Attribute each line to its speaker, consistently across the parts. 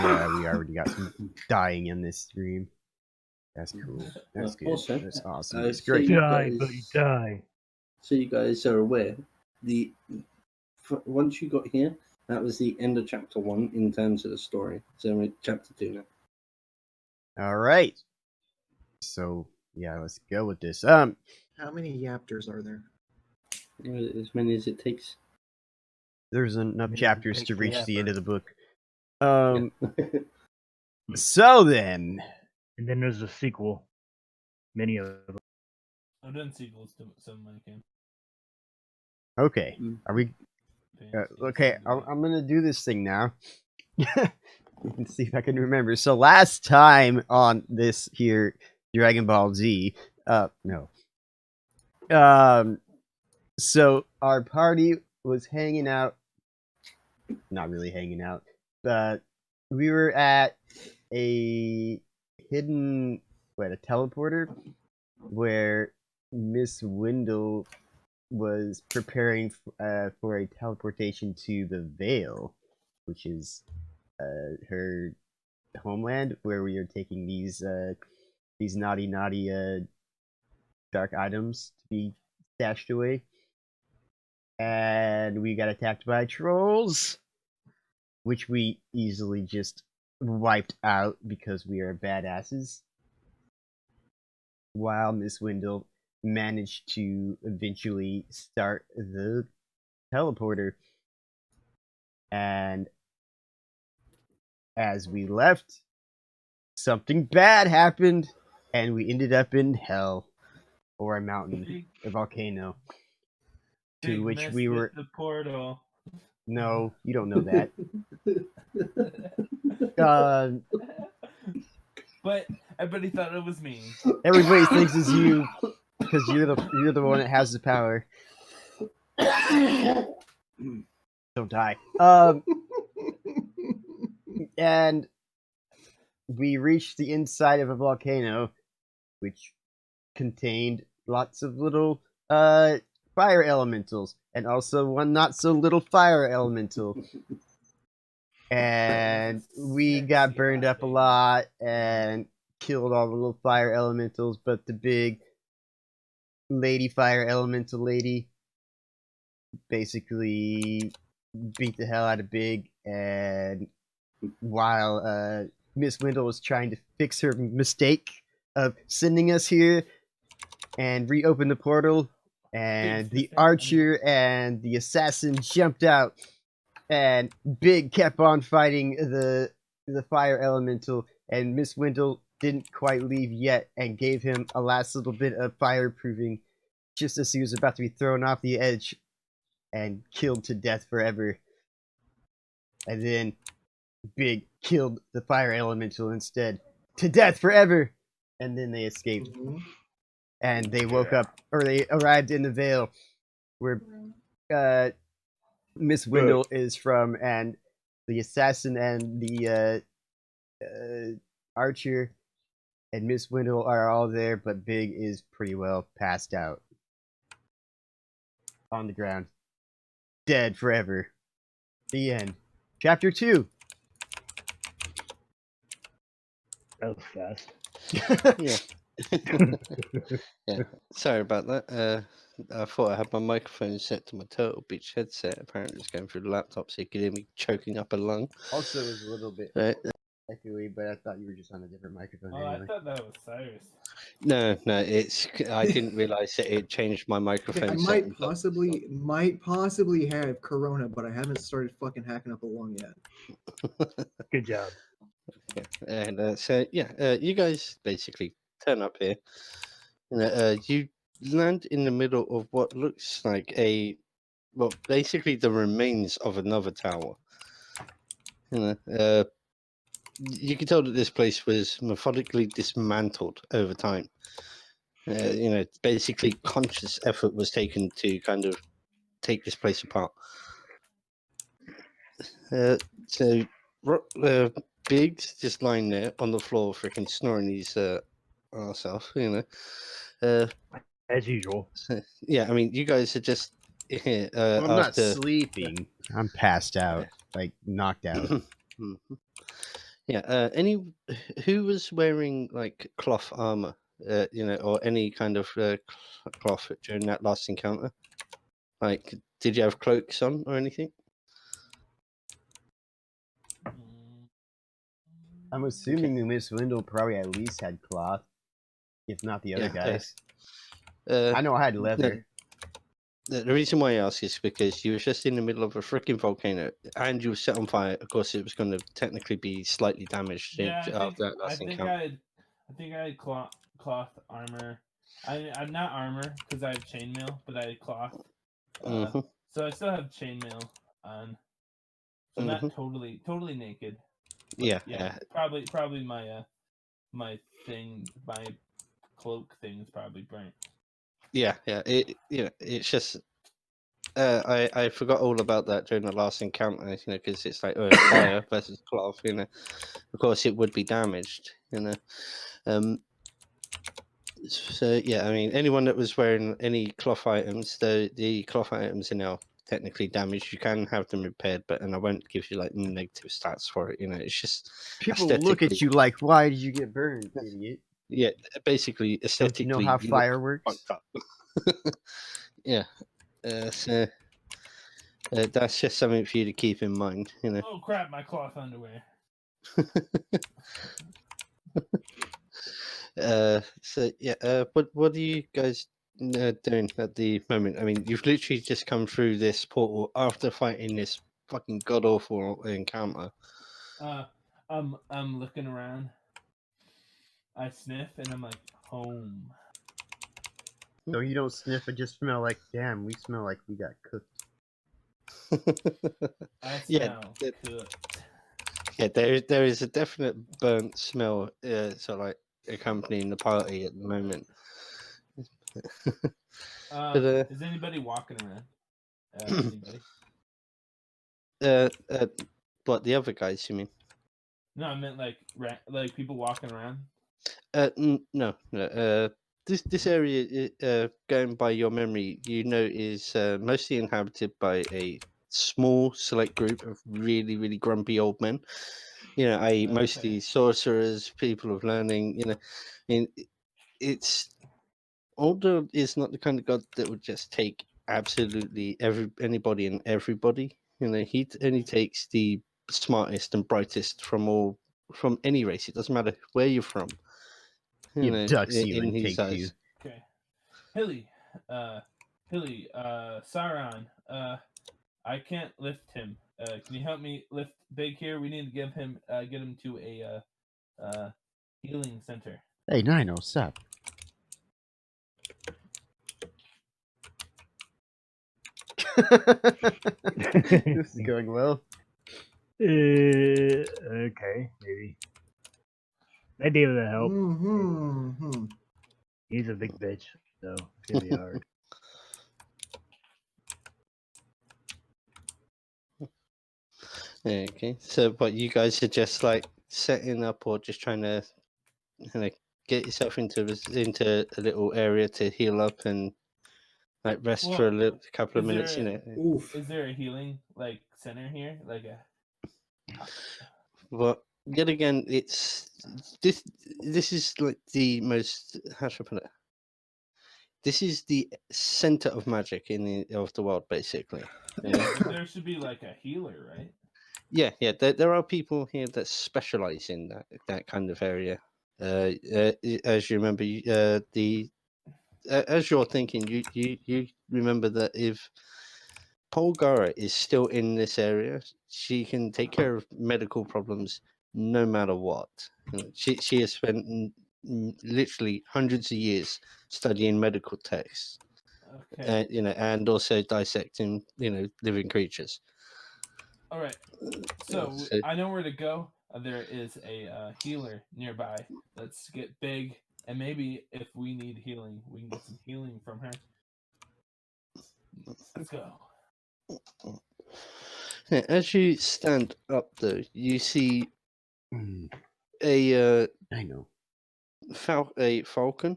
Speaker 1: Yeah, we already got some dying in this stream. That's cool. That's good.
Speaker 2: Also,
Speaker 1: That's awesome.
Speaker 2: I
Speaker 1: It's great.
Speaker 2: see-
Speaker 3: Die,
Speaker 2: guys-
Speaker 3: buddy, die.
Speaker 2: So you guys are aware, once you got here, that was the end of chapter 1 in terms of the story. So we're at chapter 2 now.
Speaker 1: All right. So yeah, let's go with this.
Speaker 4: How many yapters are there?
Speaker 2: As many as it takes.
Speaker 1: There's enough
Speaker 3: Maybe
Speaker 1: chapters
Speaker 3: take
Speaker 1: to
Speaker 3: the
Speaker 1: reach the end
Speaker 3: effort.
Speaker 1: of the book. So then,
Speaker 3: And then there's a sequel. Many of them.
Speaker 5: I've done sequels to some of my games.
Speaker 1: okay,
Speaker 2: Mm.
Speaker 1: are we okay? I'm gonna do this thing now. Let's see if I can remember. So last time on this here Dragon Ball Z, no. So our party was hanging out. Not really hanging out, but we were at a hidden, a teleporter, where Miss Wendell was preparing for a teleportation to the Vale, which is her homeland, where we are taking these naughty dark items to be stashed away. And we got attacked by trolls, which we easily just wiped out because we are badasses. While Miss Wendell managed to eventually start the teleporter. And as we left, something bad happened, and we ended up in hell, or a mountain, a volcano, to
Speaker 5: Big
Speaker 1: which
Speaker 5: mess
Speaker 1: we
Speaker 5: with
Speaker 1: were.
Speaker 5: the portal.
Speaker 1: No, you don't know that. uh,
Speaker 5: But everybody thought it was me.
Speaker 1: everybody thinks it's you because you're the one that has the power. Don't die. And we reached the inside of a volcano, which contained lots of little fire elementals, and also one not so little fire elemental. And we got burned up a lot and killed all the little fire elementals, but the big lady fire elemental lady basically beat the hell out of Big, and while Miss Wendell was trying to fix her mistake of sending us here and reopen the portal, and the archer and the assassin jumped out, and Big kept on fighting the fire elemental, and Miss Wendell didn't quite leave yet and gave him a last little bit of fireproofing just as he was about to be thrown off the edge and killed to death forever. And then Big killed the fire elemental instead to death forever. And then they escaped. And they woke up, or they arrived in the Vale where Miss Wendell is from, and the assassin and the archer and Miss Wendell are all there, but Big is pretty well passed out on the ground, dead forever. The end. Chapter 2.
Speaker 3: That was fast.
Speaker 6: Yeah. Sorry about that. I thought I had my microphone set to my Turtle Beach headset. Apparently, it's going through the laptop, so you could hear me choking up a lung.
Speaker 1: Also, it was a little bit
Speaker 6: Right.
Speaker 1: echoey, but I thought you were just on a different microphone.
Speaker 5: Oh,
Speaker 1: anyway.
Speaker 5: I thought that was Cyrus.
Speaker 6: No, it's. I didn't realize that it changed my microphone.
Speaker 4: I might possibly have corona, but I haven't started fucking hacking up a lung yet.
Speaker 3: Good job.
Speaker 6: And so you guys basically turn up here. You land in the middle of what looks like basically the remains of another tower. You can tell that this place was methodically dismantled over time. Basically conscious effort was taken to kind of take this place apart. So Big's just lying there on the floor, freaking snoring his arse off,
Speaker 3: As usual.
Speaker 6: Yeah, I mean, you guys are just here.
Speaker 1: I'm not
Speaker 6: after...
Speaker 1: sleeping. I'm passed out, like knocked out.
Speaker 6: Yeah. Who was wearing like cloth armor? Or any kind of cloth during that last encounter? Like, did you have cloaks on or anything?
Speaker 1: I'm assuming the Miss Wendell probably at least had cloth, if not the other
Speaker 6: Yeah,
Speaker 1: guys.
Speaker 6: Uh,
Speaker 1: I know I had leather.
Speaker 6: the reason why I ask is because you were just in the middle of a freaking volcano and you were set on fire. Of course, it was going to technically be slightly damaged
Speaker 5: Yeah,
Speaker 6: after that
Speaker 5: I
Speaker 6: last
Speaker 5: think
Speaker 6: encounter.
Speaker 5: I had cloth armor. I'm not armor because I have chainmail, but I had cloth.
Speaker 6: Mhm,
Speaker 5: So I still have chainmail on. So I'm
Speaker 6: mhm.
Speaker 5: not totally naked.
Speaker 6: Yeah,
Speaker 5: Yeah, probably my my cloak thing is probably burnt.
Speaker 6: yeah. It's just I forgot all about that during the last encounter, because it's like fire versus cloth, Of course, it would be damaged, So yeah, I mean, anyone that was wearing any cloth items, the cloth items are now technically damaged. You can have them repaired, and I won't give you like negative stats for it. It's just
Speaker 1: People look at
Speaker 6: aesthetically.
Speaker 1: you like, why did you get burned, idiot?
Speaker 6: Yeah, basically
Speaker 1: Don't you know
Speaker 6: aesthetically,
Speaker 1: how
Speaker 6: you look
Speaker 1: fire works?
Speaker 6: fucked up. Yeah, so that's just something for you to keep in mind.
Speaker 5: Oh crap! My cloth underwear.
Speaker 6: So yeah, what are you guys doing at the moment? I mean, you've literally just come through this portal after fighting this fucking god awful encounter.
Speaker 5: I'm looking around. I sniff and I'm like, home.
Speaker 1: So you don't sniff and just smell like, damn, we smell like we got cooked.
Speaker 5: I
Speaker 6: Yeah,
Speaker 5: smell cooked.
Speaker 6: yeah, there is a definite burnt smell, like accompanying the party at the moment. But
Speaker 5: Is anybody walking around? Anybody?
Speaker 6: what, the other guys, you mean?
Speaker 5: No, I meant like people walking around.
Speaker 6: No. This area, going by your memory, is mostly inhabited by a small select group of really, really grumpy old men.
Speaker 5: Okay.
Speaker 6: Mostly sorcerers, people of learning. It's Alder is not the kind of god that would just take absolutely anybody and everybody. He only takes the smartest and brightest from any race. It doesn't matter where you're from.
Speaker 1: He abducts you
Speaker 6: In
Speaker 1: and
Speaker 6: his
Speaker 1: takes you.
Speaker 6: eyes.
Speaker 5: Okay. Hilly, Sauron, I can't lift him. Can you help me lift Big here? We need to get him to a healing center.
Speaker 1: Hey, Nino, sup? This is going well.
Speaker 3: Okay, maybe. I'd be able to help.
Speaker 4: Mm-hmm.
Speaker 3: He's a big bitch, so it's gonna be hard.
Speaker 6: Okay, so what, you guys are just like setting up or just trying to get yourself into a little area to heal up and like rest for
Speaker 5: Well,
Speaker 6: a couple of
Speaker 5: is
Speaker 6: minutes,
Speaker 5: there
Speaker 4: Oof.
Speaker 5: Is there a healing center here? Like a
Speaker 6: But yet again, it's this. This is like the most. How should I put it? This is the center of magic of the world, basically.
Speaker 5: yeah, but there should be like a healer, right?
Speaker 6: Yeah. There are people here that specialize in that kind of area. As you remember, as you're thinking, you remember that if Polgara is still in this area, she can take care of medical problems no matter what. She has spent literally hundreds of years studying medical texts,
Speaker 5: Okay.
Speaker 6: and also dissecting living creatures.
Speaker 5: All right. So
Speaker 6: So,
Speaker 5: I know where to go. There is a healer nearby. Let's get Big, and maybe if we need healing, we can get some healing from her. Let's go.
Speaker 6: yeah, as you stand up, though, you see
Speaker 1: Mm,
Speaker 6: a
Speaker 1: I know.
Speaker 6: a falcon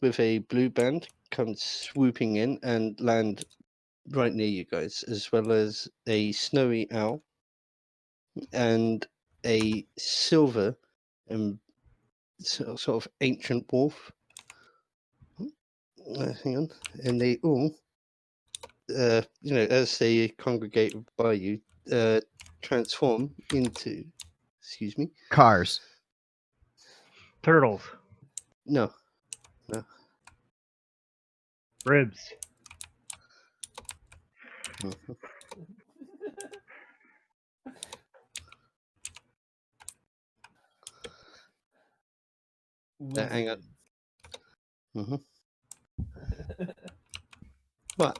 Speaker 6: with a blue band come swooping in and land right near you guys, as well as a snowy owl and a silver and sort of ancient wolf. Hang on, and they all, as they congregate by you, transform into, excuse me,
Speaker 1: Cars.
Speaker 3: Turtles.
Speaker 6: no,
Speaker 3: Ribs.
Speaker 6: Mhm. Hang on.
Speaker 5: Wizards.
Speaker 6: What?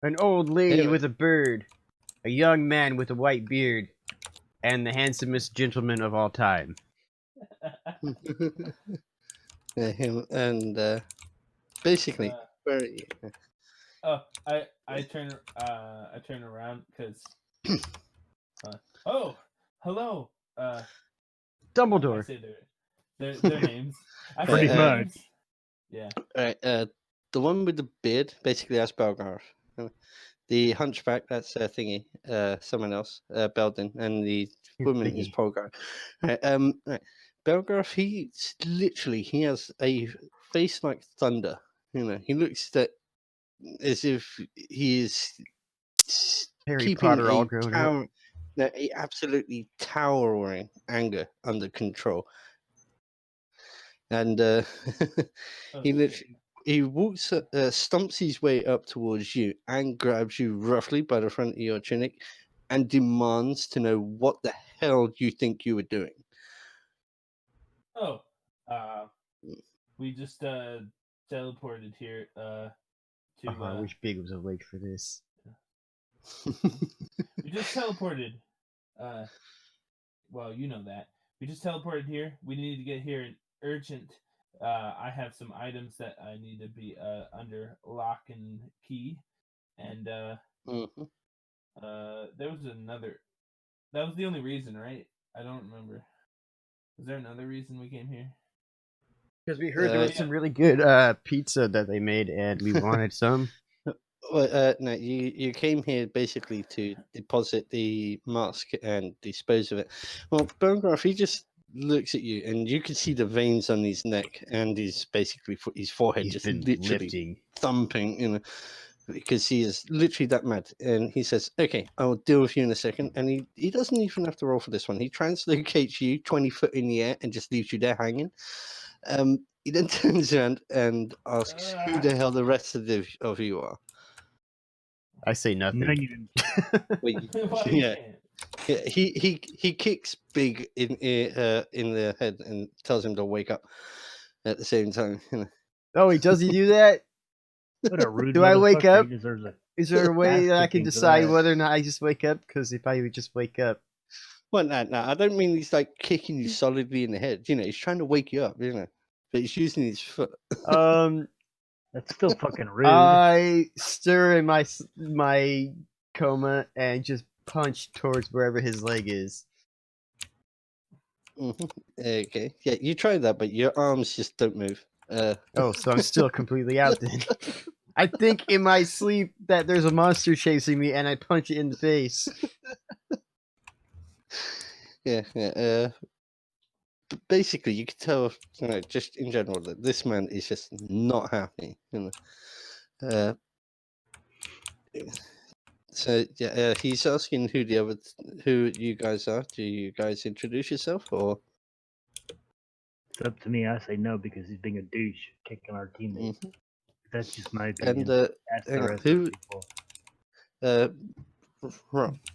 Speaker 1: An old lady
Speaker 6: Anyway.
Speaker 1: with a bird, a young man with a white beard, and the handsomest gentleman of all time.
Speaker 6: Yeah, him and basically,
Speaker 5: Uh,
Speaker 6: very.
Speaker 5: Oh, I turn around because. Oh, hello. How do I
Speaker 1: Dumbledore.
Speaker 5: say their names? I
Speaker 6: Pretty
Speaker 5: say their
Speaker 3: much.
Speaker 5: names. Yeah.
Speaker 6: Right, the one with the beard, basically that's Belgarth. The hunchback, that's thingy, someone else, Belden, and the woman is
Speaker 1: Thingy.
Speaker 6: Polgar. Right. Belgarth, he has a face like thunder. He looks as if he is
Speaker 1: Harry
Speaker 6: keeping
Speaker 1: Potter all
Speaker 6: a
Speaker 1: grown up.
Speaker 6: a absolutely towering anger under control. And he literally he walks, stomps his way up towards you and grabs you roughly by the front of your tunic and demands to know what the hell you think you were doing.
Speaker 5: Oh, we just teleported here to.
Speaker 1: I wish Big was awake for this.
Speaker 5: We just teleported. Well, you know that. We just teleported here. We need to get here urgent. I have some items that I need to be under lock and key, and
Speaker 6: Mhm.
Speaker 5: there was another. That was the only reason, right? I don't remember. Was there another reason we came here?
Speaker 1: Because we heard there was
Speaker 5: yeah.
Speaker 1: some really good pizza that they made, and we wanted some.
Speaker 6: Well, no, you came here basically to deposit the mask and dispose of it. Well, Belgarth, he just looks at you, and you can see the veins on his neck and his forehead
Speaker 1: He's
Speaker 6: just
Speaker 1: been
Speaker 6: literally
Speaker 1: lifting.
Speaker 6: thumping, because he is literally that mad. And he says, "Okay, I will deal with you in a second." And he doesn't even have to roll for this one. He translocates you 20 foot in the air and just leaves you there hanging. He then turns around and asks who the hell the rest of you are.
Speaker 1: I say nothing.
Speaker 3: None of you.
Speaker 6: Wait,
Speaker 5: Why you
Speaker 6: yeah.
Speaker 5: can't?
Speaker 6: Yeah, he kicks Big in the head and tells him to wake up at the same time.
Speaker 1: Oh, does he do that?
Speaker 3: What a rude
Speaker 1: Do I wake
Speaker 3: motherfucker.
Speaker 1: up?
Speaker 3: He deserves a
Speaker 1: Is there a way that I can
Speaker 3: kicking for
Speaker 1: decide
Speaker 3: that.
Speaker 1: whether or not I just wake up? Because if I would just wake up,
Speaker 6: Well, no, I don't mean he's like kicking you solidly in the head. He's trying to wake you up. But he's using his foot.
Speaker 3: That's still fucking rude.
Speaker 1: I stir in my coma and just punch towards wherever his leg is.
Speaker 6: Mhm. Okay, yeah, you try that, but your arms just don't move.
Speaker 1: Oh, so I'm still completely out then. I think in my sleep that there's a monster chasing me, and I punch it in the face.
Speaker 6: Yeah. Basically, you can tell, just in general, that this man is just not happy. So yeah, he's asking who you guys are. Do you guys introduce yourself, or?
Speaker 3: It's up to me. I say no because he's being a douche, kicking our teammates.
Speaker 6: Mhm.
Speaker 3: That's just my opinion.
Speaker 6: And
Speaker 3: That's
Speaker 6: hang
Speaker 3: the
Speaker 6: on,
Speaker 3: rest
Speaker 6: who?
Speaker 3: of the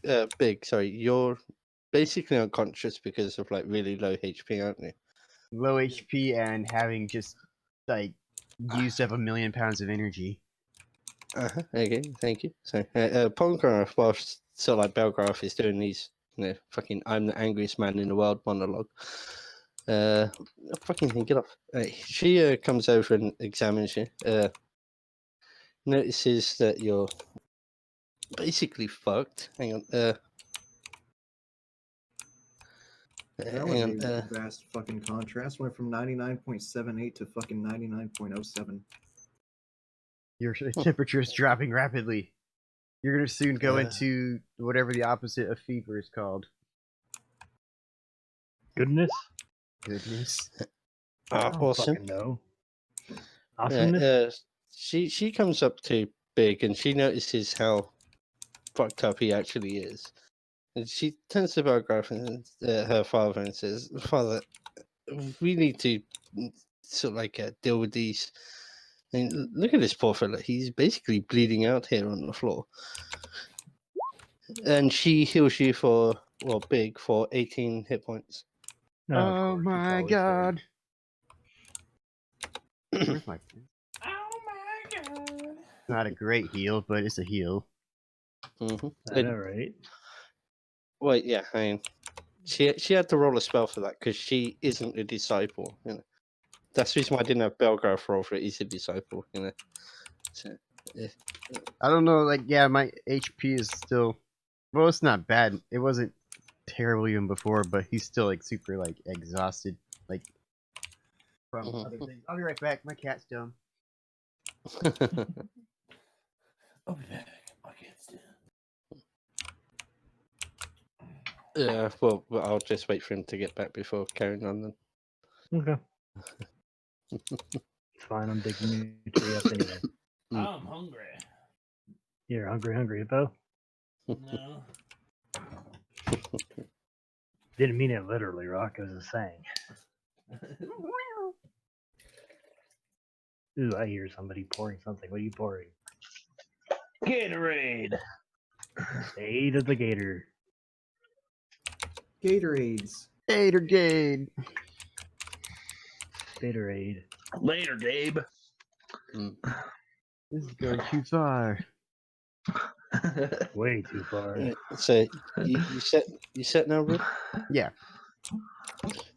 Speaker 3: people.
Speaker 6: Big. Sorry, you're basically unconscious because of like really low HP, aren't you?
Speaker 1: Low HP and having just like used up 1,000,000 pounds of energy.
Speaker 6: Okay, thank you. So, Polgarth, whilst Belgarth is doing these, fucking "I'm the angriest man in the world" monologue. Fucking thing, get off. She comes over and examines you. Notices that you're basically fucked. Hang on.
Speaker 4: That
Speaker 6: Hang
Speaker 4: was
Speaker 6: on.
Speaker 4: a vast fucking contrast. Went from 99.78 to fucking 99.07.
Speaker 1: Your temperature is dropping rapidly. You're gonna soon go
Speaker 6: Uh.
Speaker 1: into whatever the opposite of fever is called.
Speaker 3: Goodness.
Speaker 1: Goodness.
Speaker 3: I don't
Speaker 6: Awesome.
Speaker 3: fucking know.
Speaker 6: Yeah,
Speaker 3: Awesomeness.
Speaker 6: she comes up to Big and she notices how fucked up he actually is. And she turns to Belgraph and her father and says, "Father, we need to sort of like deal with these. I mean, look at this poor fella. He's basically bleeding out here on the floor." And she heals you for, well, Big, for 18 hit points.
Speaker 3: No, of
Speaker 1: Oh
Speaker 3: course, it's
Speaker 1: my
Speaker 3: always there.
Speaker 1: god. Where's my
Speaker 5: Oh my god.
Speaker 1: Not a great heal, but it's a heal.
Speaker 6: Mm-hmm.
Speaker 3: I know, right?
Speaker 6: Wait, yeah, I mean, she had to roll a spell for that because she isn't a disciple. You know, that's the reason why I didn't have Belgraph roll for it. He's a disciple. You know, so, yeah.
Speaker 1: I don't know, like, yeah, my HP is still. Well, it's not bad. It wasn't terrible even before, but he's still, like, super, like, exhausted. Like, from other things. I'll be right back. My cat's dumb.
Speaker 5: I'll be back. My cat's dead.
Speaker 6: Yeah, well, I'll just wait for him to get back before carrying on then.
Speaker 3: Okay. It's fine. I'm digging your tree up anyway.
Speaker 5: I'm hungry.
Speaker 3: You're hungry, hippo?
Speaker 5: No.
Speaker 3: Didn't mean it literally, Rock. It was a saying. Ooh, I hear somebody pouring something. What are you pouring? Gatorade! Aid of the gator.
Speaker 4: Gatorades.
Speaker 1: Gatorade.
Speaker 3: Gatorade.
Speaker 5: Later, Gabe.
Speaker 1: This is going too far.
Speaker 3: Way too far.
Speaker 6: Right, so you set now, Ruth?
Speaker 1: Yeah.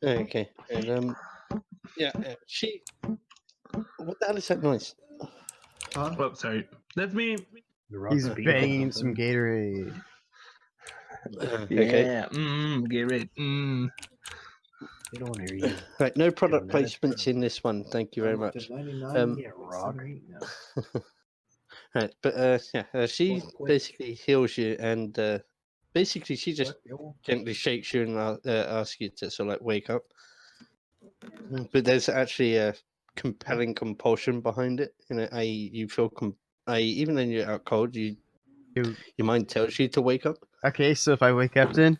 Speaker 6: Okay, and yeah, she. What the hell is that noise?
Speaker 4: Huh?
Speaker 5: Oh, sorry. That's me.
Speaker 3: The Rock
Speaker 1: He's
Speaker 3: speaking
Speaker 1: banging
Speaker 3: something.
Speaker 1: some Gatorade.
Speaker 6: Okay.
Speaker 5: Yeah. Get ready.
Speaker 3: They don't hear you.
Speaker 6: Right, no product
Speaker 3: that
Speaker 6: placements in this one. Thank you very
Speaker 4: I'm up to
Speaker 6: much.
Speaker 4: 99,
Speaker 3: Yeah, Rock.
Speaker 4: 78 now.
Speaker 6: Right, but yeah, she
Speaker 4: What, quick?
Speaker 6: basically heals you, and basically she just
Speaker 4: What, Bill?
Speaker 6: gently shakes you and asks you to sort of like wake up. But there's actually a compelling compulsion behind it. You know, you feel even when you're out cold, your mind tells you to wake up.
Speaker 1: Okay, so if I wake up then,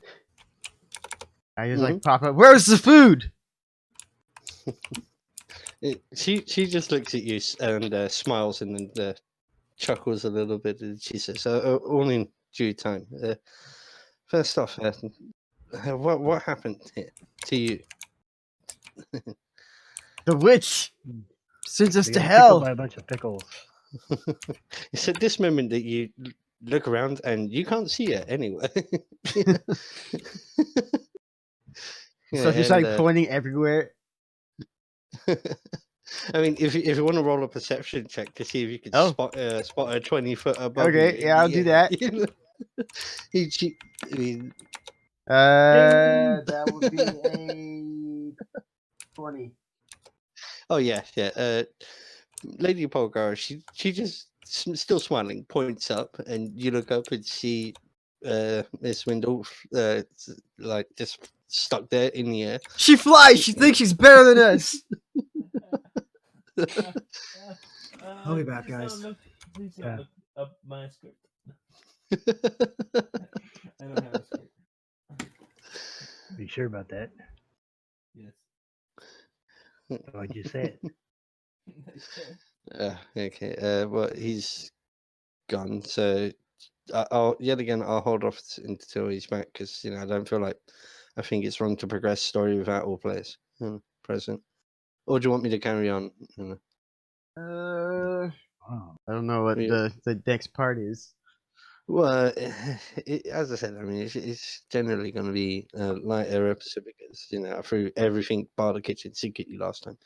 Speaker 1: I just like pop up. Where's the food?
Speaker 6: She just looks at you and smiles and then chuckles a little bit, and she says, "All in due time. First off, what happened here to you?"
Speaker 1: The witch sends us
Speaker 3: We
Speaker 1: to
Speaker 3: got pickled
Speaker 1: hell.
Speaker 3: by a bunch of pickles.
Speaker 6: It's at this moment that you look around and you can't see her anywhere.
Speaker 1: So she's like pointing everywhere.
Speaker 6: I mean, if you want to roll a perception check to see if you can spot her 20 foot above.
Speaker 1: Okay,
Speaker 6: you,
Speaker 1: yeah, I'll do that.
Speaker 6: You know? I mean,
Speaker 1: That would be a 20.
Speaker 6: oh yeah. Lady Polgar, she just still smiling, points up, and you look up and see Miss Windle like just stuck there in the air.
Speaker 1: She flies. She thinks she's better than us.
Speaker 4: I'll be back, guys.
Speaker 5: Please don't
Speaker 3: Yeah.
Speaker 5: look up my script. I don't have a script.
Speaker 3: Be sure about that.
Speaker 5: Yes.
Speaker 3: What'd you say?
Speaker 6: Okay. Well, he's gone, so I'll hold off until he's back because I don't feel like I think it's wrong to progress story without all players present. Or do you want me to carry on?
Speaker 3: Wow.
Speaker 1: I don't know what the next part is.
Speaker 6: Well, as I said, I mean, it's generally going to be a lighter episode because I threw everything bar the kitchen sink at you last time.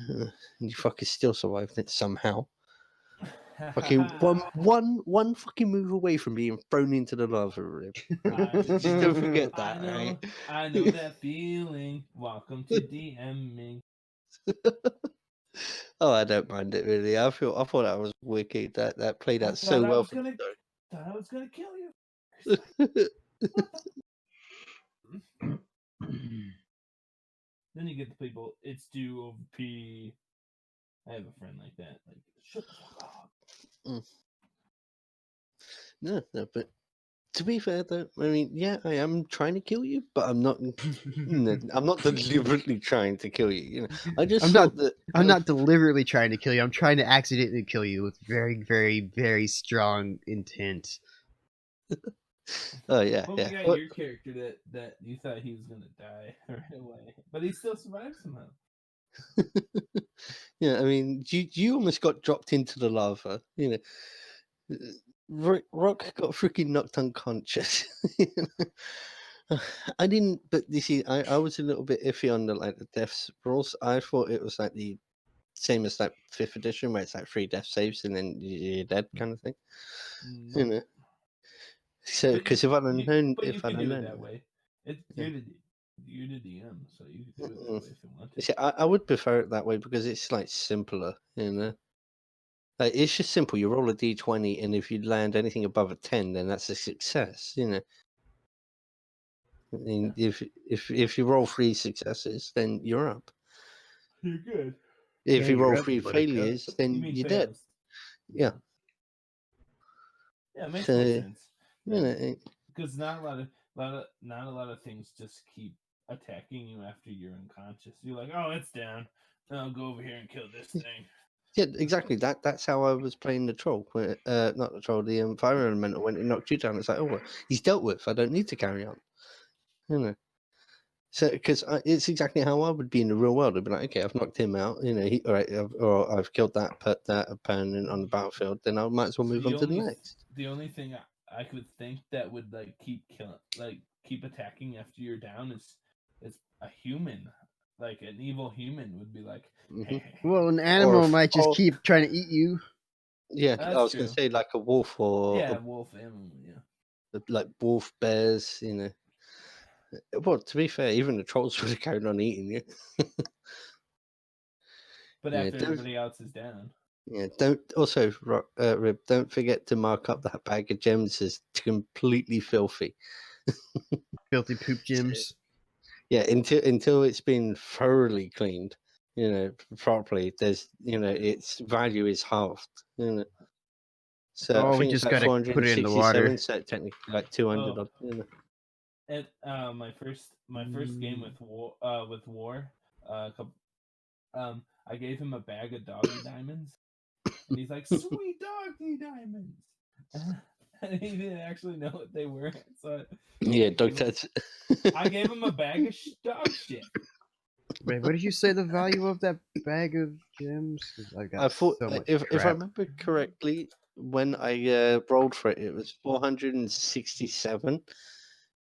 Speaker 6: And you fucking still survived it somehow. Fucking one fucking move away from being thrown into the lava room. Just don't forget that, right?
Speaker 5: I know that feeling. Welcome to DMing.
Speaker 6: Oh, I don't mind it really. I thought that was wicked. That played out so well.
Speaker 5: Thought I was gonna kill you. then you get the people. It's too OP. I have a friend like that. Like, shut the fuck up.
Speaker 6: No, but to be fair though, I mean, yeah, I am trying to kill you, but I'm not. I'm not deliberately trying to kill you. You know, I just
Speaker 1: I'm
Speaker 6: thought that
Speaker 1: I'm not deliberately trying to kill you. I'm trying to accidentally kill you with very, very, very strong intent.
Speaker 6: Oh yeah,
Speaker 5: Well,
Speaker 6: yeah.
Speaker 5: we got
Speaker 6: What-
Speaker 5: your character that you thought he was gonna die right away, but he still survived somehow.
Speaker 6: Yeah, I mean, you almost got dropped into the lava. You know, Rock got freaking knocked unconscious. You know? I didn't, but you see, I was a little bit iffy on the deaths rules. I thought it was like the same as like 5th edition, where it's like 3 death saves and then you're dead kind of thing. You know, so
Speaker 5: But
Speaker 6: because if I'd have known,
Speaker 5: but you
Speaker 6: if I'd
Speaker 5: can
Speaker 6: have
Speaker 5: do it
Speaker 6: known,
Speaker 5: that way.
Speaker 6: Yeah.
Speaker 5: You're the DM, so you can do it that way if you want
Speaker 6: You
Speaker 5: to.
Speaker 6: see, I would prefer it that way because it's like simpler. You know. Like, it's just simple. You roll a d20, and if you land anything above a 10, then that's a success. You know, I mean, if you roll 3 successes, then you're up.
Speaker 5: You're good.
Speaker 6: If
Speaker 1: Yeah,
Speaker 6: you roll
Speaker 1: you're up,
Speaker 6: 3
Speaker 1: buttercup.
Speaker 6: failures,
Speaker 5: You
Speaker 6: then
Speaker 5: mean
Speaker 6: you're dead.
Speaker 5: fails?
Speaker 6: Yeah.
Speaker 5: Yeah, it makes
Speaker 6: So,
Speaker 5: more sense.
Speaker 6: You know,
Speaker 5: Because not a lot of things just keep attacking you after you're unconscious. You're like, oh, it's down. I'll go over here and kill this thing.
Speaker 6: yeah, exactly. That's how I was playing the troll. Not the troll, the fire elemental. When it knocked you down, it's like, oh, well, he's dealt with. I don't need to carry on. You know. So, because it's exactly how I would be in the real world. I'd be like, okay, I've knocked him out. You know, all right, or I've killed that opponent on the battlefield. Then I might as well move on to the next.
Speaker 5: The only thing I could think that would like keep attacking after you're down is a human, like an evil human would be like.
Speaker 6: Mhm.
Speaker 1: Well, an animal might just
Speaker 6: or-
Speaker 1: keep trying to eat you.
Speaker 6: Yeah,
Speaker 5: That's
Speaker 6: I was going
Speaker 5: true.
Speaker 6: to say like a wolf or
Speaker 5: Yeah, wolf animal. Yeah.
Speaker 6: like wolf, bears. You know. Well, to be fair, even the trolls would have carried on eating you.
Speaker 5: But
Speaker 6: Yeah,
Speaker 5: after
Speaker 6: don't-
Speaker 5: everybody else is down.
Speaker 6: Yeah, Rib, don't forget to mark up that bag of gems as completely filthy.
Speaker 1: Filthy poop gyms.
Speaker 6: Yeah, until it's been thoroughly cleaned, you know, properly. There's, you know, its value is halved. You know, so
Speaker 1: Oh,
Speaker 6: I
Speaker 1: we
Speaker 6: think it's
Speaker 1: just
Speaker 6: like
Speaker 1: gotta put it in the water.
Speaker 6: 467. So technically, like 200.
Speaker 5: Oh.
Speaker 6: Odd, you know.
Speaker 5: At my first game with war, I gave him a bag of doggy diamonds, and he's like, "Sweet doggy diamonds," and he didn't actually know what they were. So
Speaker 6: Yeah, dog
Speaker 5: gave him-
Speaker 6: tags.
Speaker 5: I gave him a bag of dog shit.
Speaker 1: Wait, what did you say the value of that bag of gems? 'Cause I got
Speaker 6: I thought,
Speaker 1: so much
Speaker 6: if I
Speaker 1: crap.
Speaker 6: remember correctly, when I rolled for it, it was 467,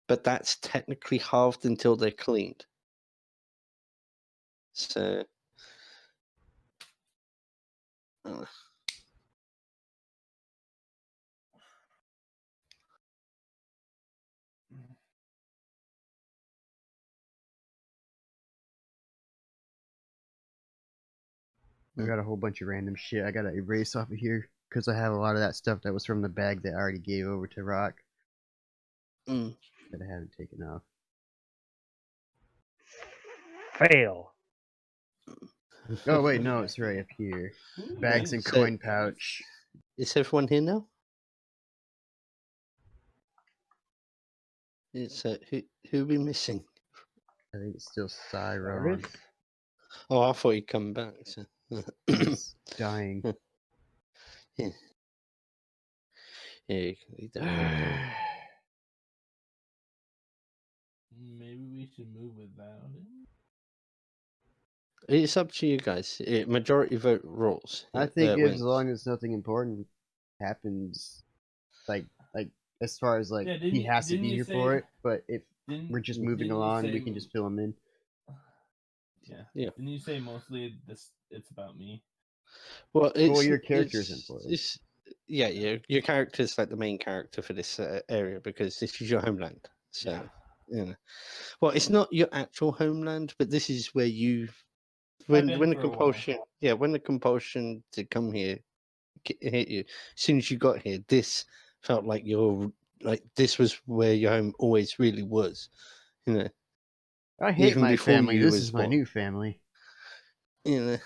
Speaker 6: but that's technically halved until they're cleaned. So, uh,
Speaker 1: I got a whole bunch of random shit I gotta erase off of here because I have a lot of that stuff that was from the bag that I already gave over to Rock
Speaker 6: mm.
Speaker 1: that I haven't taken off.
Speaker 3: Fail.
Speaker 1: Oh wait, no, it's right up here. Bags and
Speaker 6: So-
Speaker 1: coin pouch.
Speaker 6: Is everyone here now? It's who we missing?
Speaker 1: I think it's still Cyron.
Speaker 3: Artis?
Speaker 6: Oh, I thought he'd come back. So.
Speaker 1: He's dying.
Speaker 6: Yeah, you can leave that right
Speaker 5: Maybe we should move without him.
Speaker 6: there. It's up to you guys. Majority vote rules.
Speaker 1: I think as
Speaker 6: wins.
Speaker 1: long as nothing important happens, like as far as like
Speaker 5: Yeah,
Speaker 1: he has to
Speaker 5: didn't
Speaker 1: be
Speaker 5: you
Speaker 1: here
Speaker 5: say-
Speaker 1: for it, but if
Speaker 5: Didn't
Speaker 1: we're just moving
Speaker 5: didn't you
Speaker 1: along,
Speaker 5: say
Speaker 1: we can just fill him in.
Speaker 5: Yeah.
Speaker 6: Yeah.
Speaker 5: Didn't you say mostly it's about me?
Speaker 6: Well, it's,
Speaker 1: your character is
Speaker 6: it's-
Speaker 1: important.
Speaker 6: it's- yeah, your character's like the main character for this area because this is your homeland. So,
Speaker 5: Yeah.
Speaker 6: you know, well, it's not your actual homeland, but this is where you,
Speaker 5: been
Speaker 6: when the
Speaker 5: for a while.
Speaker 6: compulsion, yeah, when the compulsion to come here hit you, as soon as you got here, this felt like this was where your home always really was, you know.
Speaker 1: I hate
Speaker 6: Even
Speaker 1: my
Speaker 6: before
Speaker 1: family.
Speaker 6: you
Speaker 1: This
Speaker 6: was
Speaker 1: is my
Speaker 6: born.
Speaker 1: new family.
Speaker 6: You know,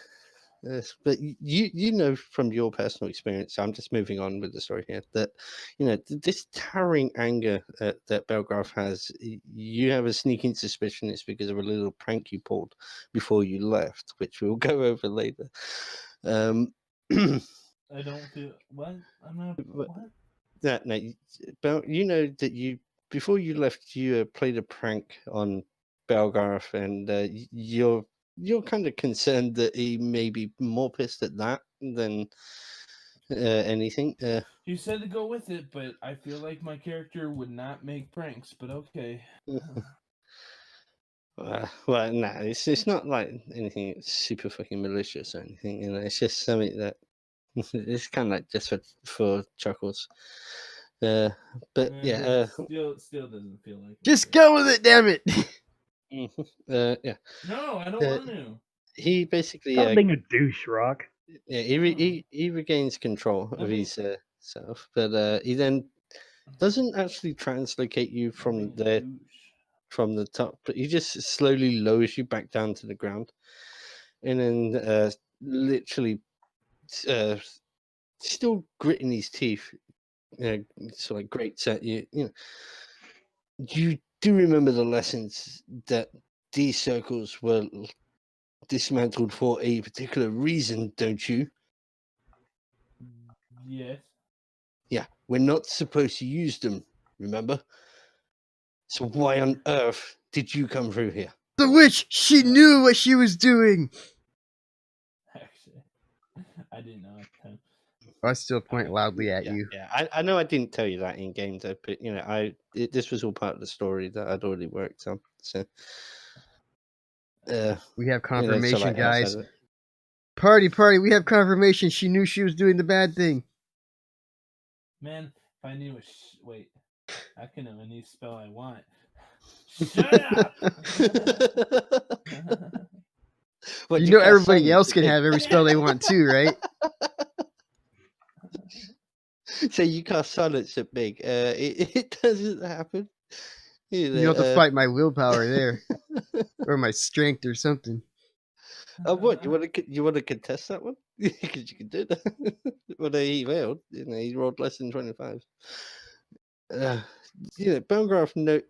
Speaker 6: yes, but you know from your personal experience, I'm just moving on with the story here, that this towering anger that Belgraf has, you have a sneaking suspicion it's because of a little prank you pulled before you left, which we'll go over later.
Speaker 5: I don't feel what I'm not.
Speaker 6: But-
Speaker 5: What?
Speaker 6: No, you know that you before you left, you played a prank on Belgarth, and you're kind of concerned that he may be more pissed at that than anything.
Speaker 5: You said to go with it, but I feel like my character would not make pranks. But okay.
Speaker 6: Well, no, it's not like anything super fucking malicious or anything. It's just something that it's kind of like just for chuckles. But yeah,
Speaker 5: still doesn't feel like it,
Speaker 1: Just
Speaker 5: but-
Speaker 1: go with it, damn it!
Speaker 6: yeah.
Speaker 5: No, I don't
Speaker 6: Uh,
Speaker 5: want to.
Speaker 6: He basically
Speaker 3: Stop being a douche, Rock.
Speaker 6: yeah, he regains control of
Speaker 5: Okay.
Speaker 6: his self, but he then doesn't actually translocate you from
Speaker 5: Being a
Speaker 6: there
Speaker 5: douche.
Speaker 6: from the top, but he just slowly lowers you back down to the ground, and then literally uh, still gritting his teeth, sort of grates at you. You do remember the lessons that these circles were dismantled for a particular reason, don't you?
Speaker 5: Yes.
Speaker 6: Yeah, we're not supposed to use them, remember? So why on earth did you come through here?
Speaker 1: The witch, she knew what she was doing!
Speaker 5: Actually, I didn't know at the time.
Speaker 1: I still point loudly at you.
Speaker 6: Yeah. I know I didn't tell you that in game, though, but this was all part of the story that I'd already worked on. So,
Speaker 1: We have
Speaker 6: so
Speaker 1: confirmation,
Speaker 6: like
Speaker 1: guys.
Speaker 6: outside of it.
Speaker 1: Party, we have confirmation. She knew she was doing the bad thing.
Speaker 5: Man, if I knew wait, I can know any spell I want. Shut up!
Speaker 6: What,
Speaker 1: You
Speaker 6: you
Speaker 1: know
Speaker 6: cast
Speaker 1: everybody
Speaker 6: silence
Speaker 1: else
Speaker 6: at
Speaker 1: can
Speaker 6: big?
Speaker 1: have every spell they want too, right?
Speaker 6: So you cast silence at big. It doesn't happen.
Speaker 1: You have to fight my willpower there. Or my strength or something.
Speaker 6: What you want to contest that one? Because you can do that. Well, he failed. He rolled less than 25. Belgraf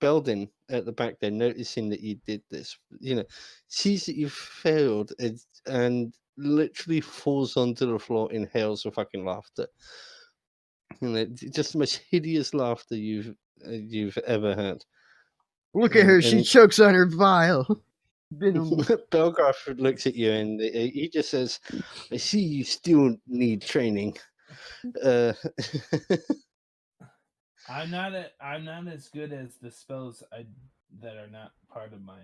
Speaker 6: Beldin at the back there, noticing that you did this, sees that you failed and literally falls onto the floor in hails of fucking laughter. Just the most hideous laughter you've ever heard.
Speaker 1: Look at her, she
Speaker 6: And-
Speaker 1: chokes on her vial. Venom.
Speaker 6: Belgraf looks at you and he just says, "I see you still need training."
Speaker 5: I'm not as good as the spells that are not part of my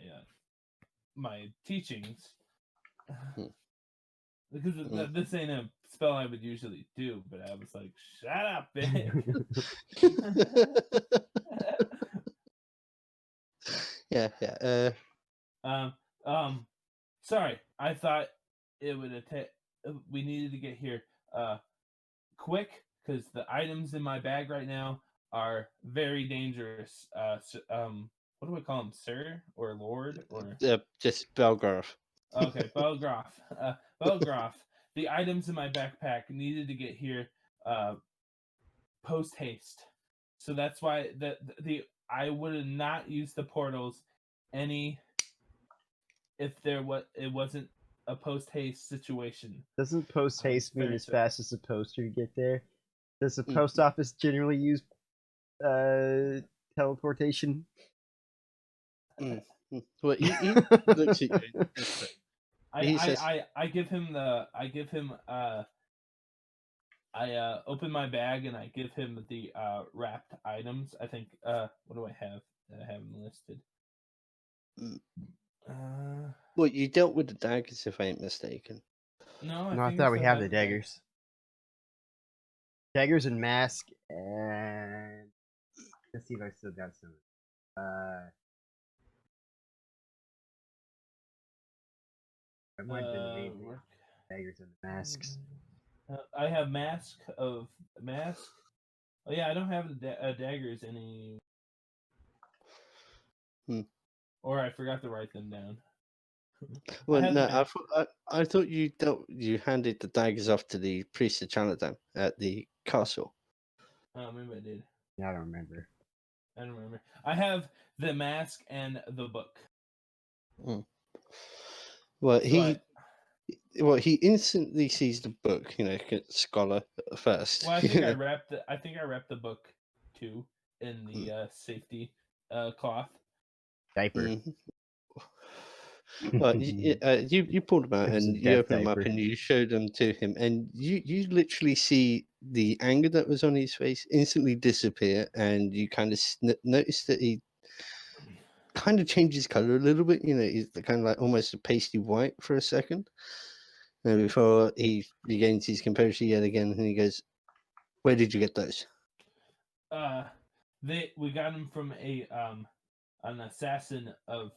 Speaker 5: my teachings. Because this ain't a spell I would usually do, but I was like, shut up, bitch.
Speaker 6: yeah.
Speaker 5: Sorry, I thought it would we needed to get here quick because the items in my bag right now are very dangerous. What do we call him, sir or lord or?
Speaker 6: Just Belgraf.
Speaker 5: Okay, Belgraf. Belgraf. The items in my backpack needed to get here post haste, so that's why I would have not used the portals any if it wasn't a post haste situation.
Speaker 1: Doesn't post haste mean
Speaker 5: Very
Speaker 1: as
Speaker 5: so.
Speaker 1: fast as the poster to get there? Does the
Speaker 6: Mm.
Speaker 1: post office generally use teleportation?
Speaker 6: Well, he looks at you. He says-
Speaker 5: I give him I open my bag and I give him the wrapped items. I think what do I have? I have them listed.
Speaker 6: Mm. Well, you dealt with the daggers, if I ain't mistaken.
Speaker 5: No,
Speaker 1: No, I
Speaker 5: think
Speaker 1: thought we
Speaker 5: still
Speaker 1: have the
Speaker 5: it there.
Speaker 1: daggers. Daggers and mask, and let's see if I still got some. I might have been the main thing.
Speaker 5: Work.
Speaker 1: Daggers and the masks.
Speaker 5: I have mask. Oh yeah, I don't have the daggers any. or I forgot to write them down.
Speaker 6: Well,
Speaker 5: had
Speaker 6: no,
Speaker 5: them
Speaker 6: I thought you handed the daggers off to the priest of Chaladam at the castle.
Speaker 5: Oh, maybe I did.
Speaker 1: Yeah, I don't remember.
Speaker 5: I don't remember. I have the mask and the book.
Speaker 6: Well,
Speaker 5: So
Speaker 6: he instantly sees the book. Scholar first.
Speaker 5: I think I wrapped the book too in the safety cloth.
Speaker 1: Diaper.
Speaker 6: Mhm. Well, you pulled them out
Speaker 1: It was a
Speaker 6: and you
Speaker 1: death
Speaker 6: opened them up
Speaker 1: diaper.
Speaker 6: and you showed them to him, and you literally see the anger that was on his face instantly disappear, and you kind of notice that he kind of changes color a little bit. He's kind of like almost a pasty white for a second, and before he regains his composure yet again, and he goes, "Where did you get those?"
Speaker 5: We got them from an assassin of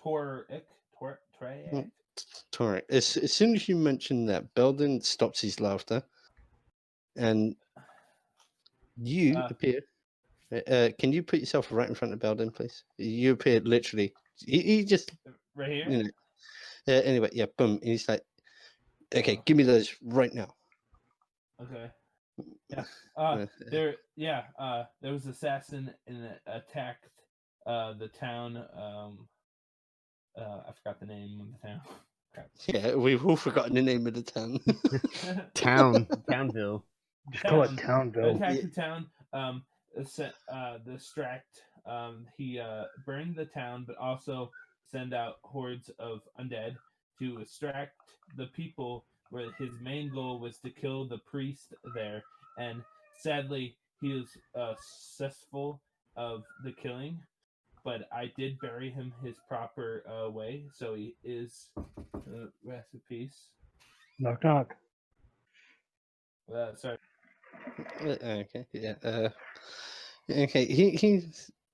Speaker 5: Toric.
Speaker 6: Torek. As soon as you mention that, Belden stops his laughter, and you appear. Can you put yourself right in front of Belden, please? You appear literally. He just
Speaker 5: right here.
Speaker 6: Anyway, yeah, boom. And he's like, "Okay, give me those right now."
Speaker 5: Okay. Yeah. There was assassin and attacked the town. I forgot the name of the town. Crap.
Speaker 6: Yeah, we've all forgotten the name of the town.
Speaker 1: Townville.
Speaker 3: Just call it Townville.
Speaker 5: Attacked the town. Distract. He burned the town, but also send out hordes of undead to distract the people. Where his main goal was to kill the priest there, and sadly, he was successful of the killing. But I did bury him his proper way, so he is rest in peace.
Speaker 3: Knock knock.
Speaker 5: Sorry.
Speaker 6: Okay, yeah. Okay,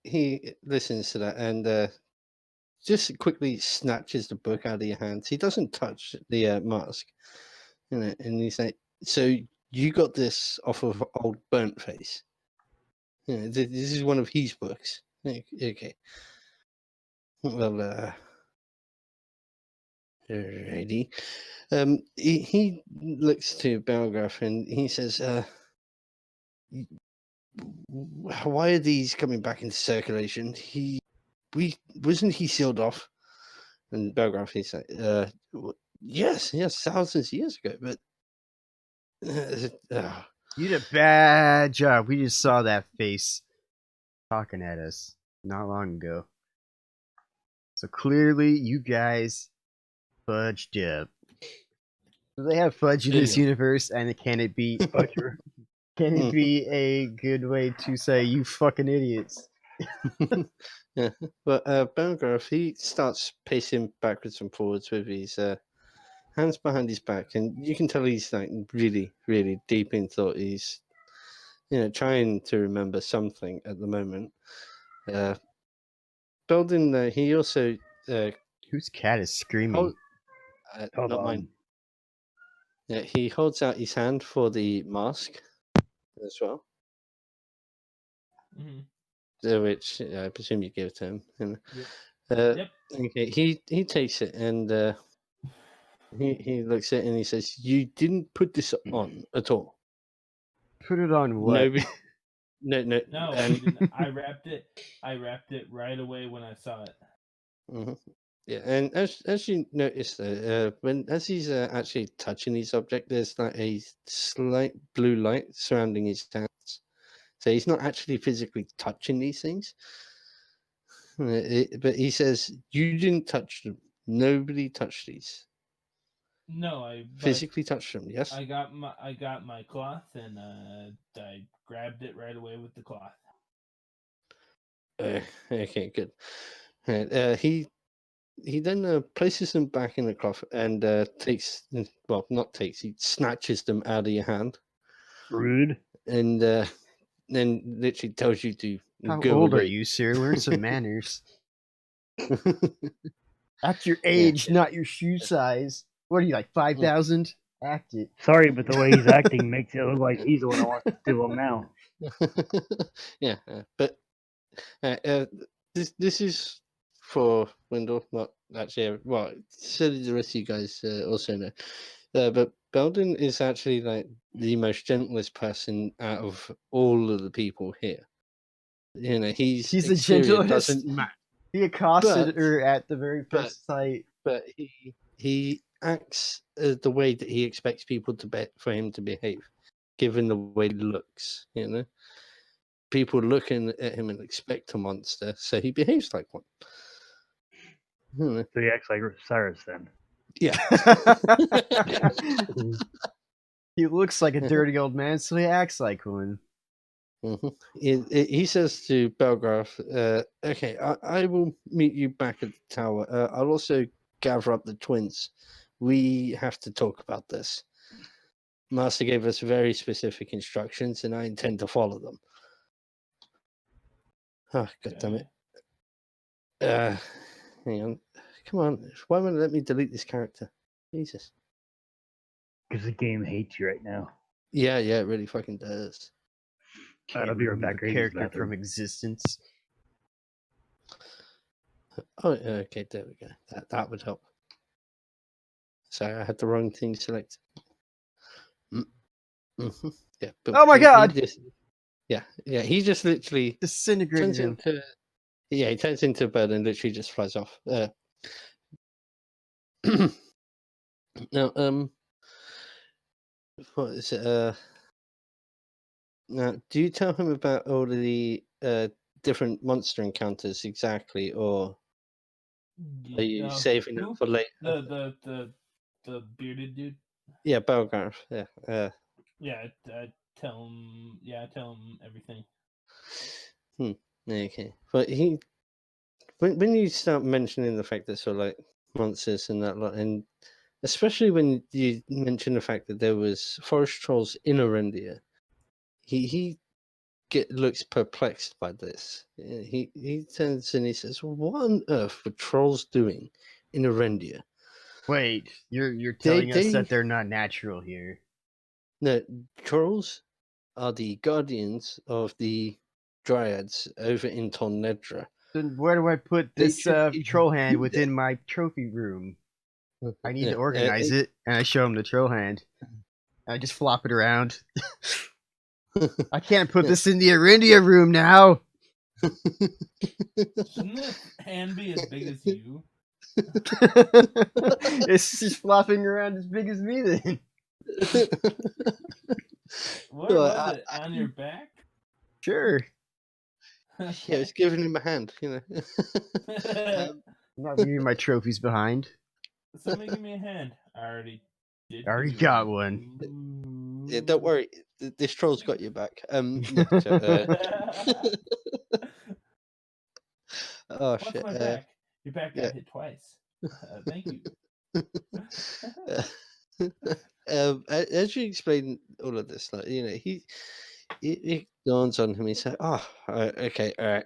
Speaker 6: he listens to that and just quickly snatches the book out of your hands. He doesn't touch the mask, and he's like, "So you got this off of old Burnt Face? This is one of his books." Okay. Well, alrighty. He looks to Belgraph and he says, "Why are these coming back into circulation? Wasn't he sealed off?" And Belgraph, he's like, yes, thousands of years ago, but
Speaker 1: You did a bad job. We just saw that face talking at us not long ago. So clearly, you guys fudged up. Do they have fudge in this universe? And can it be
Speaker 3: Butcher.
Speaker 1: Can it be a good way to say you fucking idiots?
Speaker 6: Yeah, but Belgraph, he starts pacing backwards and forwards with his hands behind his back, and you can tell he's like really, really deep in thought. He's, trying to remember something at the moment. Belden, he also
Speaker 1: Whose cat is screaming?
Speaker 3: Hold
Speaker 6: not
Speaker 3: on.
Speaker 6: mine. Yeah, he holds out his hand for the mask as well.
Speaker 5: Mm-hmm.
Speaker 6: Which I presume you give it to him.
Speaker 5: Yep.
Speaker 6: Okay, he takes it and he looks at it and he says, "You didn't put this on at all."
Speaker 1: Put it on what?
Speaker 6: No.
Speaker 5: No, I didn't. I wrapped it right away when I saw it.
Speaker 6: Mm-hmm. Yeah, and as you notice, as he's actually touching his object, there's like a slight blue light surrounding his hands. So he's not actually physically touching these things. But he says, "You didn't touch them. Nobody touched these."
Speaker 5: No, I
Speaker 6: Physically touched them. Yes.
Speaker 5: I got my cloth and I grabbed it right away with the cloth.
Speaker 6: Okay, good. Right, he then places them back in the cloth and he snatches them out of your hand.
Speaker 3: Rude.
Speaker 6: And then literally tells you to
Speaker 1: How
Speaker 6: go
Speaker 1: old
Speaker 6: away.
Speaker 1: are you, sir? Learn some manners. Act your age, not your shoe size. What are you, like 5,000? Act it.
Speaker 3: Sorry, but the way he's acting makes it look like he's the one that wants to steal them now.
Speaker 6: Yeah, but This is for Wendell, not actually. Well, so the rest of you guys also know. But Belden is actually like the most gentlest person out of all of the people here. You know,
Speaker 1: He's the
Speaker 6: exterior
Speaker 1: gentlest.
Speaker 6: doesn't matter,
Speaker 1: He accosted
Speaker 6: but-
Speaker 1: her at the very
Speaker 6: but-
Speaker 1: first sight.
Speaker 6: but he acts the way that he expects people for him to behave, given the way he looks. You know, people looking at him and expect a monster, so he behaves like one. You know,
Speaker 3: So he acts like Cyrus then.
Speaker 6: yeah.
Speaker 1: He looks like a dirty old man, so he acts like one.
Speaker 6: He says to Belgraph, okay, I will meet you back at the tower. I'll also gather up the twins. We have to talk about this. Master gave us very specific instructions, and I intend to follow them. Oh, God damn it. Hang on. Come on. Why won't it let me delete this character? Jesus.
Speaker 3: Because the game hates you right now.
Speaker 6: Yeah, it really fucking does.
Speaker 3: I'll be right
Speaker 1: Remove
Speaker 3: back.
Speaker 1: the
Speaker 3: I use the
Speaker 1: character
Speaker 3: bathroom.
Speaker 1: from existence.
Speaker 6: Oh, okay, there we go. That would help. Sorry, I had the wrong thing selected. Mm-hmm. Yeah. But
Speaker 1: Oh my God!
Speaker 6: He just literally
Speaker 1: Disintegrated
Speaker 6: turns
Speaker 1: him.
Speaker 6: into. Yeah, he turns into a bird and literally just flies off. Now, what is it? Now, do you tell him about all of the different monster encounters exactly, or are you saving it
Speaker 5: who?
Speaker 6: for later?
Speaker 5: The bearded dude.
Speaker 6: Yeah, Belgraph. Yeah.
Speaker 5: Yeah, tell him. Yeah, tell him everything.
Speaker 6: Okay, but when you start mentioning the fact that sort of like monsters and that lot, and especially when you mention the fact that there was forest trolls in Arendia, he looks perplexed by this. He turns and he says, "What on earth were trolls doing in Arendia?"
Speaker 1: Wait, you're telling us
Speaker 6: they-
Speaker 1: that they're not natural here.
Speaker 6: No, trolls are the guardians of the dryads over in Tornedra.
Speaker 1: Then where do I put
Speaker 6: They
Speaker 1: this
Speaker 6: should
Speaker 1: troll hand
Speaker 6: do
Speaker 1: within my trophy room? I need
Speaker 6: Yeah,
Speaker 1: to organize it, and I show him the troll hand. I just flop it around. I can't put
Speaker 6: Yeah.
Speaker 1: this in the Arendia room now.
Speaker 5: Shouldn't the hand be as big as you?
Speaker 1: It's just flopping around as big as me then.
Speaker 5: Where was it? On your back?
Speaker 1: Sure.
Speaker 6: Yeah, it's giving him a hand, you know.
Speaker 1: I'm not leaving my trophies behind.
Speaker 5: Somebody give me a hand. I already did.
Speaker 1: I already
Speaker 5: give you
Speaker 1: got one.
Speaker 6: Yeah, don't worry, this troll's got your back. Oh
Speaker 5: What's
Speaker 6: shit.
Speaker 5: my back? Your back got
Speaker 6: yeah.
Speaker 5: hit twice. Thank you.
Speaker 6: As you explain all of this, like, you know, it dawns on him. He said, "Oh, okay, all right."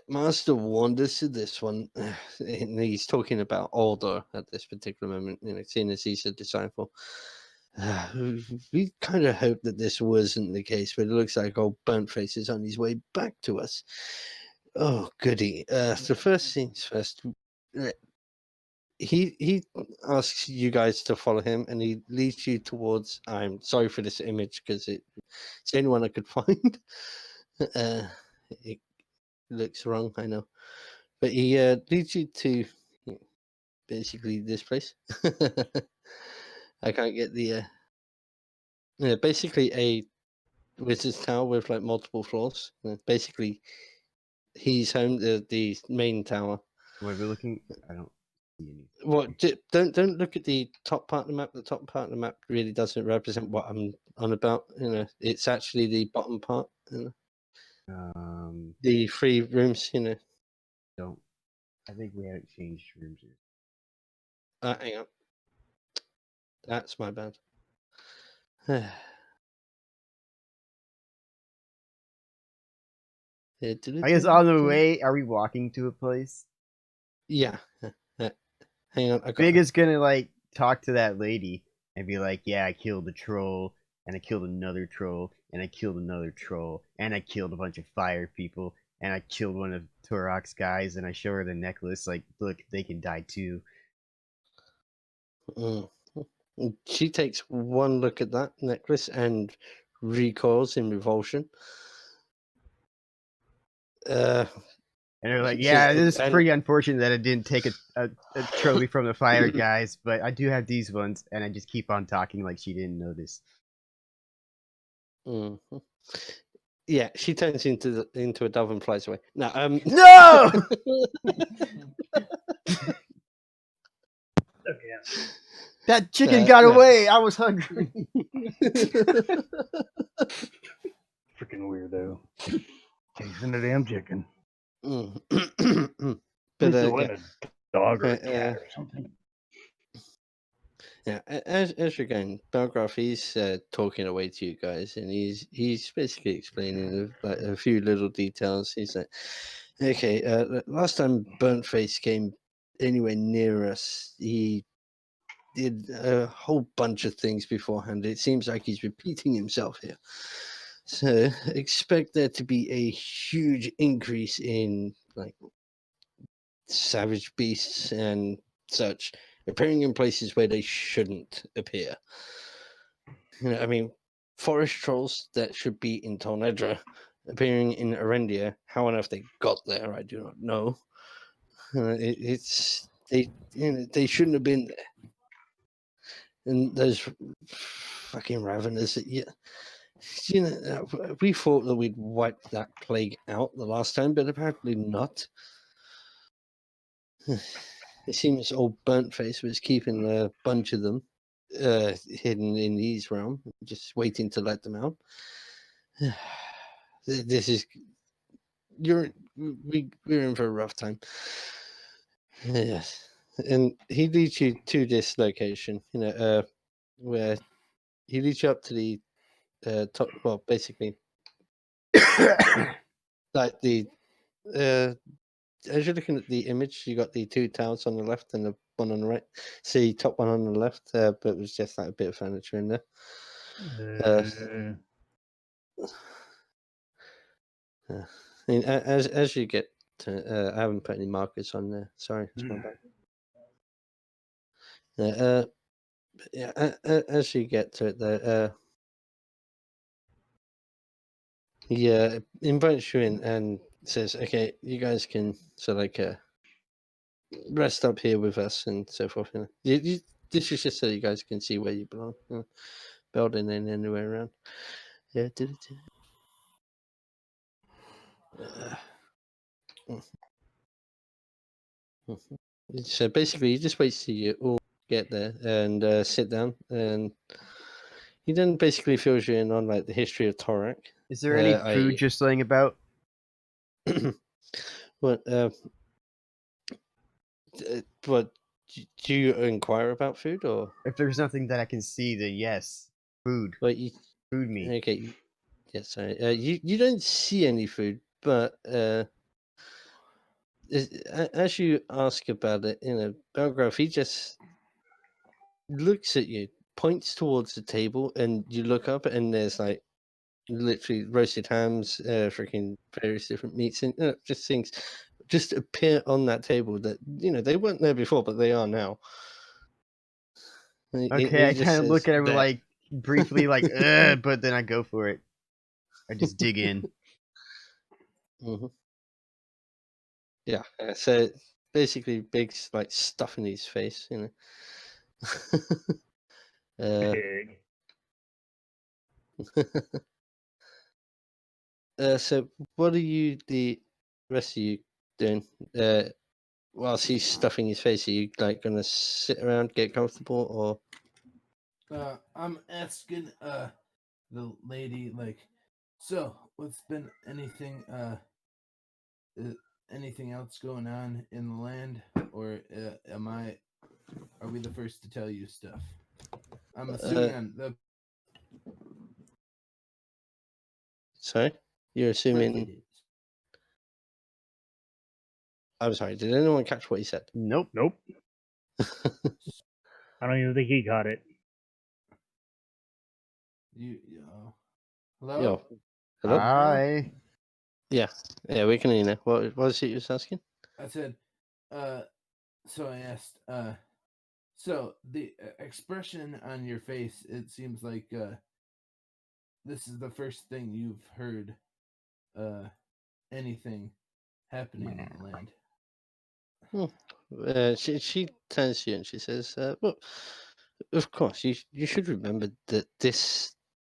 Speaker 6: Master wanders to this one, and he's talking about Alder at this particular moment. You know, seeing as he's a disciple, we kind of hoped that this wasn't the case, but it looks like old Burnt Face is on his way back to us. Oh, goody! So first things first. He asks you guys to follow him, and he leads you towards. I'm sorry for this image because it's the only one I could find. It looks wrong, I know, but he leads you to basically this place. I can't get the basically a wizard's tower with like multiple floors. Basically, he's home, the main tower.
Speaker 1: Wait, we're looking. I don't see any.
Speaker 6: Well, don't look at the top part of the map. The top part of the map really doesn't represent what I'm on about. You know, it's actually the bottom part. You know, the 3 rooms. You know,
Speaker 1: Don't. I think we haven't changed rooms yet.
Speaker 6: hang on, that's my bad.
Speaker 1: I guess on the way, are we walking to a place?
Speaker 6: Yeah. Hang on.
Speaker 1: Big is gonna like talk to that lady and be like, "Yeah, I killed a troll and I killed another troll and I killed another troll, and I killed a bunch of fire people, and I killed one of Turok's guys, and I show her the necklace, like, look, they can die too.
Speaker 6: Mm. She takes one look at that necklace and recoils in revulsion.
Speaker 1: And they're like,
Speaker 6: She
Speaker 1: yeah,
Speaker 6: says,
Speaker 1: this is
Speaker 6: and-
Speaker 1: pretty unfortunate that I didn't take a trophy from the fire guys, but I do have these ones, and I just keep on talking like she didn't notice.
Speaker 6: Mhm. Yeah, she turns into a dove and flies away. No,
Speaker 1: No!
Speaker 3: Okay.
Speaker 1: That chicken
Speaker 6: Uh,
Speaker 1: got
Speaker 6: no.
Speaker 1: away! I was hungry!
Speaker 3: Freaking weirdo. Chasing a damn chicken.
Speaker 6: Mm.
Speaker 3: But
Speaker 6: but
Speaker 3: it
Speaker 6: yeah,
Speaker 3: wasn't a dog or a
Speaker 6: Uh,
Speaker 3: cat or something.
Speaker 6: yeah. As you're going, Belgraph, he's talking away to you guys, and he's basically explaining like a few little details. He's like, okay, last time Burntface came anywhere near us, he did a whole bunch of things beforehand. It seems like he's repeating himself here. So expect there to be a huge increase in like savage beasts and such appearing in places where they shouldn't appear. You know, I mean, forest trolls that should be in Tornedra appearing in Erendia. How on earth they got there, I do not know. It's they shouldn't have been there. And those fucking raveners that we thought that we'd wiped that plague out the last time, but apparently not. It seems old Burntface was keeping a bunch of them hidden in his realm, just waiting to let them out. This is we're in for a rough time. Yes, and he leads you to this location, where he leads you up to the top. Well, basically, like the as you're looking at the image, you got the two towers on the left and the one on the right. See, top one on the left, but it was just like a bit of furniture in there. And as you get to, I haven't put any markers on there. Sorry, it's my bad. As you get to it, there, he invites you in and says, "Okay, you guys can rest up here with us and so forth." This is just so you guys can see where you belong. Building in anywhere around. Yeah, did it. So basically, he just waits till you all get there and sit down, and he then basically fills you in on like the history of Torak.
Speaker 1: Is there any food you're saying about?
Speaker 6: What? What? Do you inquire about food or?
Speaker 1: If there's nothing that I can see, then yes. Food.
Speaker 6: But you
Speaker 1: Food me.
Speaker 6: okay? Yes, sorry. You don't see any food, but as you ask about it, Belgraph, he just looks at you, points towards the table, and you look up, and there's like literally roasted hams, freaking various different meats, and just things just appear on that table that they weren't there before, but they are now.
Speaker 1: Okay, I kind of look at it like briefly, like, but then I go for it. I just dig in.
Speaker 6: Mm-hmm. Yeah, so basically, Big's like stuffing his face,
Speaker 3: Big.
Speaker 6: So what are the rest of you doing? Whilst he's stuffing his face, are you like gonna sit around, get comfortable, or?
Speaker 5: I'm asking the lady, like, so what's been anything else going on in the land, or are we the first to tell you stuff? I'm assuming
Speaker 6: Sorry, you're assuming. I'm sorry. Did anyone catch what he said?
Speaker 1: Nope.
Speaker 3: Nope. I don't even think he got it.
Speaker 5: Hello?
Speaker 6: Yo. Hello?
Speaker 1: Hi.
Speaker 6: Yeah, we can hear you now. What was it you was asking?
Speaker 5: I said, so I asked, so the expression on your face, it seems like this is the first thing you've heard anything happening in the land.
Speaker 6: She turns to you and she says, "Well, of course, you should remember that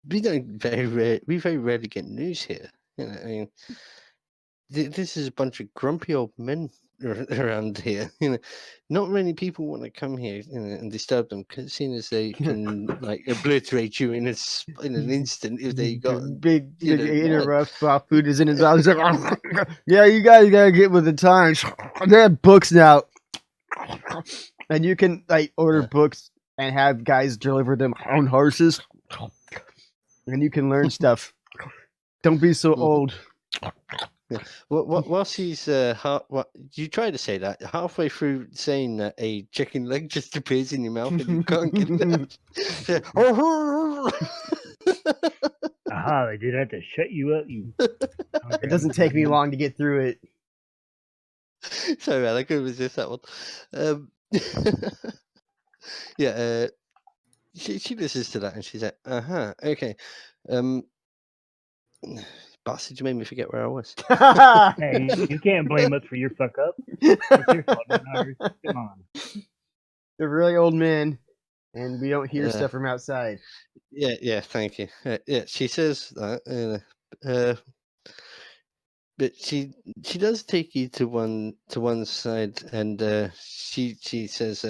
Speaker 6: we very rarely get news here. You know, I mean, this is a bunch of grumpy old men around here. You know, not many people want to come here, and disturb them, seeing as they can like obliterate you in an instant if they got
Speaker 1: big
Speaker 6: mad.
Speaker 1: interrupt while food is in his mouth. He's like, yeah, you guys gotta get with the times. They have books now, and you can like order
Speaker 6: Yeah.
Speaker 1: books and have guys deliver them on horses, and you can learn stuff. Don't be so
Speaker 6: Mhm.
Speaker 1: old.
Speaker 6: Whilst he's you try to say that halfway through saying that a chicken leg just appears in your mouth and you can't get it out.
Speaker 3: Aha, they did have to shut you up, you.
Speaker 1: It doesn't take me long to get through it.
Speaker 6: Sorry, man, I couldn't resist that one. Yeah, she listens to that and she's like, okay. Bastard, you made me forget where I was.
Speaker 3: Hey, you can't blame us for your fuck up. It's your fault, not ours. Come on.
Speaker 1: They're really old men, and we don't hear
Speaker 6: Yeah.
Speaker 1: stuff from outside.
Speaker 6: Yeah, thank you. Yeah, she says that, but she does take you to one side, and she says,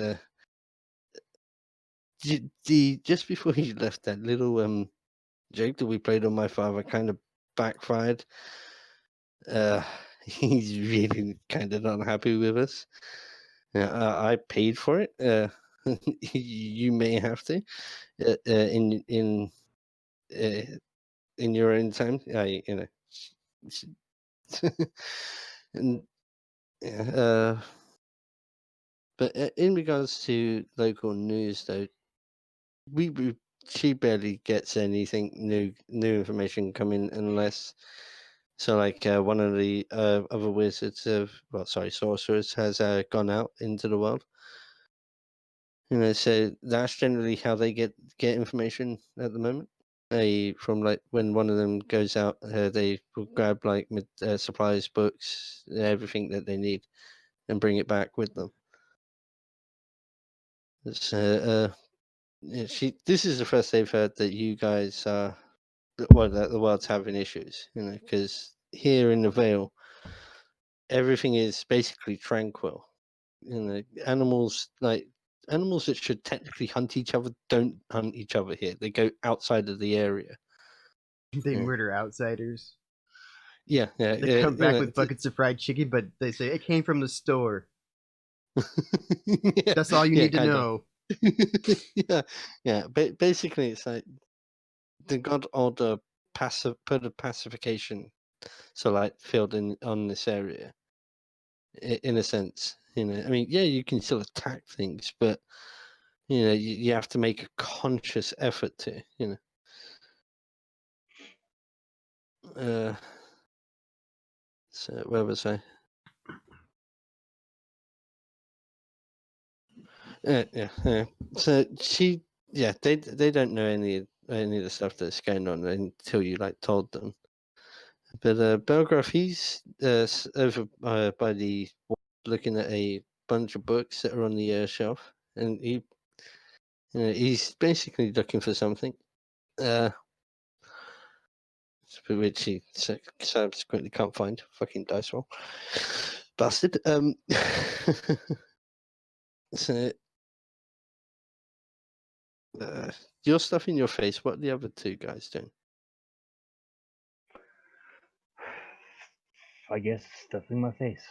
Speaker 6: just before you left, that little joke that we played on my father kind of backfired. He's really kind of not happy with us. I paid for it. You may have to in your own time. And yeah, but in regards to local news, though, she barely gets anything new information coming unless one of the other wizards sorcerers has gone out into the world. You know, so that's generally how they get information at the moment. From like when one of them goes out, they will grab like supplies, books, everything that they need, and bring it back with them. So, yeah, this is the first they've heard that you guys are, that the world's having issues. You know, because here in the Vale, everything is basically tranquil. You know, animals that should technically hunt each other don't hunt each other here. They go outside of the area.
Speaker 1: They
Speaker 6: Yeah.
Speaker 1: murder outsiders.
Speaker 6: Yeah.
Speaker 1: They come back with buckets of fried chicken, but they say it came from the store.
Speaker 6: Yeah,
Speaker 1: That's all you need to know.
Speaker 6: yeah. Basically, it's like the God Order put a pacification, field on this area. In a sense, you know, I mean, yeah, you can still attack things, but you know, you have to make a conscious effort to, you know. So where was I? Yeah. So they don't know any of the stuff that's going on until you told them. But Belgraph, he's over by the wall looking at a bunch of books that are on the shelf, and he's basically looking for something. Which he subsequently can't find. Fucking dice roll, bastard. So. Your stuff in your face. What are the other two guys doing?
Speaker 3: I guess stuffing my face.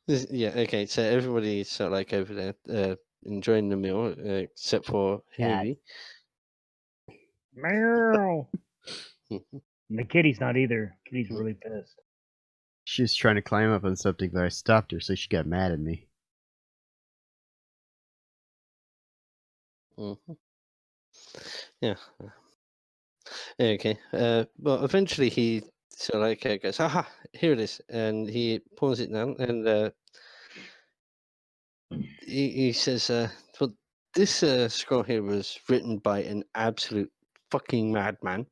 Speaker 6: Yeah. Okay. So everybody's over there enjoying the meal, except for
Speaker 1: Cat.
Speaker 6: Huey.
Speaker 3: Meow. The kitty's not either. Kitty's really pissed.
Speaker 1: She was trying to climb up on something, but I stopped her, so she got mad at me.
Speaker 6: Mm-hmm. Yeah. Okay. Well, eventually he sort of like goes, "Aha! Here it is," and he pulls it down, and he says, "Well, this scroll here was written by an absolute fucking madman,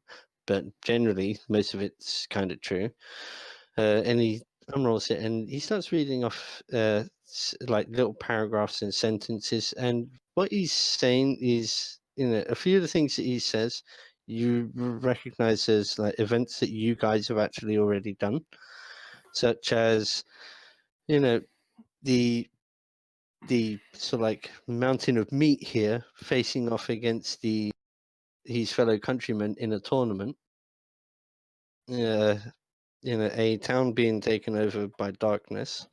Speaker 6: but generally most of it's kind of true." And he unrolls it, and he starts reading off like little paragraphs and sentences, and what he's saying is, a few of the things that he says you recognize as like events that you guys have actually already done, such as, the sort of like mountain of meat here facing off against his fellow countrymen in a tournament. A town being taken over by darkness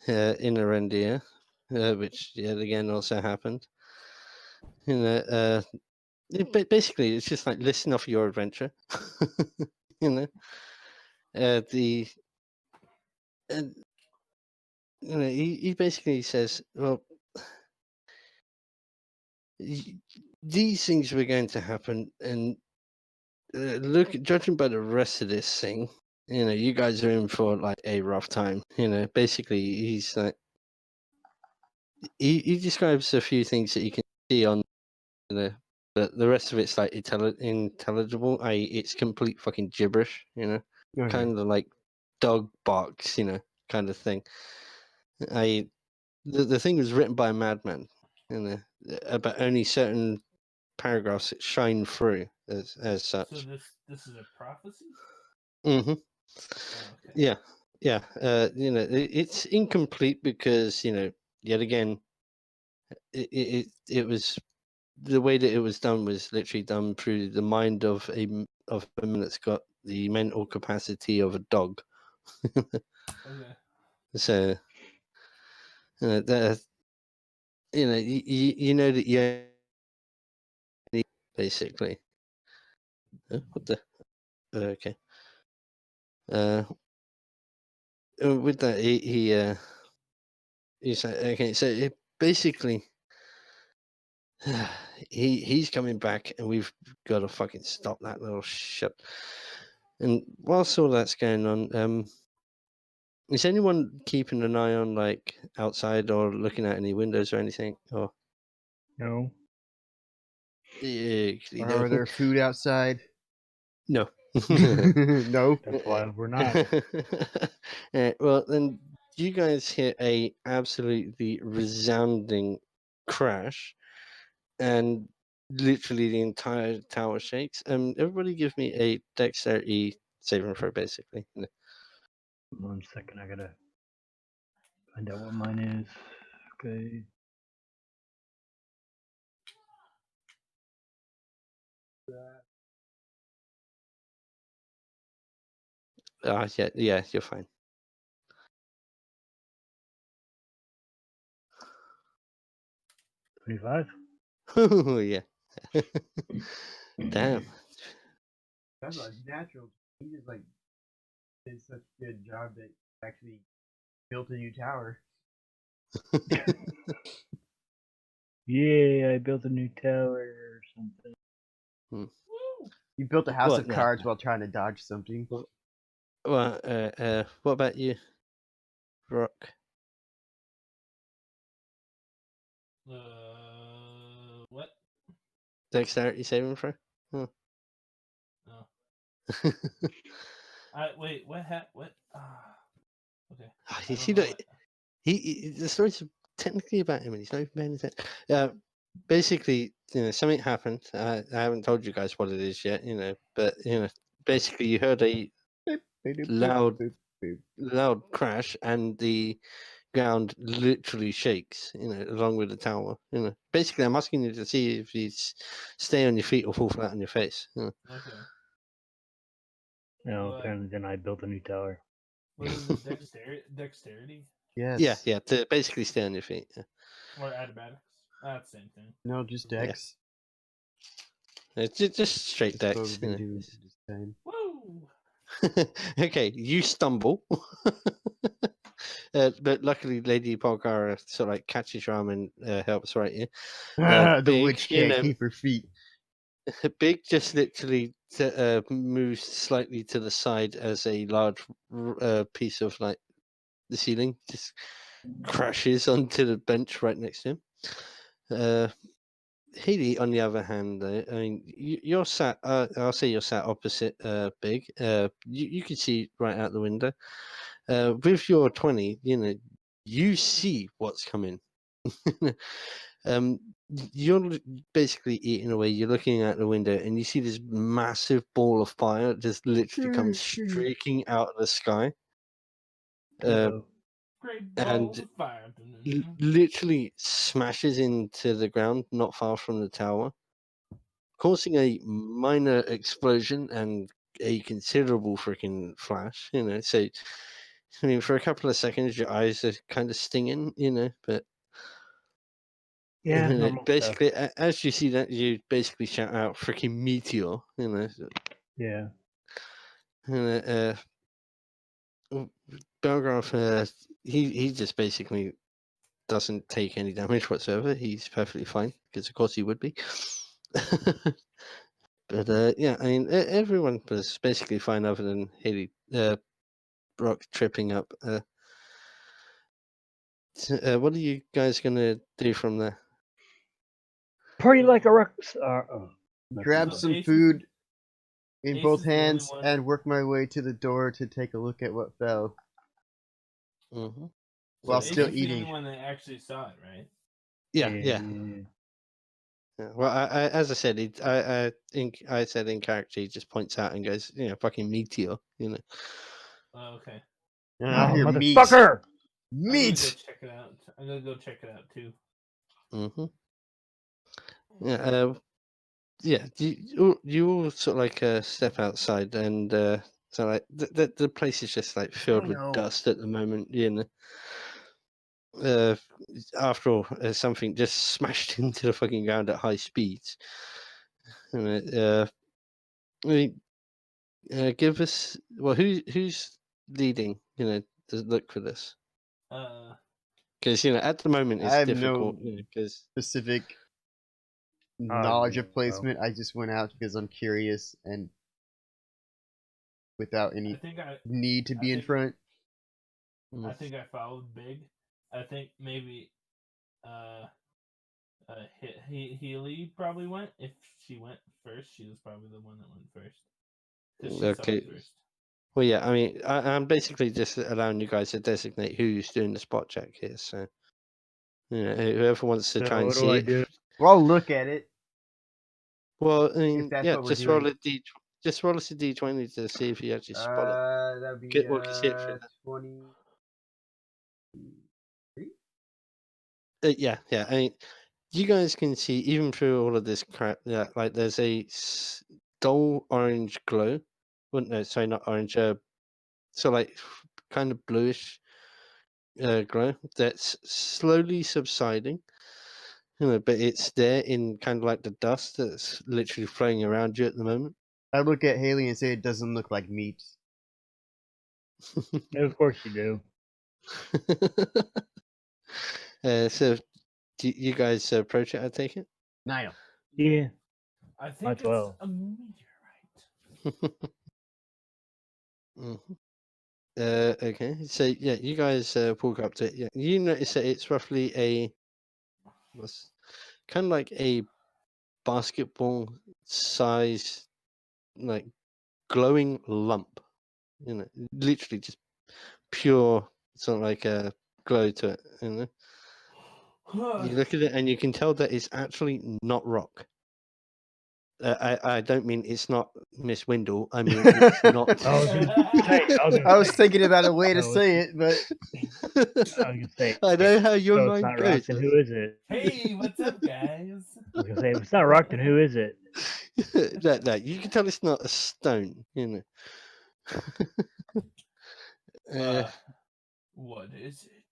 Speaker 6: in Arendia, which yet again also happened. Basically, it's just like listing off your adventure. you know, the and he basically says, well, these things were going to happen, and judging by the rest of this thing, you guys are in for like a rough time. Basically, he's like, he describes a few things that you can see on but the rest of it's like intelligible. It's complete fucking gibberish.
Speaker 1: Okay.
Speaker 6: Kind of like dog barks, kind of thing. The thing was written by a madman, but only certain paragraphs shine through as such.
Speaker 5: So this is a prophecy.
Speaker 6: Mm-hmm.
Speaker 5: Oh, okay.
Speaker 6: Yeah. It's incomplete because yet again, it was the way that it was done was literally done through the mind of a man that's got the mental capacity of a dog.
Speaker 5: Okay.
Speaker 6: So that you know that you need basically. What the? Okay. With that, he's like, okay. So it basically, he's coming back, and we've got to fucking stop that little shit. And whilst all that's going on, is anyone keeping an eye on like outside or looking at any windows or anything? Or
Speaker 3: No.
Speaker 6: actually,
Speaker 1: Are there food outside?
Speaker 6: no.
Speaker 1: No.
Speaker 3: That's why we're not.
Speaker 6: Well, then you guys hear a absolutely resounding crash, and literally the entire tower shakes. Everybody, give me a dexterity saving throw, basically.
Speaker 3: 1 second, I gotta find out what mine is. Okay.
Speaker 6: Yeah, you're fine.
Speaker 3: 25.
Speaker 6: Oh yeah. Damn.
Speaker 1: That's like natural. He just like did such a good job that he actually built a new tower.
Speaker 3: Yeah, I built a new tower or something.
Speaker 1: You built a house
Speaker 6: What,
Speaker 1: of
Speaker 6: yeah.
Speaker 1: cards while trying to dodge something.
Speaker 6: Well, what about you, Rock?
Speaker 5: What?
Speaker 6: Dexterity saving throw?
Speaker 5: No.
Speaker 6: Oh.
Speaker 5: Wait. What? What? Okay.
Speaker 6: You
Speaker 5: I
Speaker 6: see
Speaker 5: don't know
Speaker 6: that the story's technically about him, and he's not even paying attention. Basically, something happened. I haven't told you guys what it is yet, but basically, you heard a loud crash, and the ground literally shakes, along with the tower. Basically, I'm asking you to see if you stay on your feet or fall flat on your face.
Speaker 5: Okay.
Speaker 3: No,
Speaker 5: What?
Speaker 3: apparently then I built a new tower.
Speaker 5: What is it? Dexterity
Speaker 1: Yes.
Speaker 6: Yeah, to basically stay on your feet. Yeah.
Speaker 5: or acrobatics? That's the same thing.
Speaker 1: No, just
Speaker 6: Yeah.
Speaker 1: Dex.
Speaker 6: It's just straight
Speaker 1: That's what
Speaker 6: decks.
Speaker 1: we've been doing this time.
Speaker 5: Woo!
Speaker 6: Okay, you stumble. But luckily, Lady Polgara sort of like catches your arm and helps right you.
Speaker 1: The
Speaker 6: Big,
Speaker 1: witch can't keep her feet.
Speaker 6: Big just literally moves slightly to the side as a large piece of like the ceiling just crashes onto the bench right next to him. Haley, on the other hand, though, I mean, you're sat. I'll say you're sat opposite Big. You can see right out the window. With your 20, you see what's coming. You're basically eating away. You're looking out the window, and you see this massive ball of fire just literally comes streaking out of the sky.
Speaker 3: Uh-oh.
Speaker 5: Great
Speaker 6: And
Speaker 5: balls of fire.
Speaker 6: literally smashes into the ground not far from the tower, causing a minor explosion and a considerable freaking flash. So I mean, for a couple of seconds, your eyes are kind of stinging, but
Speaker 3: Yeah, normal stuff.
Speaker 6: basically, as you see that, you basically shout out "freaking meteor!"
Speaker 3: Yeah.
Speaker 6: Belgraph, he just basically doesn't take any damage whatsoever. He's perfectly fine because, of course, he would be. But yeah, I mean, everyone was basically fine other than Haley, Brock tripping up. What are you guys gonna do from there?
Speaker 3: Party like a rock star. Oh,
Speaker 1: Grab
Speaker 5: So
Speaker 1: some
Speaker 5: Ace is-
Speaker 1: food in
Speaker 5: Ace
Speaker 1: both
Speaker 5: is the only
Speaker 1: hands
Speaker 5: one-
Speaker 1: and work my way to the door to take a look at what fell.
Speaker 6: Mm-hmm.
Speaker 1: While
Speaker 5: Ace
Speaker 1: still
Speaker 5: is the only
Speaker 1: eating.
Speaker 5: one that actually saw it, right?
Speaker 6: Yeah. Well, I as I said, I think I said in character, he just points out and goes, "Fucking meteor,"
Speaker 5: Oh, okay.
Speaker 1: And I
Speaker 3: Oh,
Speaker 1: hear meat.
Speaker 3: motherfucker!
Speaker 5: I'm gonna go
Speaker 1: Meat!
Speaker 5: check it out. I'm gonna go check it out too.
Speaker 6: Mm-hmm. Yeah. Yeah. You all sort of like step outside, and so like the place is just like filled with
Speaker 1: no.
Speaker 6: dust at the moment. After all, something just smashed into the fucking ground at high speeds. I mean, give us who's leading? To look for this. Because at the moment
Speaker 1: I
Speaker 6: it's
Speaker 1: have
Speaker 6: difficult.
Speaker 1: no
Speaker 6: Because
Speaker 1: specific
Speaker 3: Oh,
Speaker 1: knowledge
Speaker 3: yeah,
Speaker 1: of placement. I just went out because I'm curious and without
Speaker 5: I
Speaker 1: any
Speaker 5: think I
Speaker 1: need to be in
Speaker 5: think-
Speaker 1: front.
Speaker 5: I think I followed Big. I think maybe Healy probably went. If she went first, she was probably the one that went first. 'Cause she saw
Speaker 6: Okay.
Speaker 5: it first.
Speaker 6: Well, yeah. I mean, I'm basically just allowing you guys to designate who's doing the spot check here. So, whoever wants to
Speaker 3: So
Speaker 6: try and
Speaker 3: what do
Speaker 6: see
Speaker 3: I
Speaker 6: it.
Speaker 3: do?
Speaker 1: Well, I'll look at it.
Speaker 6: Well, I mean,
Speaker 1: that's
Speaker 6: yeah.
Speaker 1: what we're
Speaker 6: Just roll
Speaker 1: doing.
Speaker 6: just roll us a d20 to see if you actually spot it.
Speaker 1: That'd be
Speaker 6: Get what you see it through
Speaker 1: 20.
Speaker 6: Yeah. I mean, you guys can see even through all of this crap. Yeah, like there's a dull orange glow. Well, no, sorry, not orange. So like kind of bluish glow that's slowly subsiding. But it's there in kind of like the dust that's literally flowing around you at the moment.
Speaker 1: I look at Haley and say it doesn't look like meat.
Speaker 3: Of course you do.
Speaker 6: So, do you guys approach it? I take it.
Speaker 1: Niall.
Speaker 3: Yeah.
Speaker 5: I think
Speaker 3: Might
Speaker 5: it's
Speaker 3: well.
Speaker 5: a meteorite.
Speaker 6: Mhm. Okay, so yeah, you guys walk up to it. Yeah, you notice that it's roughly what's kind of like a basketball size, like glowing lump. Literally just pure, sort of like a glow to it. You look at it and you can tell that it's actually not rock. I don't mean it's not Miss Windle. I mean it's not.
Speaker 3: I was gonna say.
Speaker 1: I was thinking about a way to
Speaker 3: No,
Speaker 1: say it, but
Speaker 3: I was gonna say.
Speaker 6: I know how your
Speaker 3: So it's
Speaker 6: mind
Speaker 3: not
Speaker 6: goes.
Speaker 3: rock, then who is it?
Speaker 5: Hey, what's up, guys?
Speaker 3: I was gonna say, if it's not rock, then who is it?
Speaker 6: No, you can tell it's not a stone.
Speaker 5: What is it?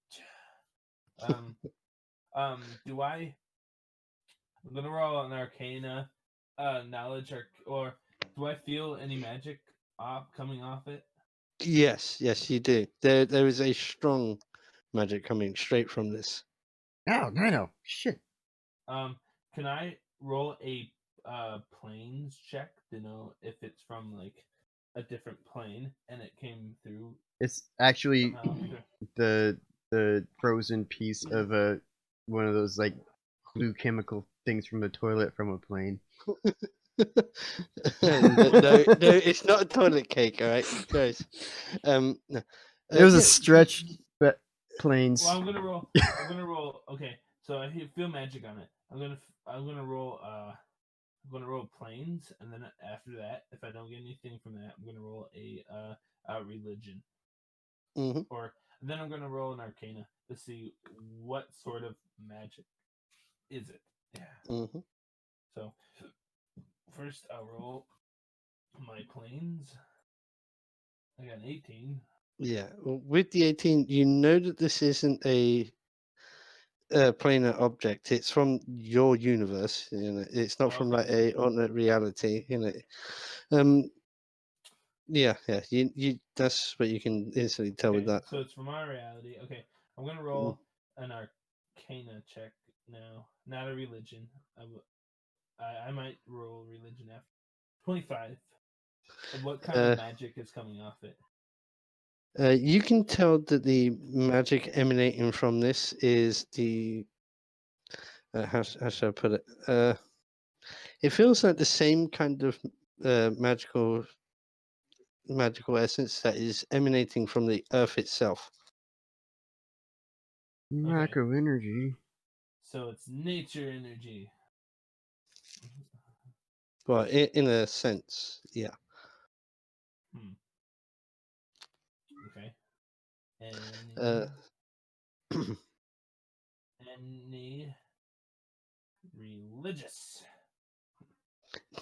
Speaker 5: Do I? I'm gonna roll an Arcana, knowledge, or do I feel any magic coming off it?
Speaker 6: Yes, you do. There is a strong magic coming straight from this.
Speaker 1: no, shit.
Speaker 5: Can I roll a planes check to know if it's from like a different plane and it came through
Speaker 1: It's actually
Speaker 5: somehow?
Speaker 1: the frozen piece of one of those like blue chemical things from the toilet from a plane.
Speaker 6: No, it's not a toilet cake, all right, guys. No.
Speaker 1: It was a
Speaker 6: Yeah,
Speaker 1: stretch, but planes.
Speaker 5: Well, I'm gonna roll. I'm gonna roll. Okay, so I feel magic on it. I'm gonna roll. I'm gonna roll planes, and then after that, if I don't get anything from that, I'm gonna roll a religion,
Speaker 6: mhm.
Speaker 5: or then I'm gonna roll an arcana to see what sort of magic is it. Yeah.
Speaker 6: Mhm.
Speaker 5: So first, I'll roll my planes. I got an 18.
Speaker 6: Yeah, well, with the 18, you know that this isn't a planar object. It's from your universe. You know, it's not from like
Speaker 5: Okay.
Speaker 6: a alternate reality. You know, um, yeah. You that's what you can instantly tell with
Speaker 5: Okay,
Speaker 6: that.
Speaker 5: so it's from our reality. Okay, I'm gonna
Speaker 6: Mm.
Speaker 5: roll an arcana check now, not a religion. I might roll religion after 25. And what kind
Speaker 6: Uh,
Speaker 5: of magic is coming off it?
Speaker 6: You can tell that the magic emanating from this is the how should I put it? It feels like the same kind of magical essence that is emanating from the earth itself.
Speaker 1: Macro energy.
Speaker 5: So it's nature energy.
Speaker 6: Well, in a sense, yeah.
Speaker 5: Okay. Any,
Speaker 6: Uh,
Speaker 5: any religious.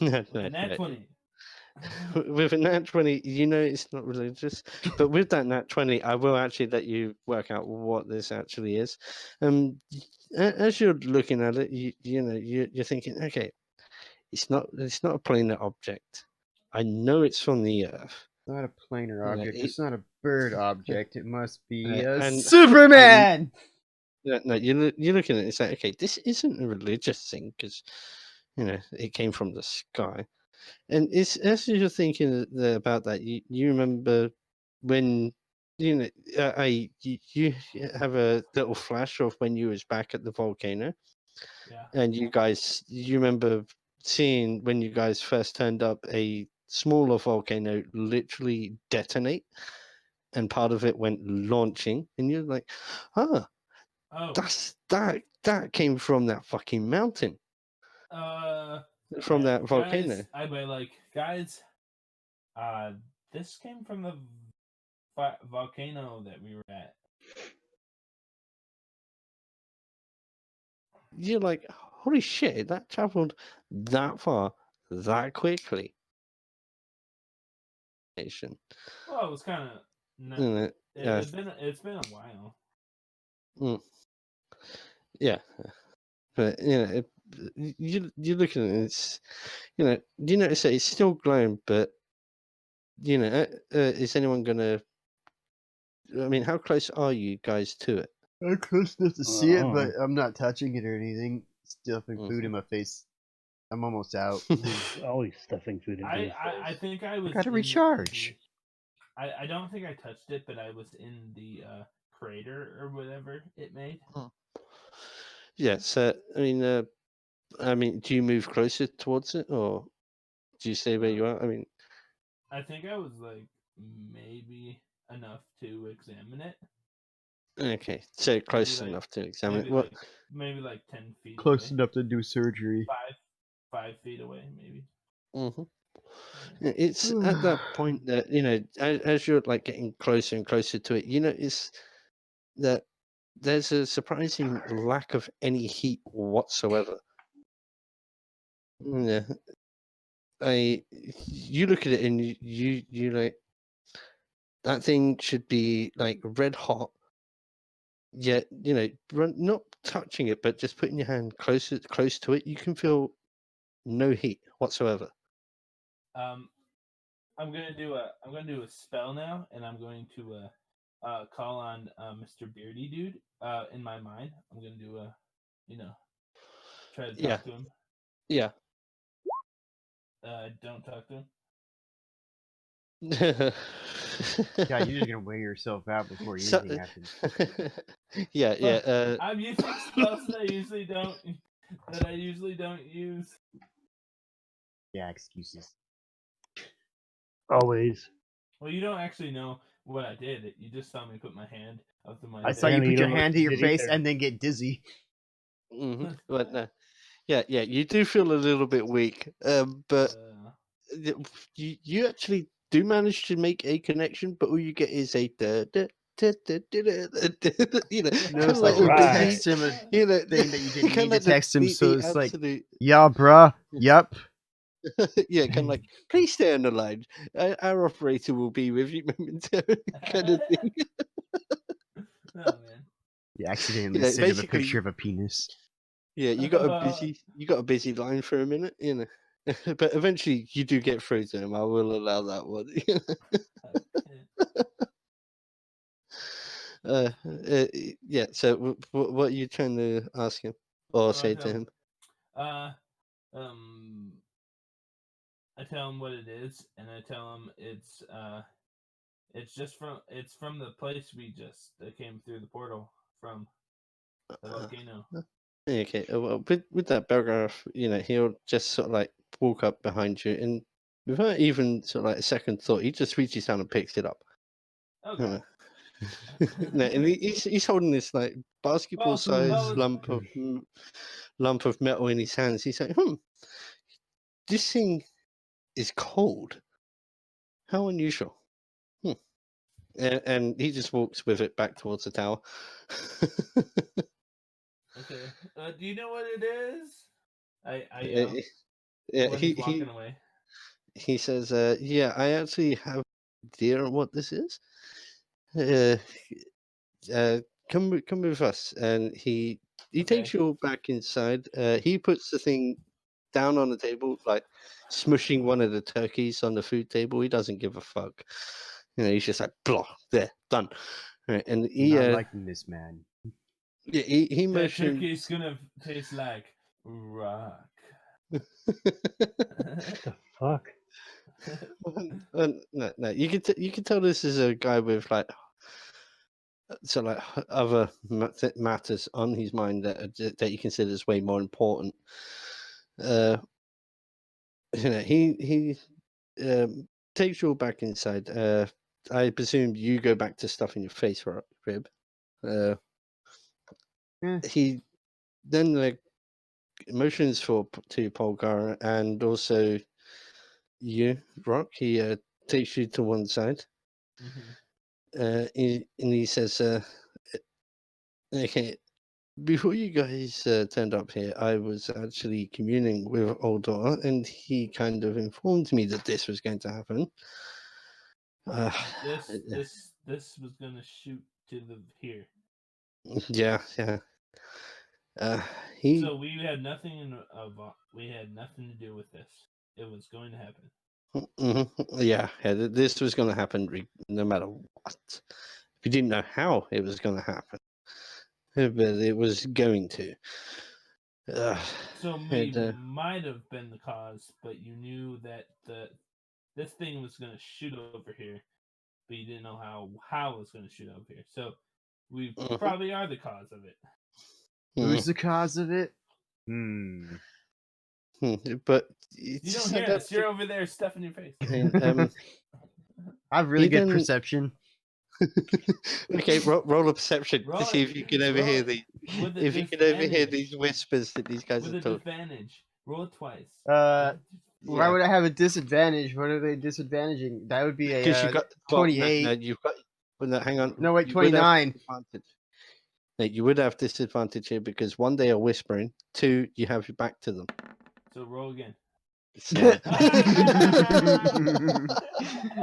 Speaker 6: no,
Speaker 5: With a nat 20.
Speaker 6: With a nat 20, you know it's not religious, but with that nat 20, I will actually let you work out what this actually is. As you're looking at it, you're thinking, okay, it's not a planar object. I know it's from the Earth.
Speaker 1: Not a planar
Speaker 6: You know,
Speaker 1: object. It's not a bird object. It must be a
Speaker 6: and
Speaker 1: Superman.
Speaker 6: no, you're looking at it. It's like, okay, this isn't a religious thing because it came from the sky. And it's as you're thinking about that, you remember when you have a little flash of when you was back at the volcano,
Speaker 5: Yeah.
Speaker 6: and you remember seeing when you guys first turned up a smaller volcano literally detonate, and part of it went launching, and you're like, ah,
Speaker 5: Oh.
Speaker 6: that came from that fucking mountain, from that volcano.
Speaker 5: Guys, I'd be like, guys, this came from the volcano that we were at.
Speaker 6: You're like, holy shit, that traveled that far that quickly.
Speaker 5: Well, it was kind of. It's been a while.
Speaker 6: Yeah, but you're looking at it, it's you notice that it's still glowing, but is anyone gonna? I mean, how close are you guys to it?
Speaker 1: I'm close enough to see it, but I'm not touching it or anything. Stuffing food in my face. I'm almost out.
Speaker 3: He's always stuffing food into his
Speaker 5: I
Speaker 3: face.
Speaker 5: think I was.
Speaker 1: Gotta recharge.
Speaker 5: I don't think I touched it, but I was in the crater or whatever it made.
Speaker 6: Yeah. So I mean, do you move closer towards it, or do you stay where you are? I mean,
Speaker 5: I think I was like maybe enough to examine it.
Speaker 6: okay, so close enough to examine it. What?
Speaker 5: Maybe like 10 feet.
Speaker 1: Close
Speaker 5: away.
Speaker 1: enough to do surgery.
Speaker 5: 5 feet away, maybe.
Speaker 6: Mm-hmm. It's at that point that as you're like getting closer and closer to it, you notice that there's a surprising lack of any heat whatsoever. Yeah, you look at it and you like that thing should be like red hot. Yet not touching it, but just putting your hand close to it, you can feel no heat whatsoever.
Speaker 5: I'm gonna do a spell now, and I'm going to call on Mr. Beardy Dude in my mind. I'm gonna do try to talk to him.
Speaker 6: Yeah.
Speaker 5: don't talk to him.
Speaker 1: God, you're just gonna wear yourself out before
Speaker 6: So-
Speaker 1: anything happens.
Speaker 6: yeah, yeah.
Speaker 5: I'm using spells that I usually don't use.
Speaker 1: Yeah, excuses.
Speaker 3: Always.
Speaker 5: Well, you don't actually know what I did. You just saw me put my hand up to my.
Speaker 1: I saw you
Speaker 3: Apparently
Speaker 1: put
Speaker 3: you
Speaker 1: your
Speaker 3: don't look
Speaker 1: hand to your
Speaker 3: good
Speaker 1: face
Speaker 3: either.
Speaker 1: and then get dizzy.
Speaker 6: But no, yeah, you do feel a little bit weak, but you actually do manage to make a connection, but all you get is a you know,
Speaker 1: No, it's
Speaker 6: kinda
Speaker 1: like
Speaker 6: all
Speaker 1: you
Speaker 3: Right.
Speaker 1: text him a
Speaker 6: you know,
Speaker 1: thing that you didn't
Speaker 6: kinda
Speaker 1: need to
Speaker 6: like the-
Speaker 1: text him,
Speaker 6: the
Speaker 1: so it's like,
Speaker 6: absolute,
Speaker 1: yeah, bruh, yep.
Speaker 6: yeah, kind of like, please stay on the line. Our operator will be with you momentarily, kind of thing.
Speaker 5: Oh man.
Speaker 1: You accidentally
Speaker 6: Yeah,
Speaker 1: sent him a
Speaker 6: basically-
Speaker 1: picture of a penis.
Speaker 6: Yeah, you got a busy line for a minute, you know. But eventually you do get through to him. I will allow that one. Yeah. So, what are you trying to ask him or
Speaker 5: Well,
Speaker 6: say to him?
Speaker 5: I tell him what it is, and I tell him it's from the place we just came through the portal from the volcano.
Speaker 6: Okay. Well, with that paragraph, you know, he'll just sort of like walk up behind you, and without even sort of like a second thought, he just reaches down and picks it up.
Speaker 5: Okay.
Speaker 6: You know. No, and he's holding this like basketball-sized
Speaker 5: well,
Speaker 6: lump of metal in his hands. He's like, this thing is cold. How unusual. And he just walks with it back towards the tower.
Speaker 5: Okay. Do you know what it is? I
Speaker 6: Yeah,
Speaker 5: when he's walking away.
Speaker 6: he says, yeah, I actually have no idea what this is. Come with us. And he takes you all back inside. He puts the thing down on the table, like smushing one of the turkeys on the food table. He doesn't give a fuck. You know, he's just like, blah, there, done. Right, and he
Speaker 1: Not liking this man.
Speaker 6: yeah, he
Speaker 5: That
Speaker 6: motions.
Speaker 5: turkey's gonna taste like rock.
Speaker 3: The fuck?
Speaker 6: No, you can tell this is a guy with like other matters on his mind that he considers way more important. You know, he takes you all back inside. I presume you go back to stuff in your face, right, Rib? He then like motions to Polgar and also you, Rock. He takes you to one side. And he says, okay, before you guys turned up here, I was actually communing with Oldor, and he kind of informed me that this was going to happen.
Speaker 5: This was gonna shoot to the here.
Speaker 6: Yeah.
Speaker 5: So we had nothing we had nothing to do with this. It was going to happen.
Speaker 6: Yeah. This was going to happen no matter what. We didn't know how it was going to happen, but it was going to.
Speaker 5: So we might have been the cause, but you knew that this thing was going to shoot over here, but you didn't know how it was going to shoot over here. So we probably are the cause of it.
Speaker 1: Who's the cause of it?
Speaker 6: But
Speaker 5: you don't hear us. You're over there stuffing your face.
Speaker 1: I have really good perception.
Speaker 6: Okay, roll a perception to see if you can overhear these. If you can overhear these whispers that these guys are talking.
Speaker 5: With advantage, roll it twice.
Speaker 1: Why would I have a disadvantage? What are they disadvantaging? That would be a
Speaker 6: you got
Speaker 1: 28.
Speaker 6: No, you've got. Well, no, hang on.
Speaker 1: No, wait, 29.
Speaker 6: You would have disadvantage here because one, they are whispering. Two, you have your back to them.
Speaker 5: So roll again.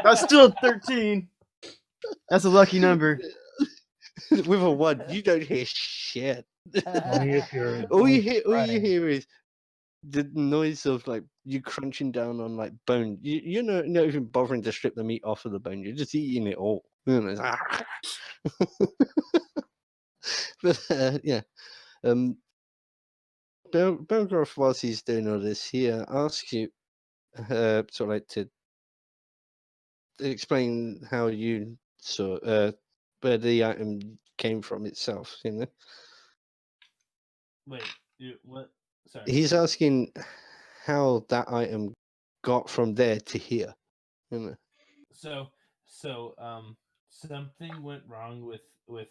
Speaker 1: That's still 13. That's a lucky number.
Speaker 6: With a 1, you don't hear shit.
Speaker 3: Only if you're
Speaker 6: all you hear is the noise of like you crunching down on like bone. You're not even bothering to strip the meat off of the bone. You're just eating it all. You know, but yeah. Belgroff, whilst he's doing all this, he asks you, sort of like to explain how you saw where the item came from itself. You know,
Speaker 5: Wait, what? Sorry.
Speaker 6: he's asking how that item got from there to here. You know.
Speaker 5: So something went wrong with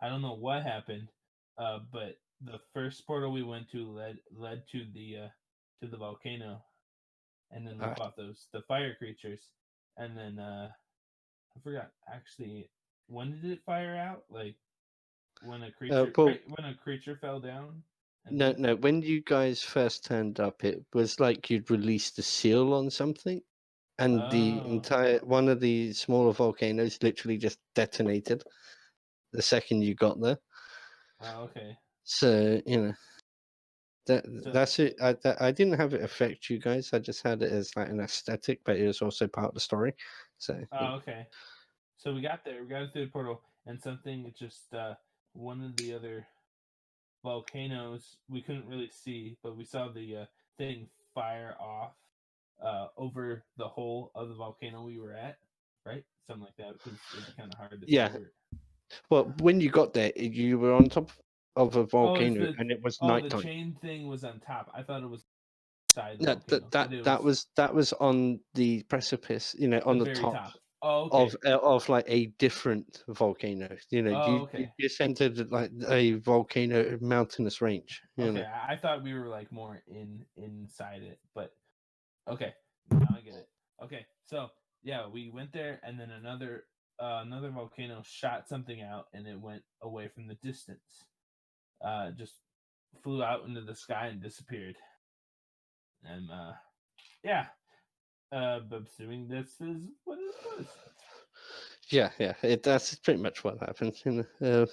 Speaker 5: I don't know what happened, but the first portal we went to led to the volcano, and then we
Speaker 6: Ah.
Speaker 5: fought the fire creatures, and then I forgot actually when did it fire out? Like when a creature
Speaker 6: well-
Speaker 5: when a creature fell down. And
Speaker 6: No,
Speaker 5: then-
Speaker 6: no. When you guys first turned up, it was like you'd released a seal on something, and the
Speaker 5: Oh.
Speaker 6: entire one of the smaller volcanoes literally just detonated the second you got there.
Speaker 5: Oh, okay.
Speaker 6: So you know that
Speaker 5: So-
Speaker 6: that's it. I didn't have it affect you guys. I just had it as like an aesthetic, but it was also part of the story. So
Speaker 5: Oh, okay. So we got there. We got through the portal, and something just one of the other volcanoes we couldn't really see, but we saw the thing fire off over the whole of the volcano we were at, right? Something like that, because it'd be kind of hard to
Speaker 6: Yeah.
Speaker 5: see.
Speaker 6: well, when you got there, you were on top of a volcano,
Speaker 5: the-
Speaker 6: and it was
Speaker 5: Oh, the
Speaker 6: nighttime.
Speaker 5: chain thing was on top. I thought it was inside the
Speaker 6: No,
Speaker 5: volcano. but it
Speaker 6: that was on the precipice. You know, on the
Speaker 5: very
Speaker 6: top.
Speaker 5: Oh, okay.
Speaker 6: Of like a different volcano. You know,
Speaker 5: Oh,
Speaker 6: you
Speaker 5: okay.
Speaker 6: just entered like a volcano mountainous range. You
Speaker 5: Okay,
Speaker 6: know.
Speaker 5: I thought we were like more inside it, but okay, now I get it. Okay, so yeah, we went there, and then another volcano shot something out, and it went away from the distance. Just flew out into the sky and disappeared. And yeah, but assuming this is what it was.
Speaker 6: Yeah, that's pretty much what happened. You know.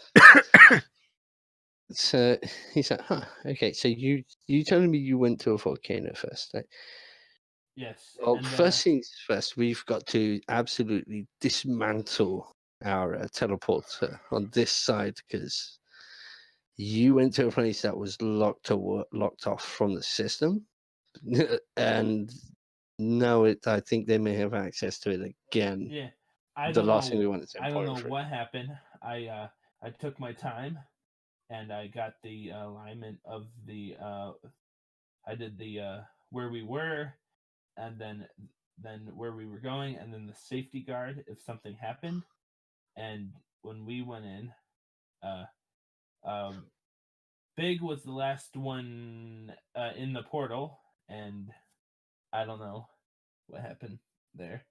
Speaker 6: So he's like, huh, okay. So you telling me you went to a volcano first, right?
Speaker 5: Yes.
Speaker 6: Well,
Speaker 5: and,
Speaker 6: first things first, we've got to absolutely dismantle our teleporter on this side because you went to a place that was locked off from the system, and now I think they may have access to it again.
Speaker 5: yeah, I
Speaker 6: The
Speaker 5: don't
Speaker 6: last
Speaker 5: know.
Speaker 6: thing we want is
Speaker 5: I don't know
Speaker 6: important for it.
Speaker 5: what happened. I took my time, and I got the alignment of the I did the where we were, and then where we were going, and then the safety guard if something happened. And when we went in, Big was the last one in the portal, and I don't know what happened there.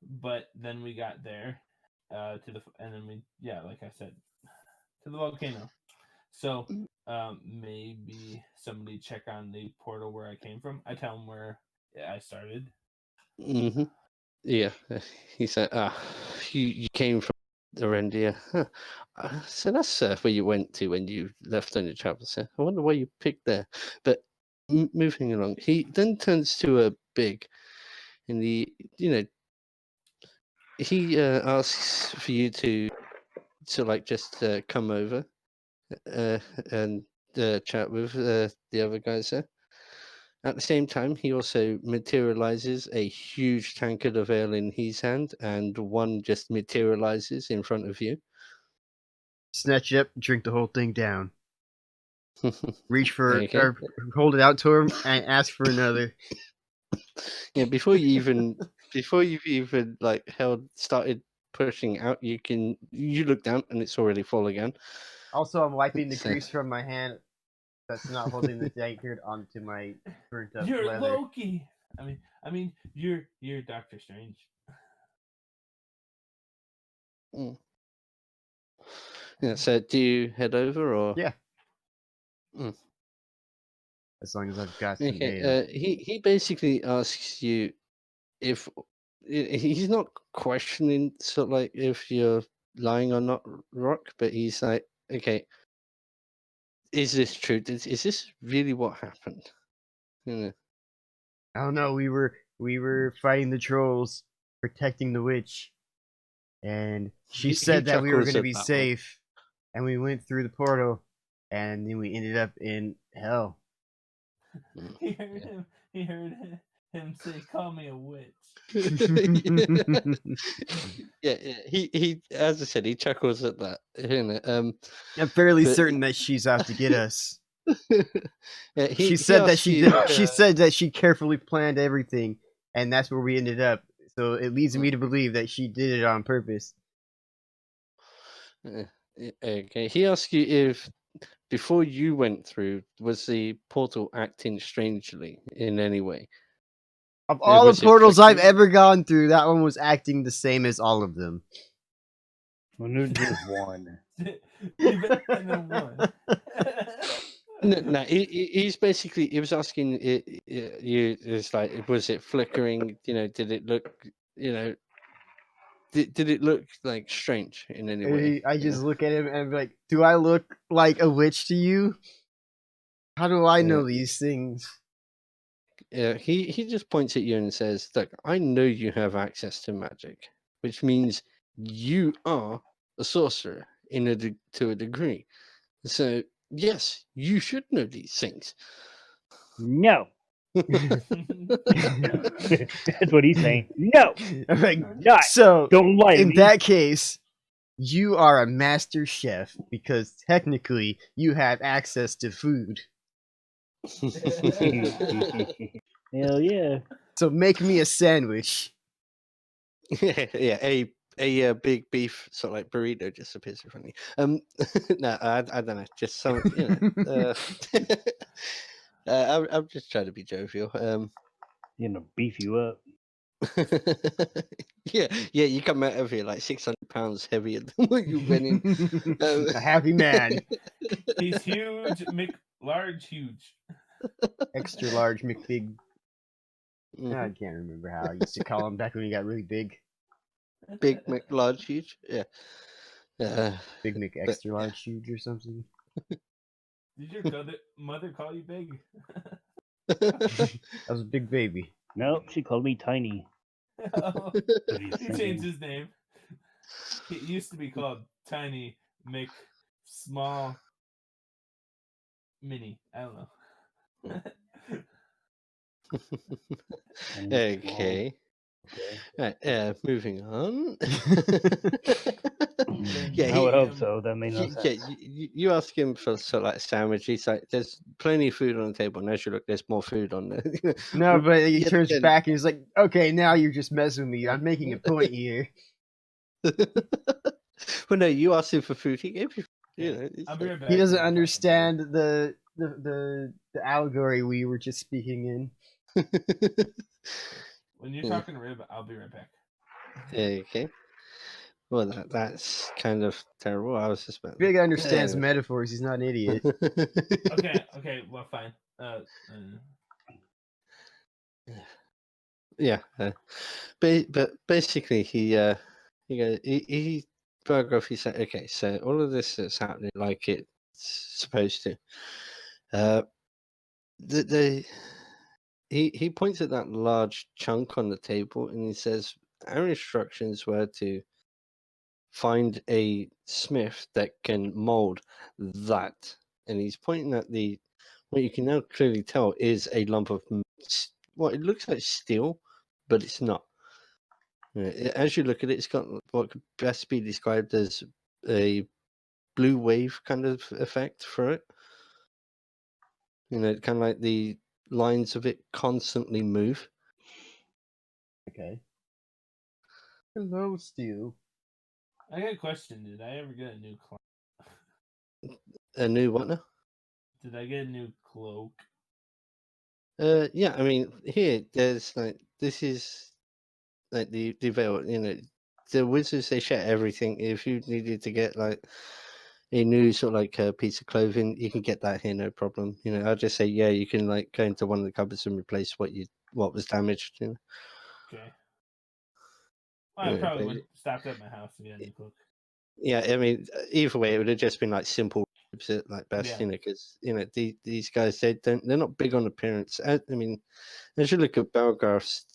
Speaker 5: But then we got there and then like I said, to the volcano. So maybe somebody check on the portal where I came from. I tell them where I started.
Speaker 6: Mm-hmm. Yeah, he said, you came from Arendia. Huh. So that's where you went to when you left on your travels. So I wonder why you picked there. But moving along, he then turns to a Big, and he asks for you to like just come over and chat with the other guys there. At the same time, he also materializes a huge tankard of ale in his hand, and one just materializes in front of you.
Speaker 1: Snatch it up, drink the whole thing down. Reach for
Speaker 6: Okay.
Speaker 1: or hold it out to him and ask for another.
Speaker 6: Yeah, before you've even like started pushing out, you look down and it's already full again.
Speaker 1: Also, I'm wiping the
Speaker 6: So-
Speaker 1: grease from my hand that's not holding the tankard onto my burnt up
Speaker 5: You're
Speaker 1: leather.
Speaker 5: Loki. I mean, you're Doctor Strange.
Speaker 6: Yeah. So do you head over or?
Speaker 1: Yeah.
Speaker 6: Mm.
Speaker 1: As long as I've got some
Speaker 6: Okay.
Speaker 1: ale.
Speaker 6: He basically asks you if he's not questioning sort of like if you're lying or not, Rock, but he's like, okay, is this true? Is this really what happened? You know.
Speaker 1: I don't know. We were fighting the trolls, protecting the witch, and she
Speaker 6: He
Speaker 1: said that we were
Speaker 6: chuckles
Speaker 1: going to
Speaker 6: at
Speaker 1: be
Speaker 6: that one.
Speaker 1: safe, and we went through the portal, and then we ended up in hell.
Speaker 5: He heard him say, "Call me a witch."
Speaker 6: Yeah, he, as I said, he chuckles at that.
Speaker 1: I'm fairly
Speaker 6: But-
Speaker 1: certain that she's out to get us.
Speaker 6: Yeah,
Speaker 1: She said that
Speaker 6: asks
Speaker 1: she
Speaker 6: you
Speaker 1: did.
Speaker 6: if,
Speaker 1: She said that she carefully planned everything, and that's where we ended up. So it leads me to believe that she did it on purpose.
Speaker 6: Okay, he asked you if before you went through, was the portal acting strangely in any way?
Speaker 1: Of all
Speaker 6: was
Speaker 1: the
Speaker 6: it
Speaker 1: portals I've
Speaker 6: flickering?
Speaker 1: ever gone through, that one was acting the same as all of them.
Speaker 3: Well, there's just one.
Speaker 5: You better than one.
Speaker 6: No, he's basically he was asking you. It's like, was it flickering? Did it look? Did it look like strange in any way?
Speaker 1: I just look at him and be like, "Do I look like a witch to you? How do I know these things?"
Speaker 6: Yeah, he just points at you and says, "Look, I know you have access to magic, which means you are a sorcerer to a degree. So yes, you should know these things."
Speaker 3: No. That's what he's saying. No.
Speaker 1: I'm like,
Speaker 3: Not.
Speaker 1: so
Speaker 3: Don't lie to
Speaker 1: in
Speaker 3: me.
Speaker 1: that case, you are a master chef because technically you have access to food.
Speaker 3: Hell yeah.
Speaker 1: So make me a sandwich.
Speaker 6: Yeah, a big beef sort of like burrito just appears in front of you. No, I don't know, just some, I'm just trying to be jovial.
Speaker 3: You know, beef you up.
Speaker 6: Yeah, you come out of here like 600 pounds heavier than what you went in.
Speaker 1: A happy man.
Speaker 5: He's huge, large, huge.
Speaker 1: Extra large McBig. I
Speaker 6: Mhm.
Speaker 1: can't remember how I used to call him back when he got really big.
Speaker 6: Big McLarge huge, yeah.
Speaker 1: Big Mc
Speaker 6: But,
Speaker 1: extra large huge or something.
Speaker 5: Did your mother call you big?
Speaker 1: I was a big baby.
Speaker 3: Nope, she called me tiny.
Speaker 5: Oh,
Speaker 3: But he's
Speaker 5: he
Speaker 3: thinking-
Speaker 5: changed his name. He used to be called Tiny Mick Small Mini. I don't know.
Speaker 6: Okay.
Speaker 3: Okay.
Speaker 6: Right, moving on.
Speaker 3: I would hope so. That made no sense.
Speaker 6: You ask him for sort of like a sandwich. He's like, "There's plenty of food on the table." And as you look, there's more food on there.
Speaker 1: No, but he
Speaker 6: Yet
Speaker 1: turns
Speaker 6: again-
Speaker 1: back and he's like, "Okay, now you're just messing with me. I'm making a point here."
Speaker 6: Well, no, you asked him for food. He gave you. It's
Speaker 5: I'll be
Speaker 6: like-
Speaker 5: right back.
Speaker 1: He doesn't
Speaker 5: I'm talking to
Speaker 1: understand the allegory we were just speaking in.
Speaker 5: you. When you're
Speaker 6: Yeah.
Speaker 5: talking to Rib, I'll be right back.
Speaker 6: Okay. Well, that's kind of terrible. I was just about.
Speaker 1: Big understands
Speaker 6: Anyway.
Speaker 1: metaphors. He's not an idiot.
Speaker 5: Okay, well, fine.
Speaker 6: Yeah, but basically he paragraph he said, okay, so all of this is happening like it's supposed to. He points at that large chunk on the table and he says our instructions were to find a smith that can mold that, and he's pointing at what you can now clearly tell is a lump of what it looks like steel, but it's not. As you look at it, it's got what could best be described as a blue wave kind of effect for it. Kind of like the lines of it constantly move.
Speaker 1: Okay. Hello, Stu.
Speaker 5: I got a question. Did I ever get a new cloak?
Speaker 6: A new what now?
Speaker 5: Did I get a new cloak?
Speaker 6: Yeah, I mean, here there's like this is like the veil. The wizards, they share everything. If you needed to get like a new sort of like a piece of clothing, you can get that here, no problem. I'll just say, yeah, you can like go into one of the cupboards and replace what was damaged.
Speaker 5: Okay. Well, I
Speaker 6: Yeah,
Speaker 5: probably
Speaker 6: but-
Speaker 5: would stopped at my house to get a new cloak.
Speaker 6: Yeah, I mean, either way, it would have just been like simple robes at like best,
Speaker 5: Yeah.
Speaker 6: because these guys, they're not big on appearance. I mean, as you look at Belgarth's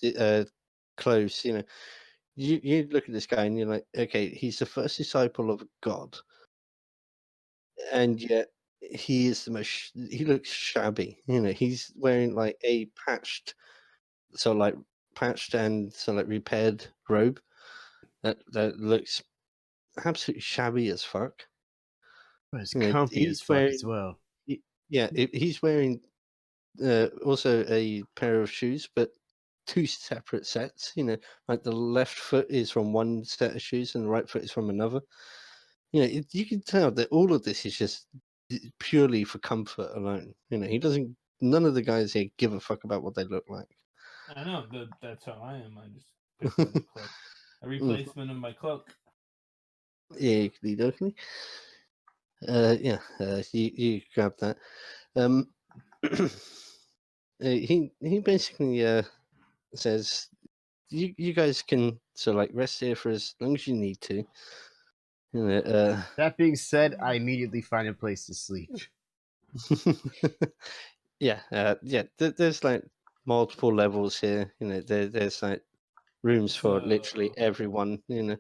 Speaker 6: clothes, you look at this guy and you're like, okay, he's the first disciple of a god, and yet he is the most. He looks shabby. He's wearing like a patched and repaired robe that looks absolutely shabby as fuck.
Speaker 1: But it's
Speaker 6: You know,
Speaker 1: comfy as
Speaker 6: he's
Speaker 1: fuck as
Speaker 6: wearing
Speaker 1: well.
Speaker 6: he's wearing also a pair of shoes, but two separate sets. Like the left foot is from one set of shoes and the right foot is from another. You can tell that all of this is just purely for comfort alone. He doesn't. None of the guys here give a fuck about what they look like.
Speaker 5: I know that's how I am. I just picked up a cloak, a replacement of my cloak.
Speaker 6: Yeah, definitely. You grab that. He basically says you guys can rest here for as long as you need to.
Speaker 1: That being said, I immediately find a place to sleep.
Speaker 6: There's like multiple levels here. There's like rooms for literally
Speaker 5: So-
Speaker 6: everyone.
Speaker 5: So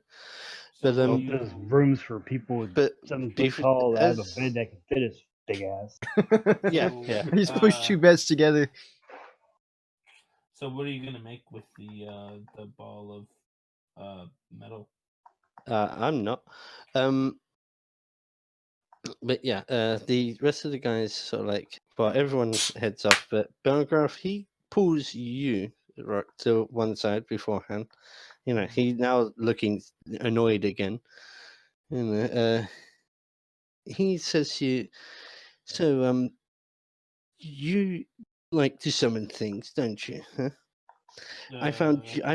Speaker 6: But,
Speaker 5: what
Speaker 3: Well,
Speaker 5: do you-
Speaker 3: there's rooms for people with
Speaker 6: but
Speaker 3: 7 foot
Speaker 6: bef-
Speaker 3: tall that have a
Speaker 6: as-
Speaker 3: bed that can fit his big ass.
Speaker 6: Yeah,
Speaker 5: So,
Speaker 6: yeah.
Speaker 1: Just push two beds together.
Speaker 5: So what are you gonna make with the ball of metal?
Speaker 6: I'm not. But yeah, the rest of the guys everyone heads off, but Belgraph, he pulls you right to one side beforehand. He now looking annoyed again. He says to you, so you like to summon things, don't you? Huh? I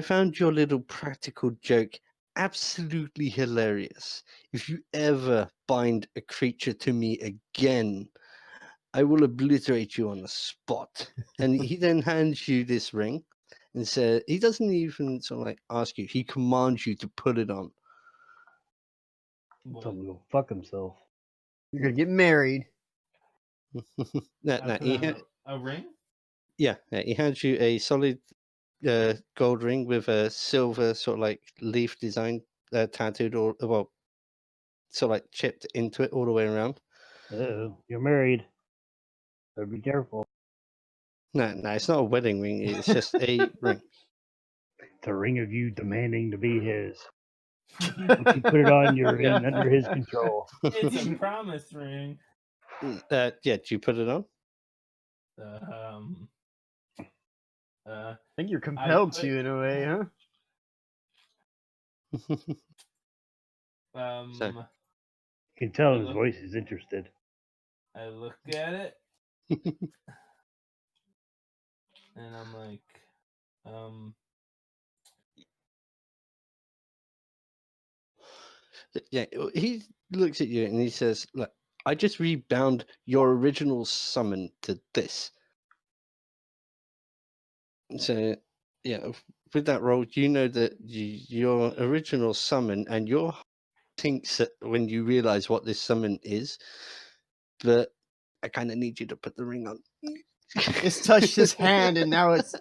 Speaker 6: found your little practical joke absolutely hilarious. If you ever bind a creature to me again, I will obliterate you on the spot. And he then hands you this ring and says, he doesn't even ask you, he commands you to put it on.
Speaker 3: Tell him to go fuck himself.
Speaker 1: You're gonna get married.
Speaker 5: A ring?
Speaker 6: He hands you a solid gold ring with a silver leaf design tattooed chipped into it all the way around.
Speaker 3: Oh, you're married. Better be careful.
Speaker 6: No, it's not a wedding ring. It's just a ring.
Speaker 3: It's a ring of you demanding to be his. Once you put it on, you're under his control.
Speaker 5: It's a promise ring.
Speaker 6: Do you put it on?
Speaker 1: I think you're compelled to in a way, huh?
Speaker 6: So.
Speaker 3: You can tell his voice is interested.
Speaker 5: I look at it, and I'm like,
Speaker 6: Yeah, he looks at you and he says, "Look, I just rebound your original summon to this." So, yeah, with that roll, you know that your original summon and your thinks that when you realize what this summon is, but I kind of need you to put the ring on.
Speaker 1: It's touched his hand and now it's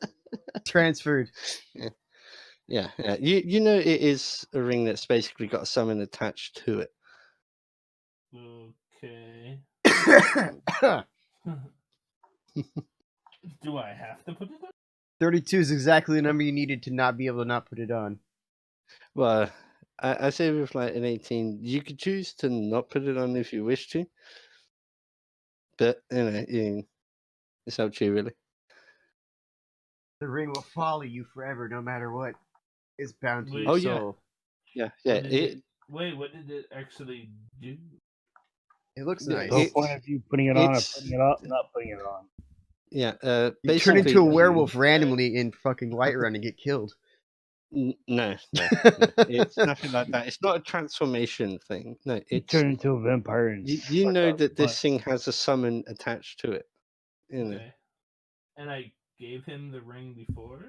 Speaker 1: transferred.
Speaker 6: Yeah. You know it is a ring that's basically got a summon attached to it.
Speaker 5: okay. Do I have to put it on?
Speaker 1: 32 is exactly the number you needed to not be able to not put it on.
Speaker 6: Well, I say with an 18, you could choose to not put it on if you wish to. But, it's up to you, really.
Speaker 1: The ring will follow you forever, no matter what. It's bound to your
Speaker 5: Oh,
Speaker 6: yeah.
Speaker 1: soul.
Speaker 6: Yeah.
Speaker 5: Wait, what did it actually do?
Speaker 1: It looks
Speaker 6: Yeah,
Speaker 1: nice.
Speaker 3: No point of you putting it on or
Speaker 6: it's-
Speaker 3: putting it up, not putting it on.
Speaker 6: Yeah.
Speaker 1: You
Speaker 6: Basically,
Speaker 1: turn into a werewolf randomly in fucking Whiterun and get killed.
Speaker 6: No. It's nothing like that. It's not a transformation thing. No,
Speaker 3: You
Speaker 6: it's
Speaker 3: turn into a vampire and
Speaker 6: you
Speaker 3: suck
Speaker 6: know
Speaker 3: up
Speaker 6: that this
Speaker 3: blood.
Speaker 6: thing has a summon attached to it.
Speaker 5: Okay. And I gave him the ring before?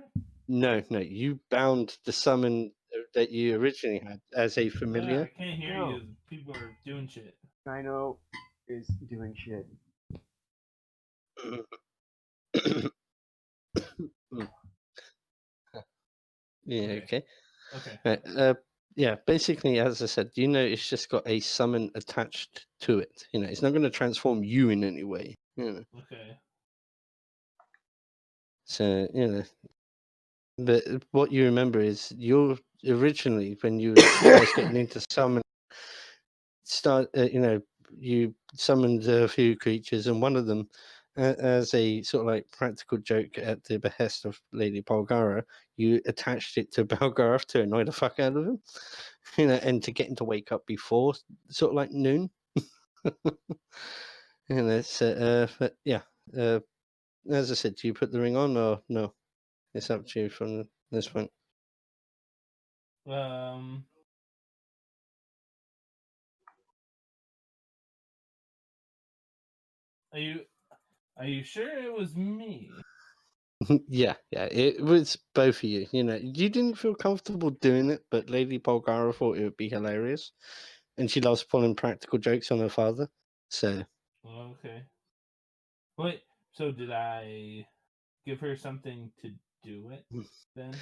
Speaker 6: No, you bound the summon that you originally had as a
Speaker 5: I
Speaker 6: familiar.
Speaker 5: can't hear
Speaker 1: No.
Speaker 5: you. People are doing shit.
Speaker 1: Dino is doing shit.
Speaker 6: Yeah.
Speaker 5: Okay.
Speaker 6: Okay.
Speaker 5: Okay.
Speaker 6: Right, yeah, basically, as I said, it's just got a summon attached to it. It's not going to transform you in any way.
Speaker 5: Okay.
Speaker 6: So but what you remember is you're originally when you were first getting into summon, you summoned a few creatures, and one of them, as a sort of like practical joke at the behest of Lady Polgara, you attached it to Balgarth to annoy the fuck out of him, and to get him to wake up before sort of like noon. But yeah, as I said, do you put the ring on or no? It's up to you from this point.
Speaker 5: Are you sure it was me?
Speaker 6: Yeah, it was both of you. You didn't feel comfortable doing it, but Lady Polgara thought it would be hilarious, and she loves pulling practical jokes on her father. So
Speaker 5: Okay. Wait, so did I give her something to do it then?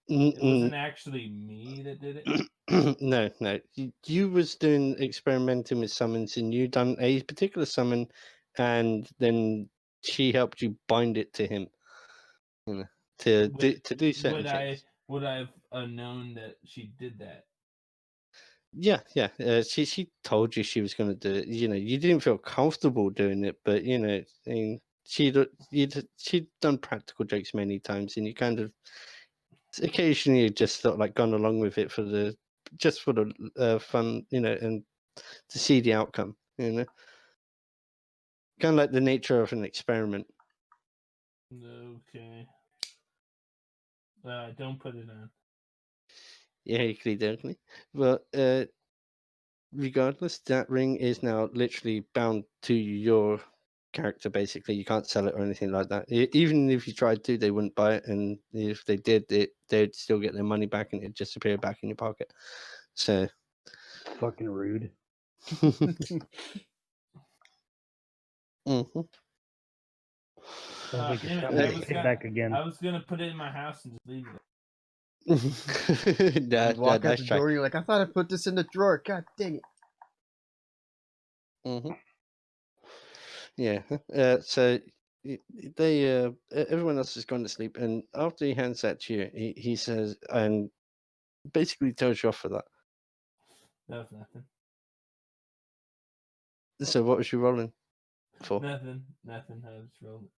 Speaker 5: It wasn't actually me that did it?
Speaker 6: no. You was doing experimenting with summons, and you done a particular summon, and then she helped you bind it to him. To do certain things.
Speaker 5: Would I have known that she did that?
Speaker 6: Yeah. She told you she was going to do it. You didn't feel comfortable doing it, but I mean, she'd done practical jokes many times, and you kind of occasionally just sort of like gone along with it for the fun, and to see the outcome. Kind of like the nature of an experiment.
Speaker 5: Okay. Don't put it on.
Speaker 6: Yeah, definitely. But regardless, that ring is now literally bound to your character. Basically, you can't sell it or anything like that. Even if you tried to, they wouldn't buy it, and if they did, they'd still get their money back, and it'd disappear back in your pocket. So
Speaker 3: Fucking rude.
Speaker 6: Mm-hmm.
Speaker 3: Sounds like
Speaker 5: Damn
Speaker 3: you're
Speaker 5: it,
Speaker 3: coming to get back again.
Speaker 5: I was gonna put it in my house and just leave it.
Speaker 1: You walk out
Speaker 6: nice
Speaker 1: the
Speaker 6: try.
Speaker 1: door, you're like, I thought I put this in the drawer. God dang it.
Speaker 6: Mm-hmm. Yeah. So they everyone else has gone to sleep, and after he hands that to you, he says, and basically tells you off for that.
Speaker 5: That was nothing.
Speaker 6: So what was you rolling for?
Speaker 5: Nothing. I was rolling.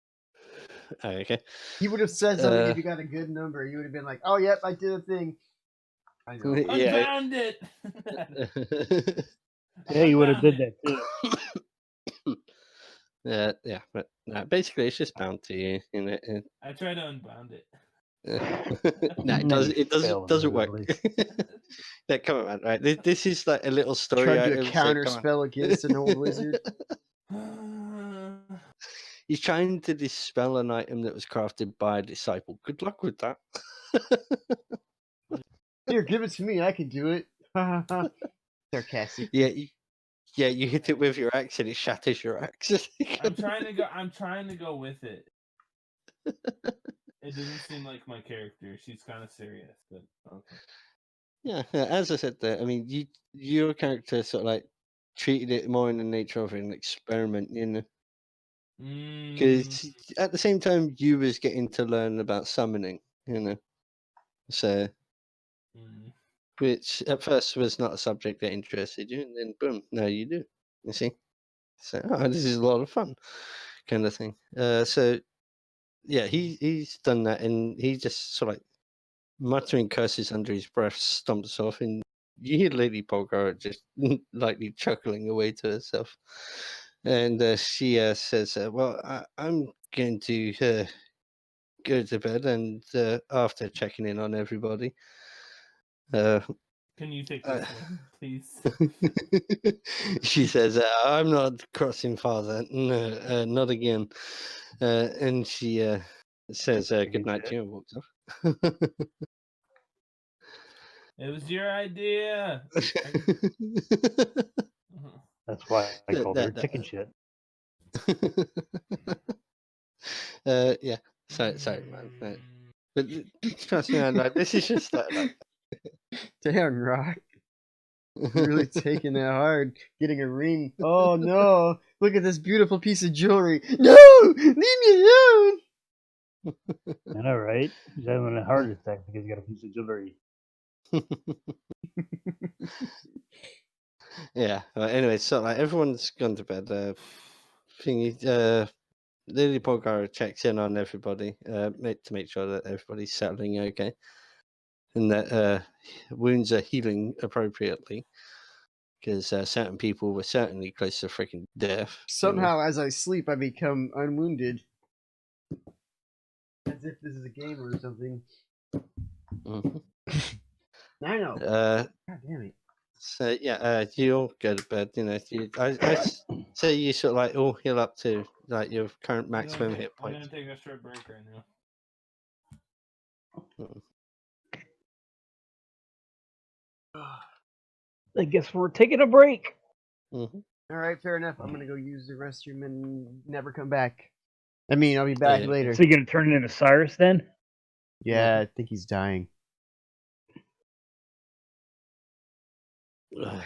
Speaker 6: Oh, okay.
Speaker 1: He would have said something if you got a good number. You would have been like, oh, yep, I did a thing. I know.
Speaker 5: I found it!
Speaker 3: Yeah, you would have did that too.
Speaker 6: Yeah, but basically it's just bound to you.
Speaker 5: I tried to unbound it.
Speaker 6: No, it doesn't work. Yeah, come on, man. Right, this is like a little story.
Speaker 1: Trying to do a counter spell against an old wizard.
Speaker 6: He's trying to dispel an item that was crafted by a disciple. Good luck with that.
Speaker 1: Here, give it to me. I can do it. Sarcastic.
Speaker 6: Yeah, you hit it with your axe and it shatters your axe.
Speaker 5: I'm trying to go with it. It doesn't seem like my character. She's kind of serious, but okay.
Speaker 6: Yeah, as I said there, I mean, your character sort of like treated it more in the nature of an experiment, because at the same time you was getting to learn about summoning, so which at first was not a subject that interested you, and then boom, now you do. You see, so this is a lot of fun, kind of thing. So yeah, he's done that, and he just sort of like muttering curses under his breath, stomps off, and you hear Lady Polgar just lightly chuckling away to herself. And she says, well, I'm going to go to bed, and after checking in on everybody,
Speaker 5: can you take this one, please?
Speaker 6: She says, I'm not crossing father. No, not again. And she says, good night to you, and walks off.
Speaker 5: It was your idea.
Speaker 3: That's why I called her chicken shit.
Speaker 6: Yeah. Sorry, man. But trust me, man, like, this is just like
Speaker 1: Damn, Rock. You're really taking it hard. Getting a ring. Oh no! Look at this beautiful piece of jewelry. No! Leave me alone!
Speaker 3: I know, right? He's having a heart attack because he got a piece of jewelry.
Speaker 6: Yeah. Well, anyway, so like everyone's gone to bed. Thingy. Lily Polgar checks in on everybody to make sure that everybody's settling okay, and that wounds are healing appropriately. Because certain people were certainly close to freaking death.
Speaker 1: Somehow, as I sleep, I become unwounded. As if this is a game or something.
Speaker 6: Mhm.
Speaker 1: I know.
Speaker 6: Uh,
Speaker 1: God damn it.
Speaker 6: so yeah, you all go to bed. You know, say you sort of like all heal up to like your current maximum hit
Speaker 5: I'm gonna
Speaker 6: points.
Speaker 5: take a short break right now.
Speaker 3: I guess we're taking a break.
Speaker 6: Mm-hmm.
Speaker 1: All right, fair enough. I'm gonna go use the restroom and never come back. I mean, I'll be back
Speaker 6: Yeah.
Speaker 1: later.
Speaker 3: So you're gonna turn it into Cyrus then?
Speaker 1: Yeah, I think he's dying. All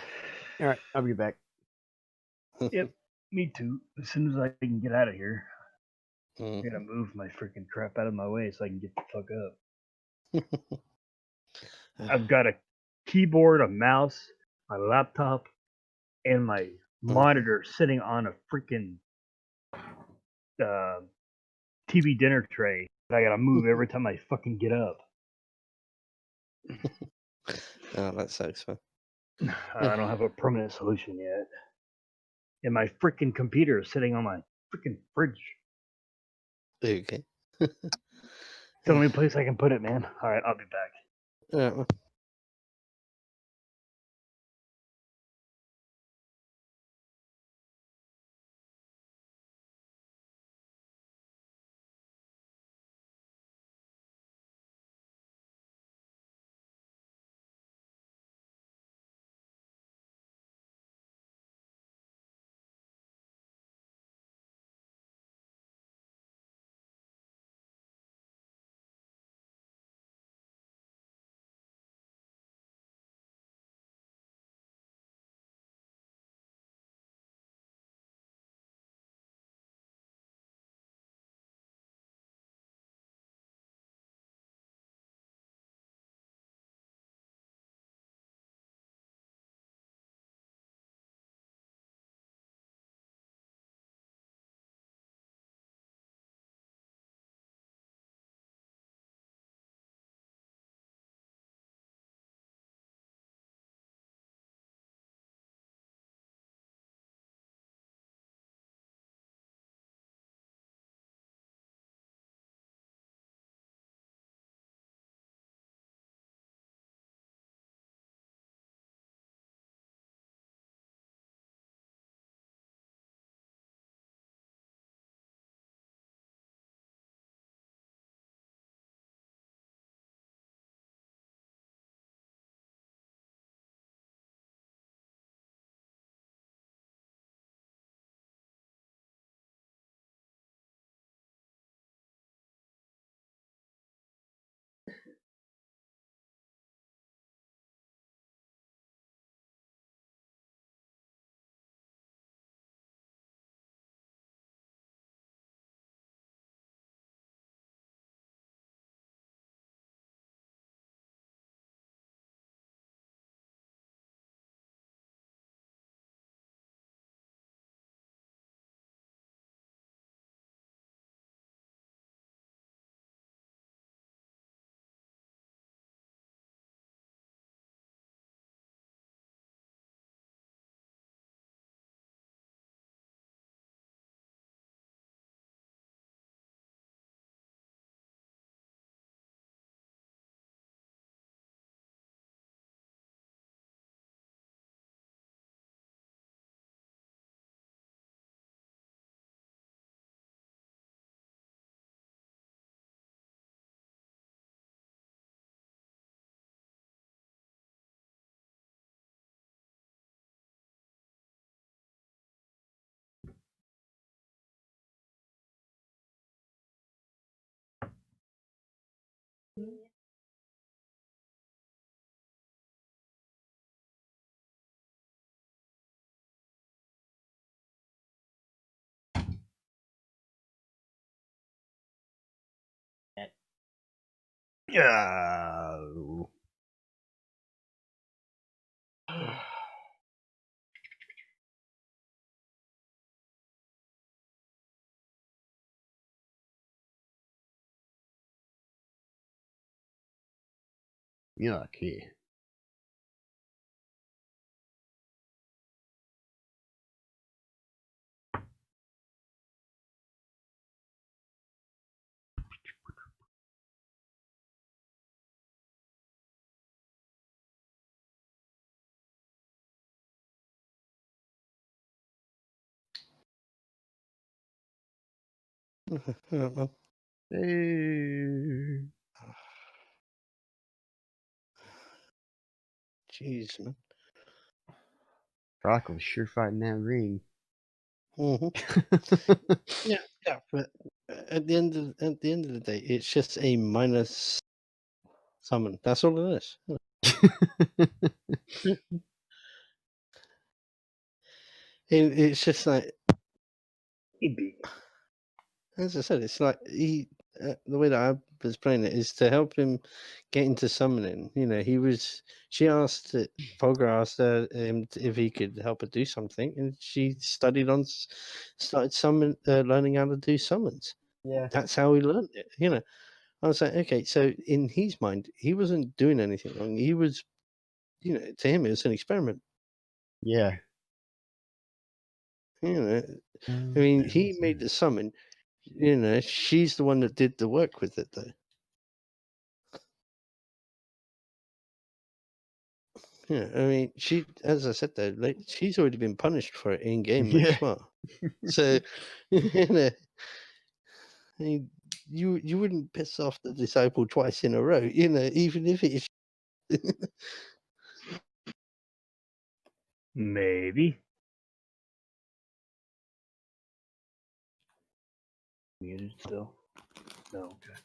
Speaker 1: right, I'll be back.
Speaker 3: Yep. Me too. As soon as I can get out of here, I'm
Speaker 6: Mhm.
Speaker 3: gonna move my freaking crap out of my way so I can get the fuck up. I've got a keyboard, a mouse, my laptop, and my monitor sitting on a freaking TV dinner tray that I gotta move every time I fucking get up.
Speaker 6: Oh, that sucks, man.
Speaker 3: I don't have a permanent solution yet. And my freaking computer is sitting on my freaking fridge.
Speaker 6: Okay.
Speaker 3: It's the only place I can put it, man. All right, I'll be back.
Speaker 6: Yeah, well,
Speaker 1: Oh. Yucky.
Speaker 6: Well,
Speaker 1: Hey.
Speaker 6: jeez, man.
Speaker 1: Brock was sure fighting that ring.
Speaker 6: hmm Yeah, yeah. But at the end of the day, it's just a minus summon. That's all it is. It's just like,
Speaker 3: He'd be.
Speaker 6: as I said, it's like the way that I was playing it is to help him get into summoning. You know, she asked Fogger asked him if he could help her do something, and she started learning how to do summons.
Speaker 1: Yeah.
Speaker 6: That's how he learned it. You know, I was like, okay, so in his mind, he wasn't doing anything wrong. He was, you know, to him, it was an experiment.
Speaker 1: Yeah.
Speaker 6: You know, I mean, he made the summon. You know, she's the one that did the work with it, though. Yeah, I mean, as I said though, like she's already been punished for it in game as
Speaker 1: Yeah.
Speaker 6: well. So, you know, I mean, you wouldn't piss off the disciple twice in a row, you know, even if it's.
Speaker 3: Maybe. Muted still? No, okay.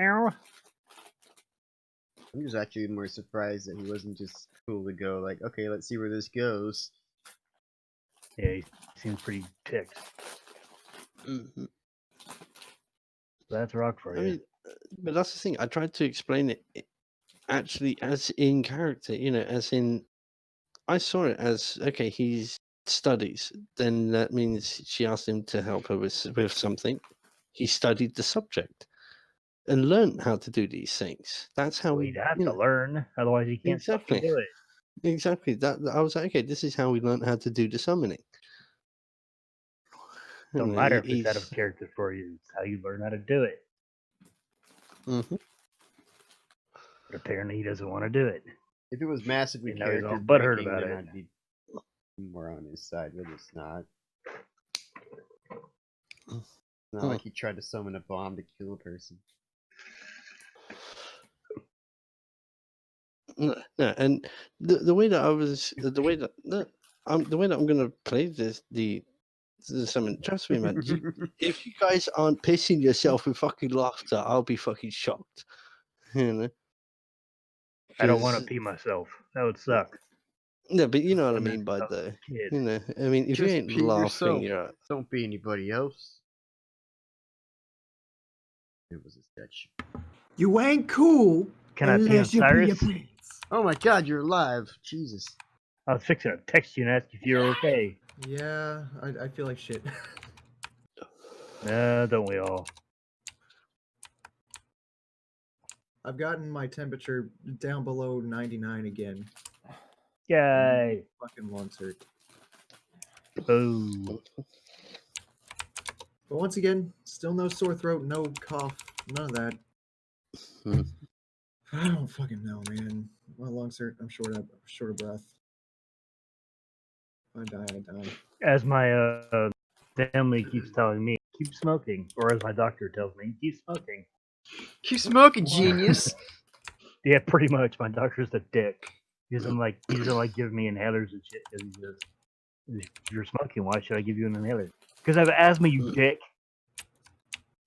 Speaker 3: Ow.
Speaker 1: I'm just actually more surprised that he wasn't just cool to go like, okay, let's see where this goes.
Speaker 3: Yeah, he seems pretty ticked.
Speaker 6: Mhm.
Speaker 3: That's rock for
Speaker 6: I
Speaker 3: you.
Speaker 6: mean, but that's the thing. I tried to explain it actually as in character, you know, as in. I saw it as okay. He's studies. Then that means she asked him to help her with something. He studied the subject and learned how to do these things. That's how
Speaker 3: Well,
Speaker 6: we,
Speaker 3: he'd have
Speaker 6: you
Speaker 3: to
Speaker 6: know,
Speaker 3: learn, otherwise he can't
Speaker 6: exactly,
Speaker 3: fucking do it.
Speaker 6: exactly. That I was like, okay, this is how we learned how to do the summoning. You
Speaker 3: Don't
Speaker 6: know,
Speaker 3: matter if it's out
Speaker 6: he's.
Speaker 3: of character for you. It's how you learn how to do it.
Speaker 6: Mhm.
Speaker 3: But apparently he doesn't want to do it.
Speaker 1: If it was massively
Speaker 3: And now he's all
Speaker 1: character
Speaker 3: butthurt
Speaker 1: breaking,
Speaker 3: about
Speaker 1: then
Speaker 3: it.
Speaker 1: I'd be more on his side, but it's not. It's not like he tried to summon a bomb to kill a person.
Speaker 6: No, and the way that I was the way that the way that I'm gonna play the summon. Trust me, man. If you guys aren't pissing yourself with fucking laughter, I'll be fucking shocked. You know.
Speaker 3: I don't want to
Speaker 6: 'Cause-
Speaker 3: pee myself. That would suck.
Speaker 6: No, but you know what I
Speaker 3: And then
Speaker 6: mean by
Speaker 3: I was
Speaker 6: the.
Speaker 3: a kid.
Speaker 6: You know, I mean, if you
Speaker 1: Just
Speaker 6: ain't
Speaker 1: pee
Speaker 6: laughing,
Speaker 1: yourself.
Speaker 6: you're.
Speaker 1: Don't be anybody else. It was a sketch.
Speaker 4: You ain't cool
Speaker 3: Can I pee on
Speaker 4: unless you pee your
Speaker 3: Cyrus?
Speaker 4: pants.
Speaker 1: Oh my god, you're alive. Jesus.
Speaker 3: I was fixing to text you and ask if you're okay.
Speaker 4: Yeah, I feel like shit.
Speaker 3: Don't we all?
Speaker 4: I've gotten my temperature down below 99 again.
Speaker 3: Yay!
Speaker 4: Fucking lungs hurt.
Speaker 3: Boo.
Speaker 4: But once again, still no sore throat, no cough, none of that.
Speaker 6: Hmm.
Speaker 4: I don't fucking know, man. My lungs hurt. I'm short of breath. If I die, I die.
Speaker 3: As my family keeps telling me, keep smoking. Or as my doctor tells me, keep smoking.
Speaker 1: Keep smoking, genius.
Speaker 3: Yeah, pretty much. My doctor's a dick. He doesn't like giving me inhalers and shit. 'Cause he says, if you're smoking, why should I give you an inhaler? Because I have asthma, you dick.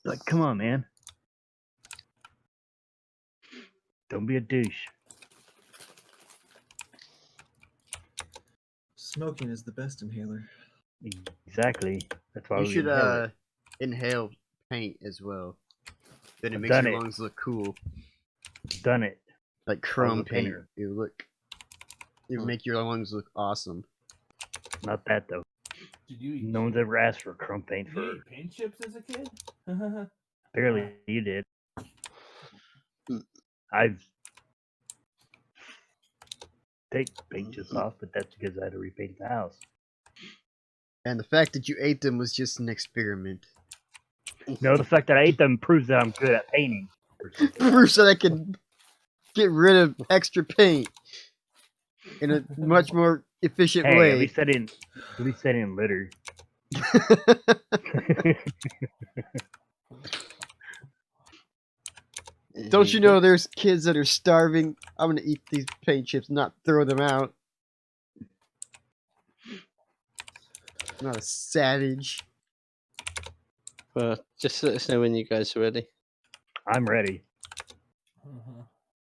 Speaker 3: Like, come on, man. Don't be a douche.
Speaker 4: Smoking is the best inhaler.
Speaker 3: Exactly. That's why
Speaker 1: You
Speaker 3: we
Speaker 1: should
Speaker 3: inhale it.
Speaker 1: inhale paint as well. Then it
Speaker 3: I've
Speaker 1: makes
Speaker 3: done
Speaker 1: your
Speaker 3: it.
Speaker 1: lungs look cool,
Speaker 3: Done it.
Speaker 1: like
Speaker 3: I was
Speaker 1: chrome
Speaker 3: a
Speaker 1: paint.
Speaker 3: painter.
Speaker 1: It would
Speaker 6: Hmm.
Speaker 1: make your lungs look awesome.
Speaker 3: Not that though.
Speaker 5: Did you eat?
Speaker 3: No one's ever asked for chrome paint
Speaker 5: Did
Speaker 3: for.
Speaker 5: you eat paint chips as a kid?
Speaker 3: Apparently, you did.
Speaker 6: Hmm.
Speaker 3: I've take paint chips off, but that's because I had to repaint the house.
Speaker 1: And the fact that you ate them was just an experiment.
Speaker 3: No, the fact that I ate them proves that I'm good at painting. or something.
Speaker 1: Proof that I can get rid of extra paint in a much more efficient
Speaker 3: Hey, at
Speaker 1: way.
Speaker 3: least I didn't litter.
Speaker 1: Don't you know there's kids that are starving? I'm gonna eat these paint chips, not throw them out. I'm not a savage.
Speaker 6: Well, just let us know when you guys are ready.
Speaker 3: I'm ready.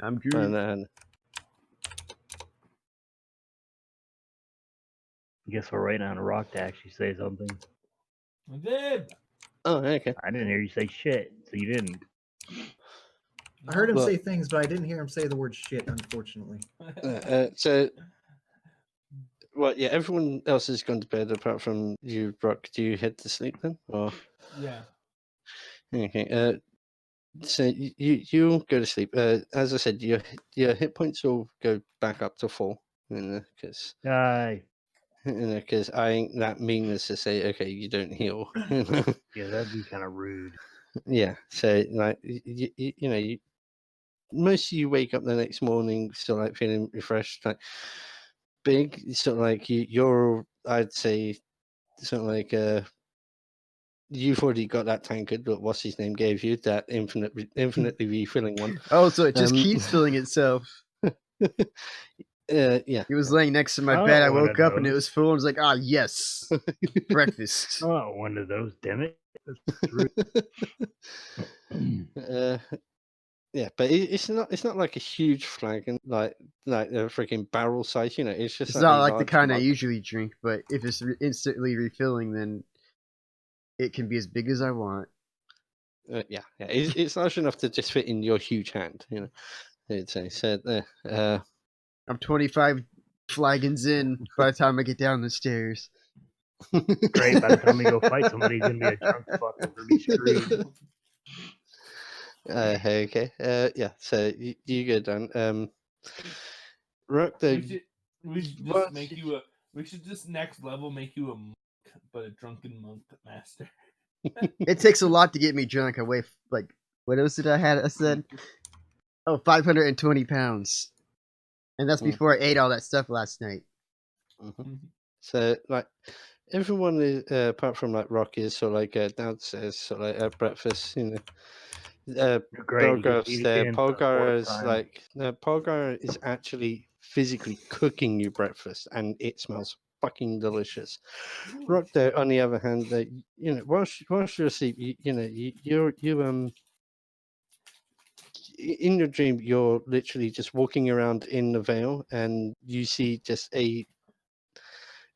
Speaker 1: I'm good.
Speaker 6: And
Speaker 3: Guess we're waiting on a rock to actually say something.
Speaker 5: I did.
Speaker 6: oh, okay.
Speaker 3: I didn't hear you say shit, so you didn't.
Speaker 4: I heard him
Speaker 6: Well-
Speaker 4: say things, but I didn't hear him say the word shit, unfortunately.
Speaker 6: So, well, yeah, everyone else has gone to bed apart from you, Brock. Do you head to sleep then, or
Speaker 5: Yeah.
Speaker 6: okay? So you go to sleep. As I said, your hit points will go back up to 4, because
Speaker 3: Aye.
Speaker 6: I ain't that mean as to say, okay, you don't heal.
Speaker 3: Yeah, that'd be kind of rude.
Speaker 6: Yeah. So like most of you wake up the next morning still like feeling refreshed, like big. Sort of like you're. I'd say sort of like you've already got that tankard that what's his name gave you, that infinitely refilling one.
Speaker 1: Oh, so it just
Speaker 6: Um,
Speaker 1: keeps filling itself.
Speaker 6: Yeah.
Speaker 1: He was laying next to my
Speaker 3: Oh,
Speaker 1: bed. I
Speaker 3: one
Speaker 1: woke
Speaker 3: of
Speaker 1: up and it
Speaker 3: those.
Speaker 1: was full. I was like, ah, yes, breakfast.
Speaker 3: Oh, one of those, damn it. That's rude.
Speaker 6: Yeah, but it's not like a huge flagon, like a freaking barrel size. It's just
Speaker 1: It's not
Speaker 6: a
Speaker 1: like the
Speaker 6: large
Speaker 1: kind I
Speaker 6: mug.
Speaker 1: usually drink, but if it's instantly refilling, then it can be as big as I want.
Speaker 6: Yeah. It's large enough to just fit in your huge hand. I'd say. So
Speaker 1: I'm 25 flagons in by the time I get down the stairs.
Speaker 3: Great, by the time we go fight somebody, he's gonna be a drunk fuck. We're gonna be screwed.
Speaker 6: Okay. Yeah. So you go down. Rook,
Speaker 5: We should
Speaker 6: what?
Speaker 5: just make you a. We should just next level make you a monk, but a drunken monk master.
Speaker 1: It takes a lot to get me drunk. I weigh like what else did I had? I said, 520 pounds, and that's
Speaker 6: Hmm.
Speaker 1: before I ate all that stuff last night.
Speaker 6: So like everyone is apart from like Rock is so like downstairs, so like at breakfast,
Speaker 3: Great. he
Speaker 6: Belgrav's
Speaker 3: can eat
Speaker 6: there.
Speaker 3: again for the
Speaker 6: Polgar
Speaker 3: fourth
Speaker 6: is
Speaker 3: time.
Speaker 6: like Polgar is actually physically cooking you breakfast, and it smells fucking delicious. Rock there, on the other hand, that whilst you're asleep, in your dream, you're literally just walking around in the Vale, and you see just a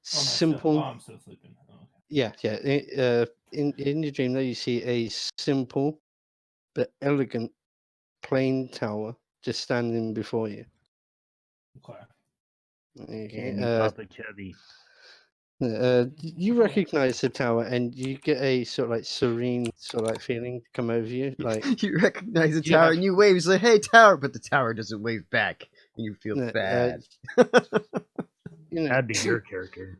Speaker 6: simple.
Speaker 5: I'm still sleeping. Oh, okay.
Speaker 6: Yeah. In your dream, there you see a simple but elegant plain tower just standing before you.
Speaker 5: Okay.
Speaker 6: Okay.
Speaker 3: And you Papa Chubby.
Speaker 6: You recognize the tower, and you get a sort of like serene sort of like feeling come over you, like
Speaker 1: You recognize the
Speaker 6: You
Speaker 1: tower
Speaker 6: have-
Speaker 1: and you wave. You say, "Hey, tower," but the tower doesn't wave back, and you feel bad.
Speaker 3: That'd be your character.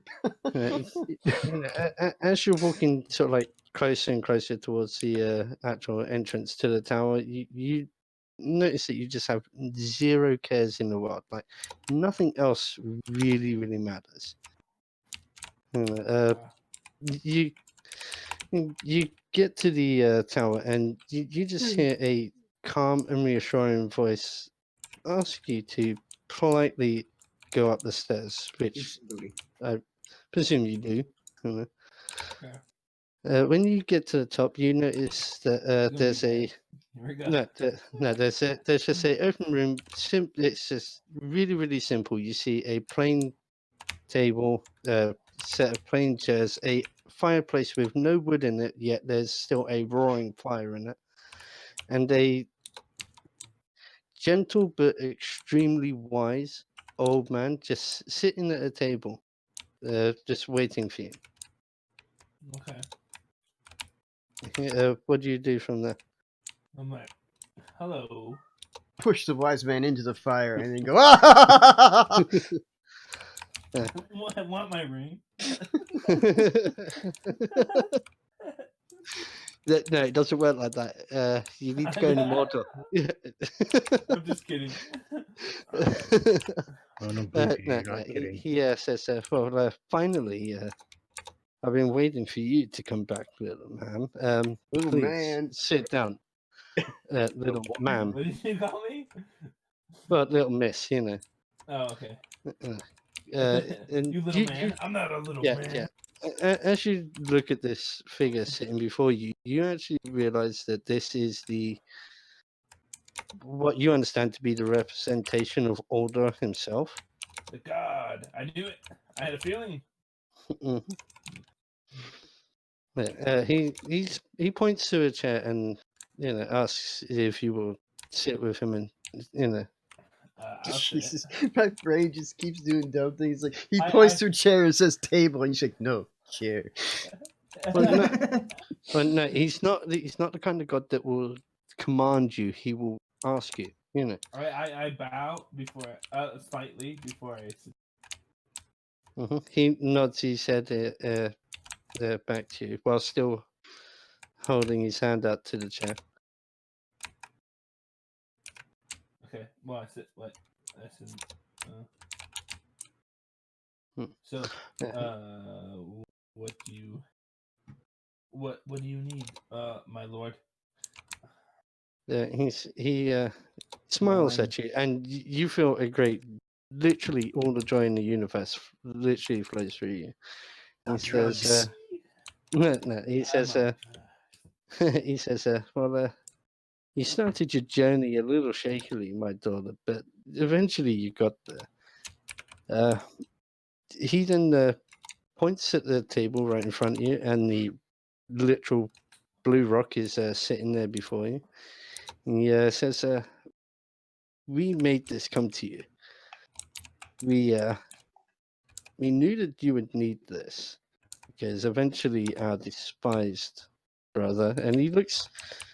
Speaker 6: As you're walking sort of like closer and closer towards the actual entrance to the tower, you notice that you just have 0 cares in the world. Like nothing else really matters. You get to the tower, and you just hear a calm and reassuring voice ask you to politely go up the stairs, which I presume you do. When you get to the top, you notice that there's a
Speaker 5: Here we go.
Speaker 6: no, there's just a open room. It's just really simple. You see a plain table, set of plain chairs, a fireplace with no wood in it, yet there's still a roaring fire in it, and a gentle but extremely wise old man just sitting at a table, just waiting for you.
Speaker 5: Okay.
Speaker 6: What do you do from there?
Speaker 5: I'm like, hello.
Speaker 1: Push the wise man into the fire and then go, ah!
Speaker 5: Want my ring?
Speaker 6: No, it doesn't work like that. You need to go into Mordor.
Speaker 5: I'm just kidding.
Speaker 3: Oh, no,
Speaker 6: No,
Speaker 3: Pookie, you're
Speaker 6: no,
Speaker 3: not kidding.
Speaker 6: he says, well, finally, I've been waiting for you to come back, little man.
Speaker 1: Little
Speaker 6: Please
Speaker 1: man.
Speaker 6: sit down, little ma'am.
Speaker 5: What did you call me?
Speaker 6: Well, little miss, you know.
Speaker 5: Oh, okay.
Speaker 6: And
Speaker 5: You little man. I'm not a little
Speaker 6: yeah,
Speaker 5: man.
Speaker 6: yeah. As you look at this figure sitting before you, you actually realize that this is what you understand to be the representation of Aldor himself.
Speaker 5: The god. I knew it. I had a feeling.
Speaker 6: Mhm. Yeah, he points to a chair and asks if you will sit with him and
Speaker 5: I'll say it.
Speaker 1: Jesus, my brain just keeps doing dumb things. Like he
Speaker 5: I-
Speaker 1: points
Speaker 5: I-
Speaker 1: to a chair and says table, and you're like, no, chair.
Speaker 6: Well, no, he's not the kind of god that will command you. He will ask you.
Speaker 5: I bow before slightly before I sit.
Speaker 6: He nods his head back to you while still holding his hand out to the chair.
Speaker 5: Okay. Well, I sit. What? I sit.
Speaker 6: Hmm.
Speaker 5: So,
Speaker 6: Yeah.
Speaker 5: what do you need, my lord?
Speaker 6: He smiles
Speaker 1: Wine.
Speaker 6: at you, and you feel a great, literally all the joy in the universe literally flows through you.
Speaker 1: Not
Speaker 6: He
Speaker 1: drugs.
Speaker 6: says, no, he says,
Speaker 5: I'm
Speaker 6: he says, you started your journey a little shakily, my daughter, but eventually you got there. He then points at the table right in front of you, and the literal blue rock is sitting there before you. He says, we made this come to you. We knew that you would need this because eventually our despised brother, and he looks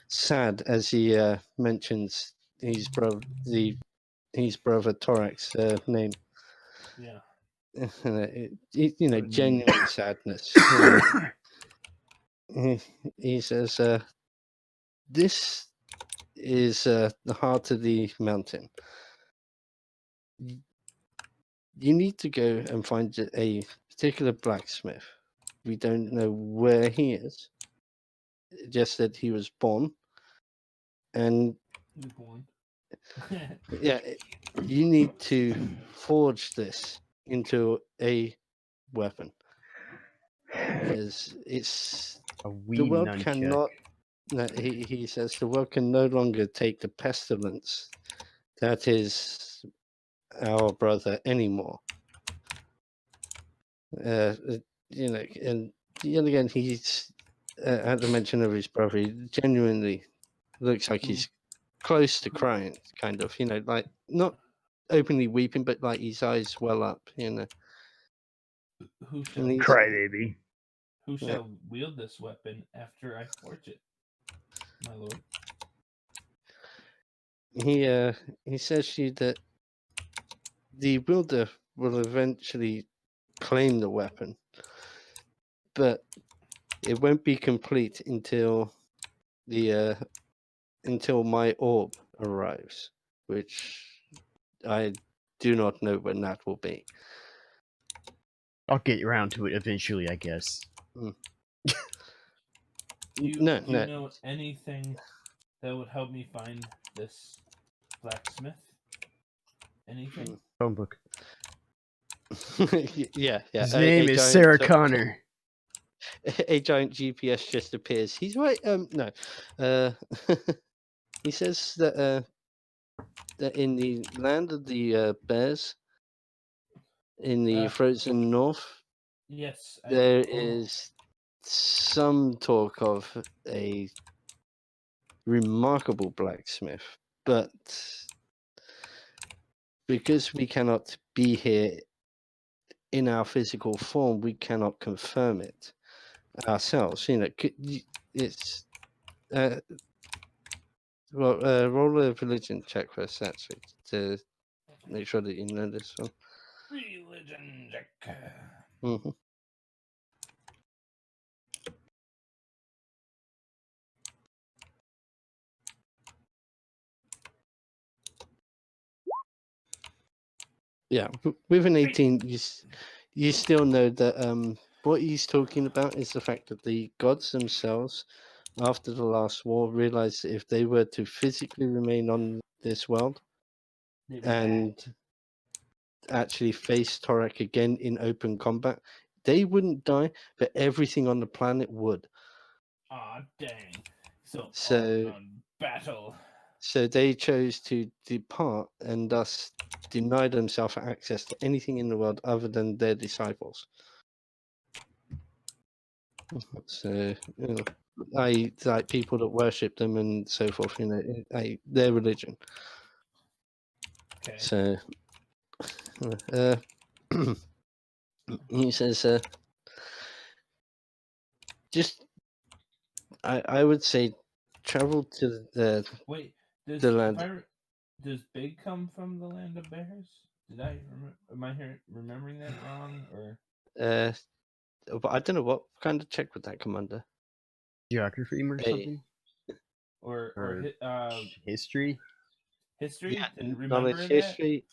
Speaker 6: sad as he mentions his brother Torak's name.
Speaker 5: yeah.
Speaker 6: Genuine sadness. He says, "This is the heart of the mountain. You need to go and find a particular blacksmith. We don't know where he is. Just that he was born, and
Speaker 5: He was born.
Speaker 6: yeah, you need to forge this into a weapon because it's
Speaker 1: A
Speaker 6: the
Speaker 1: weed
Speaker 6: world
Speaker 1: nunchuck.
Speaker 6: cannot. No, he says the world can no longer take the pestilence that is our brother anymore. And yet again, he's at the mention of his brother, he genuinely looks like he's close to crying, kind of, like not openly weeping, but like his eyes well up,
Speaker 5: Who
Speaker 6: And
Speaker 5: shall
Speaker 6: he's-
Speaker 3: Crybaby.
Speaker 5: who
Speaker 6: Yeah.
Speaker 5: shall wield this weapon after I forge it, my lord?
Speaker 6: He says to you that the wielder will eventually claim the weapon, but it won't be complete until my orb arrives, which I do not know when that will be.
Speaker 1: I'll get around to it eventually, I guess.
Speaker 5: Do you
Speaker 6: No.
Speaker 5: know anything that would help me find this blacksmith? Anything?
Speaker 1: Phone book.
Speaker 6: yeah.
Speaker 1: His
Speaker 6: a
Speaker 1: name is
Speaker 6: giant-
Speaker 1: Sarah Connor.
Speaker 6: A giant GPS just appears. He's right. No. He says that in the land of the bears, in the
Speaker 5: Uh,
Speaker 6: frozen north,
Speaker 5: Yes.
Speaker 6: there
Speaker 5: oh,
Speaker 6: is some talk of a remarkable blacksmith, but because we cannot be here in our physical form, we cannot confirm it ourselves. It's roll a religion check first, actually, to make sure that you know this one.
Speaker 5: religion check.
Speaker 6: Mm-hmm. Yeah, with an 18, you still know that what he's talking about is the fact that the gods themselves, after the last war, realized that if they were to physically remain on this world
Speaker 5: They were
Speaker 6: and actually face Torak again in open combat, they wouldn't die, but everything on the planet would.
Speaker 5: Aw, dang. So,
Speaker 6: So-
Speaker 5: on battle.
Speaker 6: So they chose to depart and thus deny themselves access to anything in the world other than their disciples. So, like people that worship them and so forth, their religion.
Speaker 5: Okay.
Speaker 6: So, he says, just, I would say, travel to the
Speaker 5: Wait, does
Speaker 6: the land.
Speaker 5: does Big come from the land of bears? Did I am I remembering that wrong, or
Speaker 6: But I don't know what kind of check would that come under.
Speaker 1: Geography or
Speaker 6: Hey.
Speaker 1: something?
Speaker 5: or
Speaker 1: Or
Speaker 5: hi-
Speaker 1: history?
Speaker 5: history?
Speaker 6: Yeah,
Speaker 5: To remember
Speaker 6: knowledge
Speaker 5: that?
Speaker 6: history.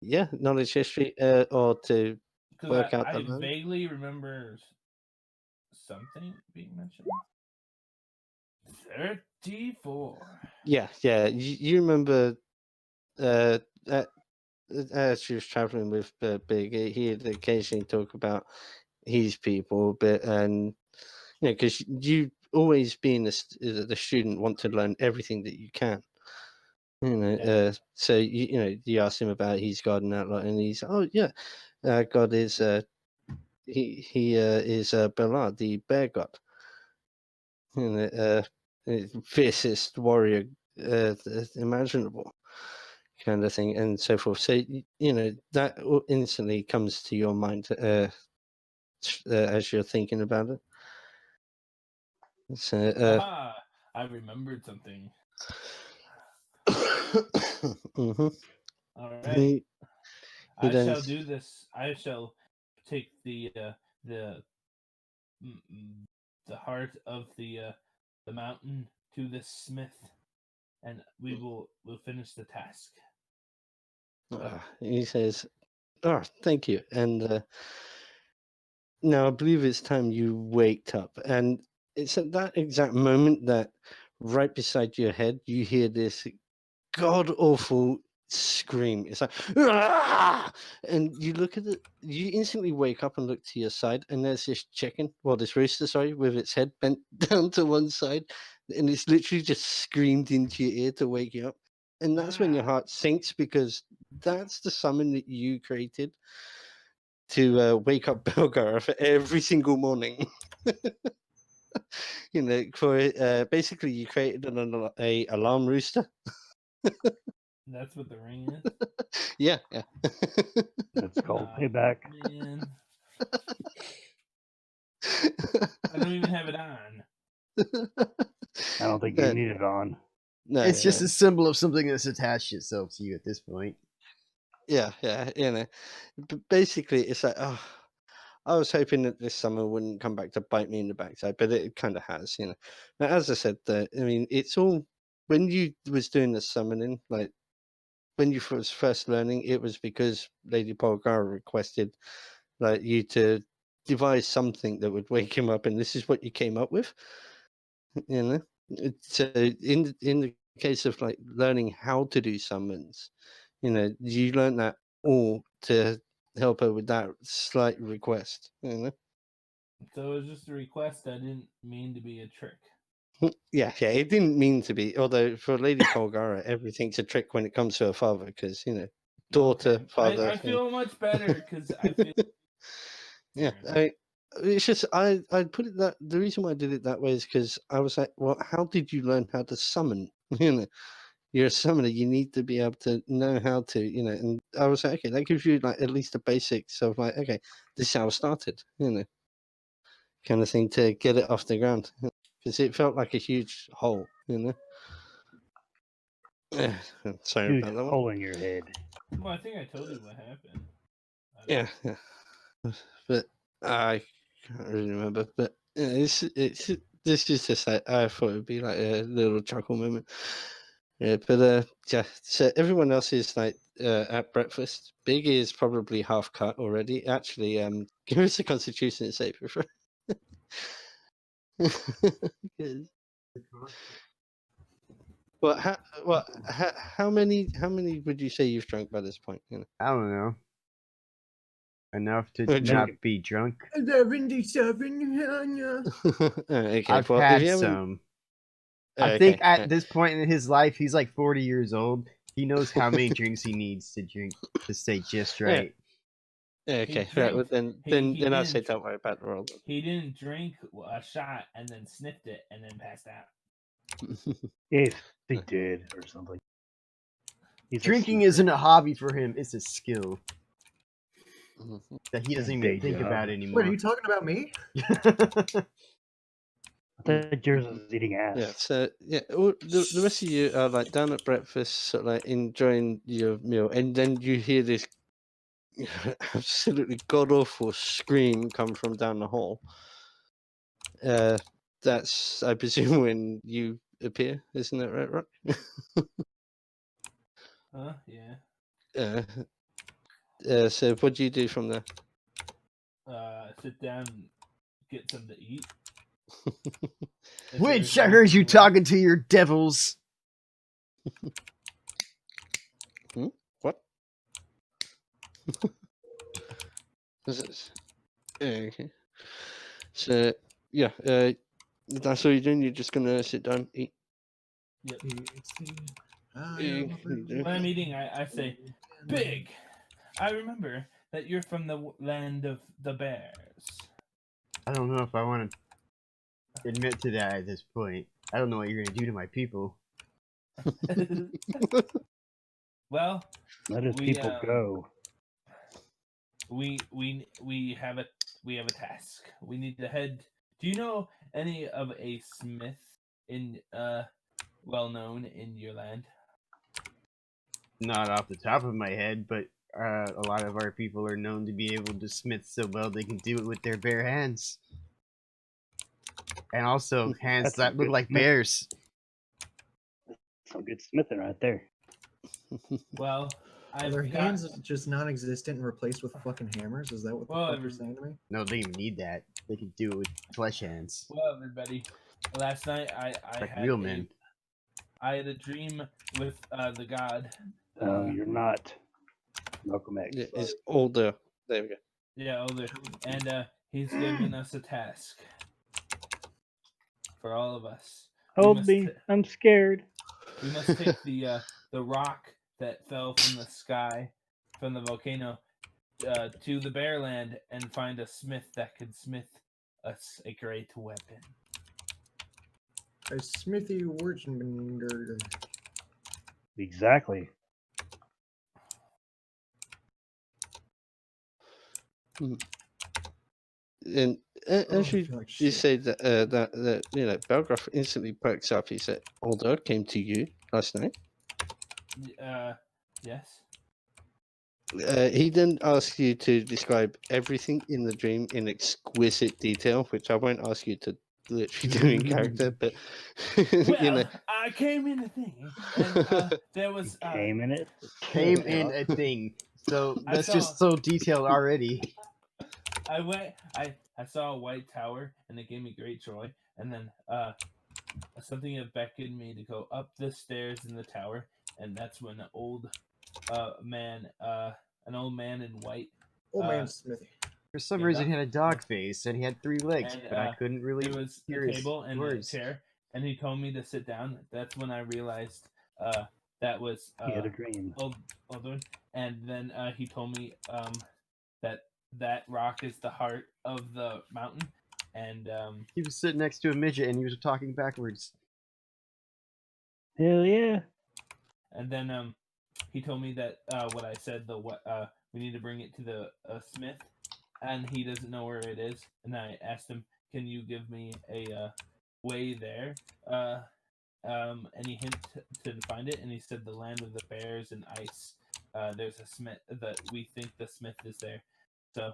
Speaker 6: Yeah, knowledge history, or to
Speaker 5: Because
Speaker 6: work out the
Speaker 5: I
Speaker 6: land.
Speaker 5: vaguely remember something being mentioned. 34.
Speaker 6: Yeah. You remember as she was traveling with Big, he'd occasionally talk about his people, but because you always being the student want to learn everything that you can.
Speaker 5: Yeah.
Speaker 6: So you ask him about his God and that lot, and he's God is he is Ballard, the bear god, fiercest warrior imaginable, kind of thing, and so forth. So that instantly comes to your mind as you're thinking about it. So
Speaker 5: Aha! I remembered something.
Speaker 6: mhm.
Speaker 5: All right.
Speaker 6: He
Speaker 5: I
Speaker 6: then
Speaker 5: shall do this. I shall take the heart of the mountain to this smith, and we'll finish the task.
Speaker 6: he says, "Oh, thank you." And now I believe it's time you waked up, and it's at that exact moment that right beside your head you hear this god awful scream. It's like, "Ah!" And you look at it, you instantly wake up and look to your side, and there's this chicken, well, this rooster, sorry, with its head bent down to one side, and it's literally just screamed into your ear to wake you up. And that's when your heart sinks, because that's the summon that you created to wake up Belgar every single morning. For basically you created a alarm rooster.
Speaker 5: That's what the ring is.
Speaker 6: Yeah.
Speaker 3: It's called
Speaker 5: Aw,
Speaker 3: payback.
Speaker 5: Man, I don't even have it on.
Speaker 3: I don't think you
Speaker 6: No,
Speaker 3: need it on.
Speaker 6: no,
Speaker 1: It's just
Speaker 6: yeah.
Speaker 1: a symbol of something that's attached itself to you at this point.
Speaker 6: Yeah, but basically it's like, oh, I was hoping that this summer wouldn't come back to bite me in the backside, but it kind of has. Now, as I said, it's all when you was doing the summoning, like when you was first learning, it was because Lady Polgar requested like you to devise something that would wake him up, and this is what you came up with. So in the case of like learning how to do summons, you learned that all to help her with that slight request.
Speaker 5: So it was just a request. I didn't mean to be a trick.
Speaker 6: Yeah, it didn't mean to be. Although for Lady Polgara, everything's a trick when it comes to her father, because daughter,
Speaker 5: Okay.
Speaker 6: father.
Speaker 5: I feel much better because I feel.
Speaker 6: Yeah,
Speaker 5: Aaron.
Speaker 6: it's just I put it that the reason why I did it that way is because I was like, well, how did you learn how to summon? You know, you're a summoner. You need to be able to know how to, you know. And I was like, okay, that gives you like at least the basics of like, okay, this is how I started, you know, kind of thing to get it off the ground because it felt like a huge hole, you know. Sorry
Speaker 3: Huge
Speaker 6: about that one.
Speaker 3: hole in your head.
Speaker 5: Well, I think I told you what happened.
Speaker 6: Yeah, but I can't really remember. But yeah, it's this is just like I thought it would be like a little chuckle moment. Yeah, but yeah. So everyone else is like at breakfast. Big is probably half cut already. Actually, give us a Constitution save for. How many would you say you've drunk by this point? You know?
Speaker 1: I don't know. Enough to
Speaker 6: Well,
Speaker 1: not
Speaker 3: drink-
Speaker 1: be drunk.
Speaker 4: 77.
Speaker 6: Okay,
Speaker 1: I've
Speaker 6: well, if
Speaker 1: had
Speaker 6: you haven't-
Speaker 1: some. I think
Speaker 6: okay,
Speaker 1: at this point in his life, he's like 40 years old. He knows how many drinks he needs to drink to stay just
Speaker 6: Yeah.
Speaker 1: right.
Speaker 6: okay,
Speaker 5: He
Speaker 6: right. Well,
Speaker 5: drank-
Speaker 6: then I'll say
Speaker 5: didn't
Speaker 6: don't worry about the roll.
Speaker 5: He didn't drink a shot and then sniffed it and then passed out.
Speaker 3: If he did or something. He's a
Speaker 1: Drinking
Speaker 3: sniffer.
Speaker 1: isn't a hobby for him; it's a skill that he doesn't
Speaker 3: Day
Speaker 1: even think
Speaker 3: job.
Speaker 1: about
Speaker 4: Wait, are
Speaker 1: anymore.
Speaker 4: you talking about me?
Speaker 3: I thought yours was eating ass.
Speaker 6: Yeah, so yeah, the rest of you are like down at breakfast, sort of like enjoying your meal, and then you hear this absolutely god awful scream come from down the hall. That's I presume when you appear, isn't that right, Rock?
Speaker 5: Yeah.
Speaker 6: So what do you do from there?
Speaker 5: Sit down and get something to eat. If
Speaker 1: Which
Speaker 5: there's
Speaker 1: I heard you
Speaker 5: anything left.
Speaker 1: talking to your devils.
Speaker 6: What? Okay. So yeah, that's all you're doing. You're just gonna sit down, eat.
Speaker 5: Yep. When I'm eating, I say, Big, I remember that you're from the land of the bears.
Speaker 1: I don't know if I want to admit to that at this point. I don't know what you're gonna do to my people.
Speaker 5: Well,
Speaker 3: Let his
Speaker 5: we,
Speaker 3: people go.
Speaker 5: we have a task. We need to head. Do you know any of a smith in well known in your land?
Speaker 1: Not off the top of my head, but a lot of our people are known to be able to smith so well they can do it with their bare hands. And also hands
Speaker 3: That's
Speaker 1: that
Speaker 3: some
Speaker 1: look
Speaker 3: good
Speaker 1: like
Speaker 3: smith-
Speaker 1: bears.
Speaker 3: Some good smithing right there.
Speaker 5: Well,
Speaker 4: Are
Speaker 5: I've
Speaker 4: their
Speaker 5: got-
Speaker 4: hands just non-existent and replaced with fucking hammers? Is that what the
Speaker 5: Well,
Speaker 4: fuck you're saying to me?
Speaker 1: No, they don't even need that. They can do it with flesh hands.
Speaker 5: Well, everybody, last night I
Speaker 1: Like
Speaker 5: had
Speaker 1: real men.
Speaker 5: I had a dream with the god.
Speaker 3: You're not Malcolm X.
Speaker 6: Yeah, it's older. There we go.
Speaker 5: Yeah, older, and he's given us a task for all of us. We
Speaker 3: Hold
Speaker 5: must
Speaker 3: me.
Speaker 5: ta-
Speaker 3: I'm scared.
Speaker 5: We must take the rock that fell from the sky, from the volcano, to the Bearland and find a smith that could smith us a great weapon.
Speaker 4: A Smithy Wurzenbinder.
Speaker 3: Exactly.
Speaker 6: And
Speaker 4: Oh, I
Speaker 6: as you,
Speaker 4: feel like
Speaker 6: you
Speaker 4: shit.
Speaker 6: say that that you know, Belgraph instantly perks up. He said, "Older came to you last night."
Speaker 5: Yes.
Speaker 6: He then asks you to describe everything in the dream in exquisite detail, which I won't ask you to literally do in character, but
Speaker 5: Well,
Speaker 6: you know.
Speaker 5: I came in a thing, and there was
Speaker 3: Came in it.
Speaker 1: Came in a thing. So
Speaker 5: I
Speaker 1: that's just so detailed already.
Speaker 5: I went. I saw a white tower, and it gave me great joy. And then something had beckoned me to go up the stairs in the tower, and that's when an old man in white.
Speaker 4: Old man Smithy.
Speaker 1: For some
Speaker 5: Yeah,
Speaker 1: reason, he
Speaker 5: that-
Speaker 1: had a dog face and he had 3 legs,
Speaker 5: And,
Speaker 1: but I couldn't really
Speaker 5: There was
Speaker 1: hear
Speaker 5: a
Speaker 1: his
Speaker 5: table and
Speaker 1: words.
Speaker 5: a chair, and he told me to sit down. That's when I realized that was
Speaker 3: He had a dream.
Speaker 5: Oldwin. And then he told me that that rock is the heart of the mountain, and
Speaker 1: He was sitting next to a midget and he was talking backwards.
Speaker 3: Hell yeah.
Speaker 5: and then he told me that what I said, we need to bring it to the smith, and he doesn't know where it is. And I asked him, "Can you give me a way there? Any hint to find it?" And he said, "The land of the bears and ice. There's a smith that we think the smith is there." So,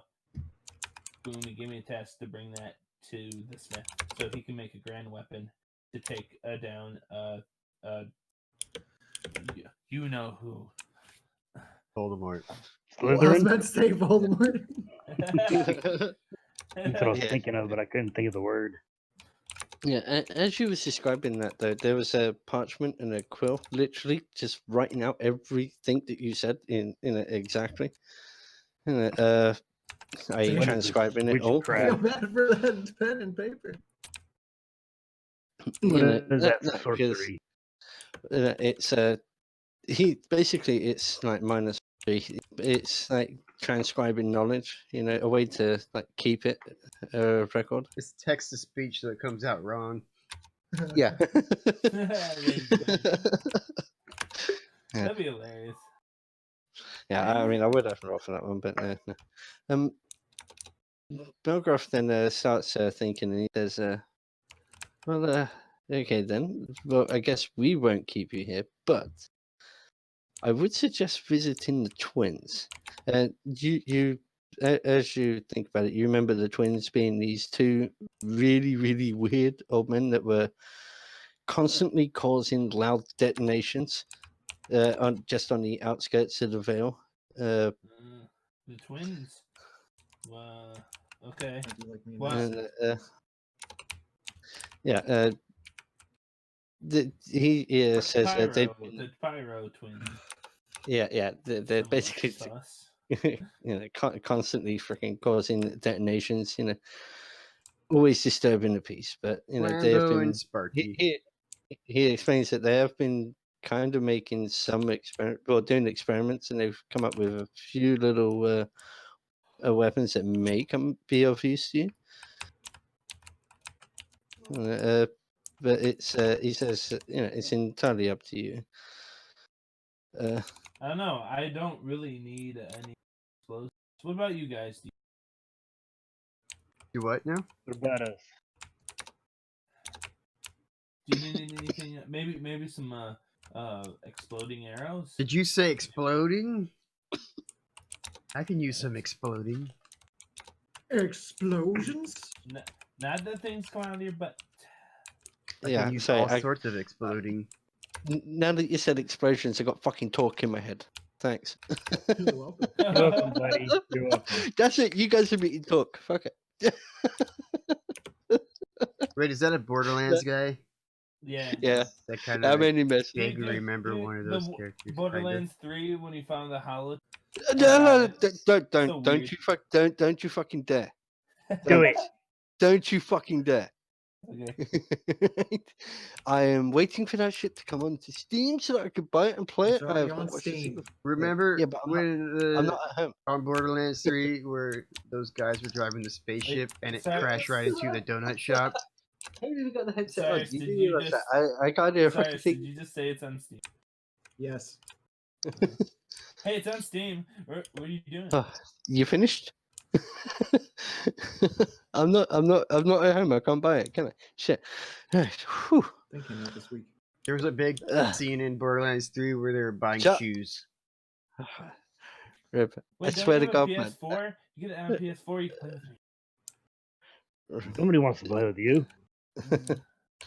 Speaker 5: boom, he gave me a task to bring that to the smith, so he can make a grand weapon to take down you know who.
Speaker 1: Voldemort.
Speaker 4: I was
Speaker 3: Slytherin?
Speaker 4: about to say Voldemort.
Speaker 3: That's what I was
Speaker 6: Yeah.
Speaker 3: thinking of, but I couldn't think of the word.
Speaker 6: Yeah, as you was describing that, though, there was a parchment and a quill, literally just writing out everything that you said in it exactly. And are you
Speaker 3: What is this,
Speaker 6: transcribing it all?
Speaker 4: I feel
Speaker 3: witchcraft?
Speaker 4: bad for that pen and paper.
Speaker 3: What
Speaker 6: You know,
Speaker 3: is that
Speaker 6: because,
Speaker 3: sorcery?
Speaker 6: it's it's like -3. It's like transcribing knowledge. You know, a way to like keep it record.
Speaker 1: It's text to speech, so it comes out wrong.
Speaker 6: Yeah.
Speaker 5: There you go.
Speaker 6: Yeah.
Speaker 5: That'd be hilarious.
Speaker 6: Yeah, I mean, I would have to roll for that one, but no. Belgraph then starts thinking, and he says, "Well, okay then. Well, I guess we won't keep you here, but I would suggest visiting the twins. As you think about it, you remember the twins being these two really, really weird old men that were constantly causing loud detonations on the outskirts of the Vale.
Speaker 5: The twins. Okay.
Speaker 4: I do like me and
Speaker 5: What?
Speaker 4: this.
Speaker 6: And yeah, he says that they've been,
Speaker 5: The Pyro twins.
Speaker 6: they're
Speaker 5: Somewhat
Speaker 6: basically
Speaker 5: sus.
Speaker 6: constantly freaking causing detonations. Always disturbing the peace. But they have
Speaker 1: Flambo
Speaker 6: been.
Speaker 1: and Sparky.
Speaker 6: He explains that they have been kind of making some doing experiments, and they've come up with a few little weapons that may be of use to you. But it's he says it's entirely up to you.
Speaker 5: I don't know. I don't really need any explosives. What about you guys?
Speaker 1: Do what now?
Speaker 3: What about us?
Speaker 5: Do you need anything? Maybe some exploding arrows.
Speaker 1: Did you say exploding? I can use some exploding.
Speaker 4: Explosions?
Speaker 5: Not that things come out of your butt.
Speaker 1: I
Speaker 6: Yeah,
Speaker 1: can use
Speaker 6: sorry,
Speaker 1: all sorts of exploding.
Speaker 6: now that you said explosions, I got fucking talk in my head. Thanks.
Speaker 4: You're welcome.
Speaker 3: You're welcome, buddy. You're welcome.
Speaker 6: That's it. You guys are meeting talk. Fuck it.
Speaker 1: Wait, is that a Borderlands guy?
Speaker 5: Yeah.
Speaker 6: Yeah.
Speaker 1: That kind
Speaker 6: How
Speaker 1: of
Speaker 6: many mess?
Speaker 1: vaguely remember one of those characters. kinda.
Speaker 5: Borderlands 3 when he found the hollow.
Speaker 6: No,
Speaker 5: so
Speaker 6: don't
Speaker 5: weird.
Speaker 6: you don't you fucking dare.
Speaker 3: Do it.
Speaker 6: Don't you fucking dare.
Speaker 5: Okay.
Speaker 6: I am waiting for that shit to come onto Steam so that I could buy it and play
Speaker 4: It's
Speaker 6: it. I
Speaker 4: already
Speaker 6: have
Speaker 4: on
Speaker 6: not watched a
Speaker 4: Steam.
Speaker 6: single-
Speaker 1: Remember
Speaker 6: Yeah, but I'm
Speaker 1: when
Speaker 6: not at home.
Speaker 1: on Borderlands 3 where those guys were driving the spaceship and it
Speaker 5: sorry.
Speaker 1: crashed right into the donut shop?
Speaker 6: I haven't even got the headset
Speaker 5: Sorry,
Speaker 6: on.
Speaker 5: did
Speaker 6: do
Speaker 5: you
Speaker 6: realize
Speaker 5: just-
Speaker 6: that? I got a fucking
Speaker 5: Cyrus,
Speaker 6: thing.
Speaker 5: did you just say it's on Steam?
Speaker 4: Yes.
Speaker 5: Hey, it's on Steam. What are you doing?
Speaker 6: Oh, you finished? I'm not at home. I can't buy it, can I? Shit. Right. Whew.
Speaker 4: They came out this week.
Speaker 1: There was a big
Speaker 6: Ugh.
Speaker 1: scene in Borderlands 3 where they were buying
Speaker 6: Shut-
Speaker 1: shoes.
Speaker 6: Rip. I
Speaker 5: Wait, don't
Speaker 6: swear
Speaker 5: you
Speaker 6: to
Speaker 5: have
Speaker 6: God,
Speaker 5: a
Speaker 6: man.
Speaker 5: PS4? You get it on PS4. You can play with me.
Speaker 3: Somebody wants to play with you.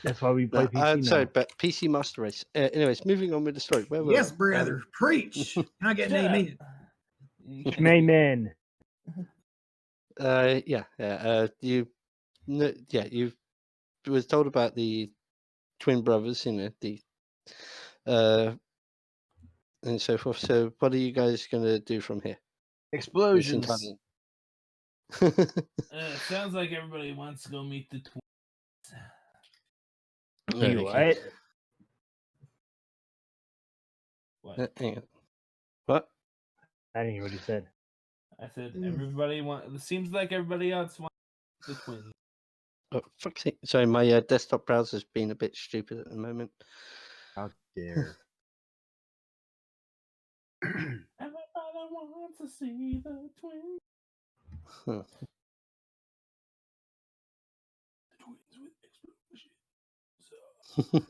Speaker 3: That's why we play
Speaker 6: No,
Speaker 3: PC
Speaker 6: I'm
Speaker 3: now.
Speaker 6: sorry, but PC Master Race. Anyways, moving on with the story. Where were
Speaker 4: Yes,
Speaker 6: we?
Speaker 4: brother. Preach. Can I get an amen?
Speaker 3: Amen.
Speaker 6: You was told about the twin brothers, and so forth. So, what are you guys gonna do from here? This
Speaker 1: Explosions.
Speaker 6: entire-
Speaker 5: Sounds like everybody wants to go meet the twins.
Speaker 3: You
Speaker 6: Okay.
Speaker 3: what?
Speaker 5: What?
Speaker 6: Hang on. What?
Speaker 3: I didn't hear what he said.
Speaker 5: I said
Speaker 4: Mm.
Speaker 5: everybody want. It seems like everybody else wants the twins.
Speaker 6: Oh, fuck's sake. Sorry, my desktop browser's been a bit stupid at the moment.
Speaker 1: How dare.
Speaker 5: Everybody wants to see the twins.
Speaker 6: Huh.
Speaker 5: The twins with explosions.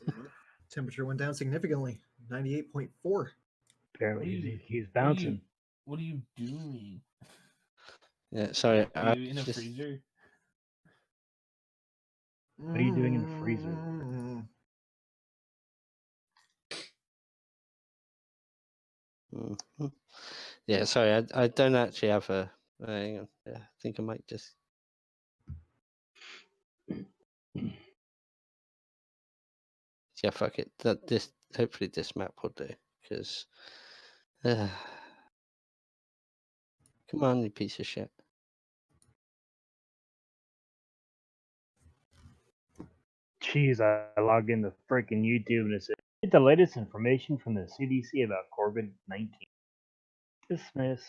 Speaker 4: Temperature went down significantly. 98.4.
Speaker 3: Apparently,
Speaker 5: What are you-
Speaker 3: he's
Speaker 5: What are you-
Speaker 3: bouncing.
Speaker 5: What are you doing?
Speaker 6: Yeah, sorry.
Speaker 5: Are you in a freezer?
Speaker 3: What are you doing in the freezer?
Speaker 6: Mhm. Yeah, sorry. I don't actually have a. Hang on. Yeah, I think I might just. Yeah, fuck it. This hopefully this map will do because. Come on, you piece of shit.
Speaker 3: Jeez, I logged into freaking YouTube and it said, get the latest information from the CDC about COVID-19. Dismiss.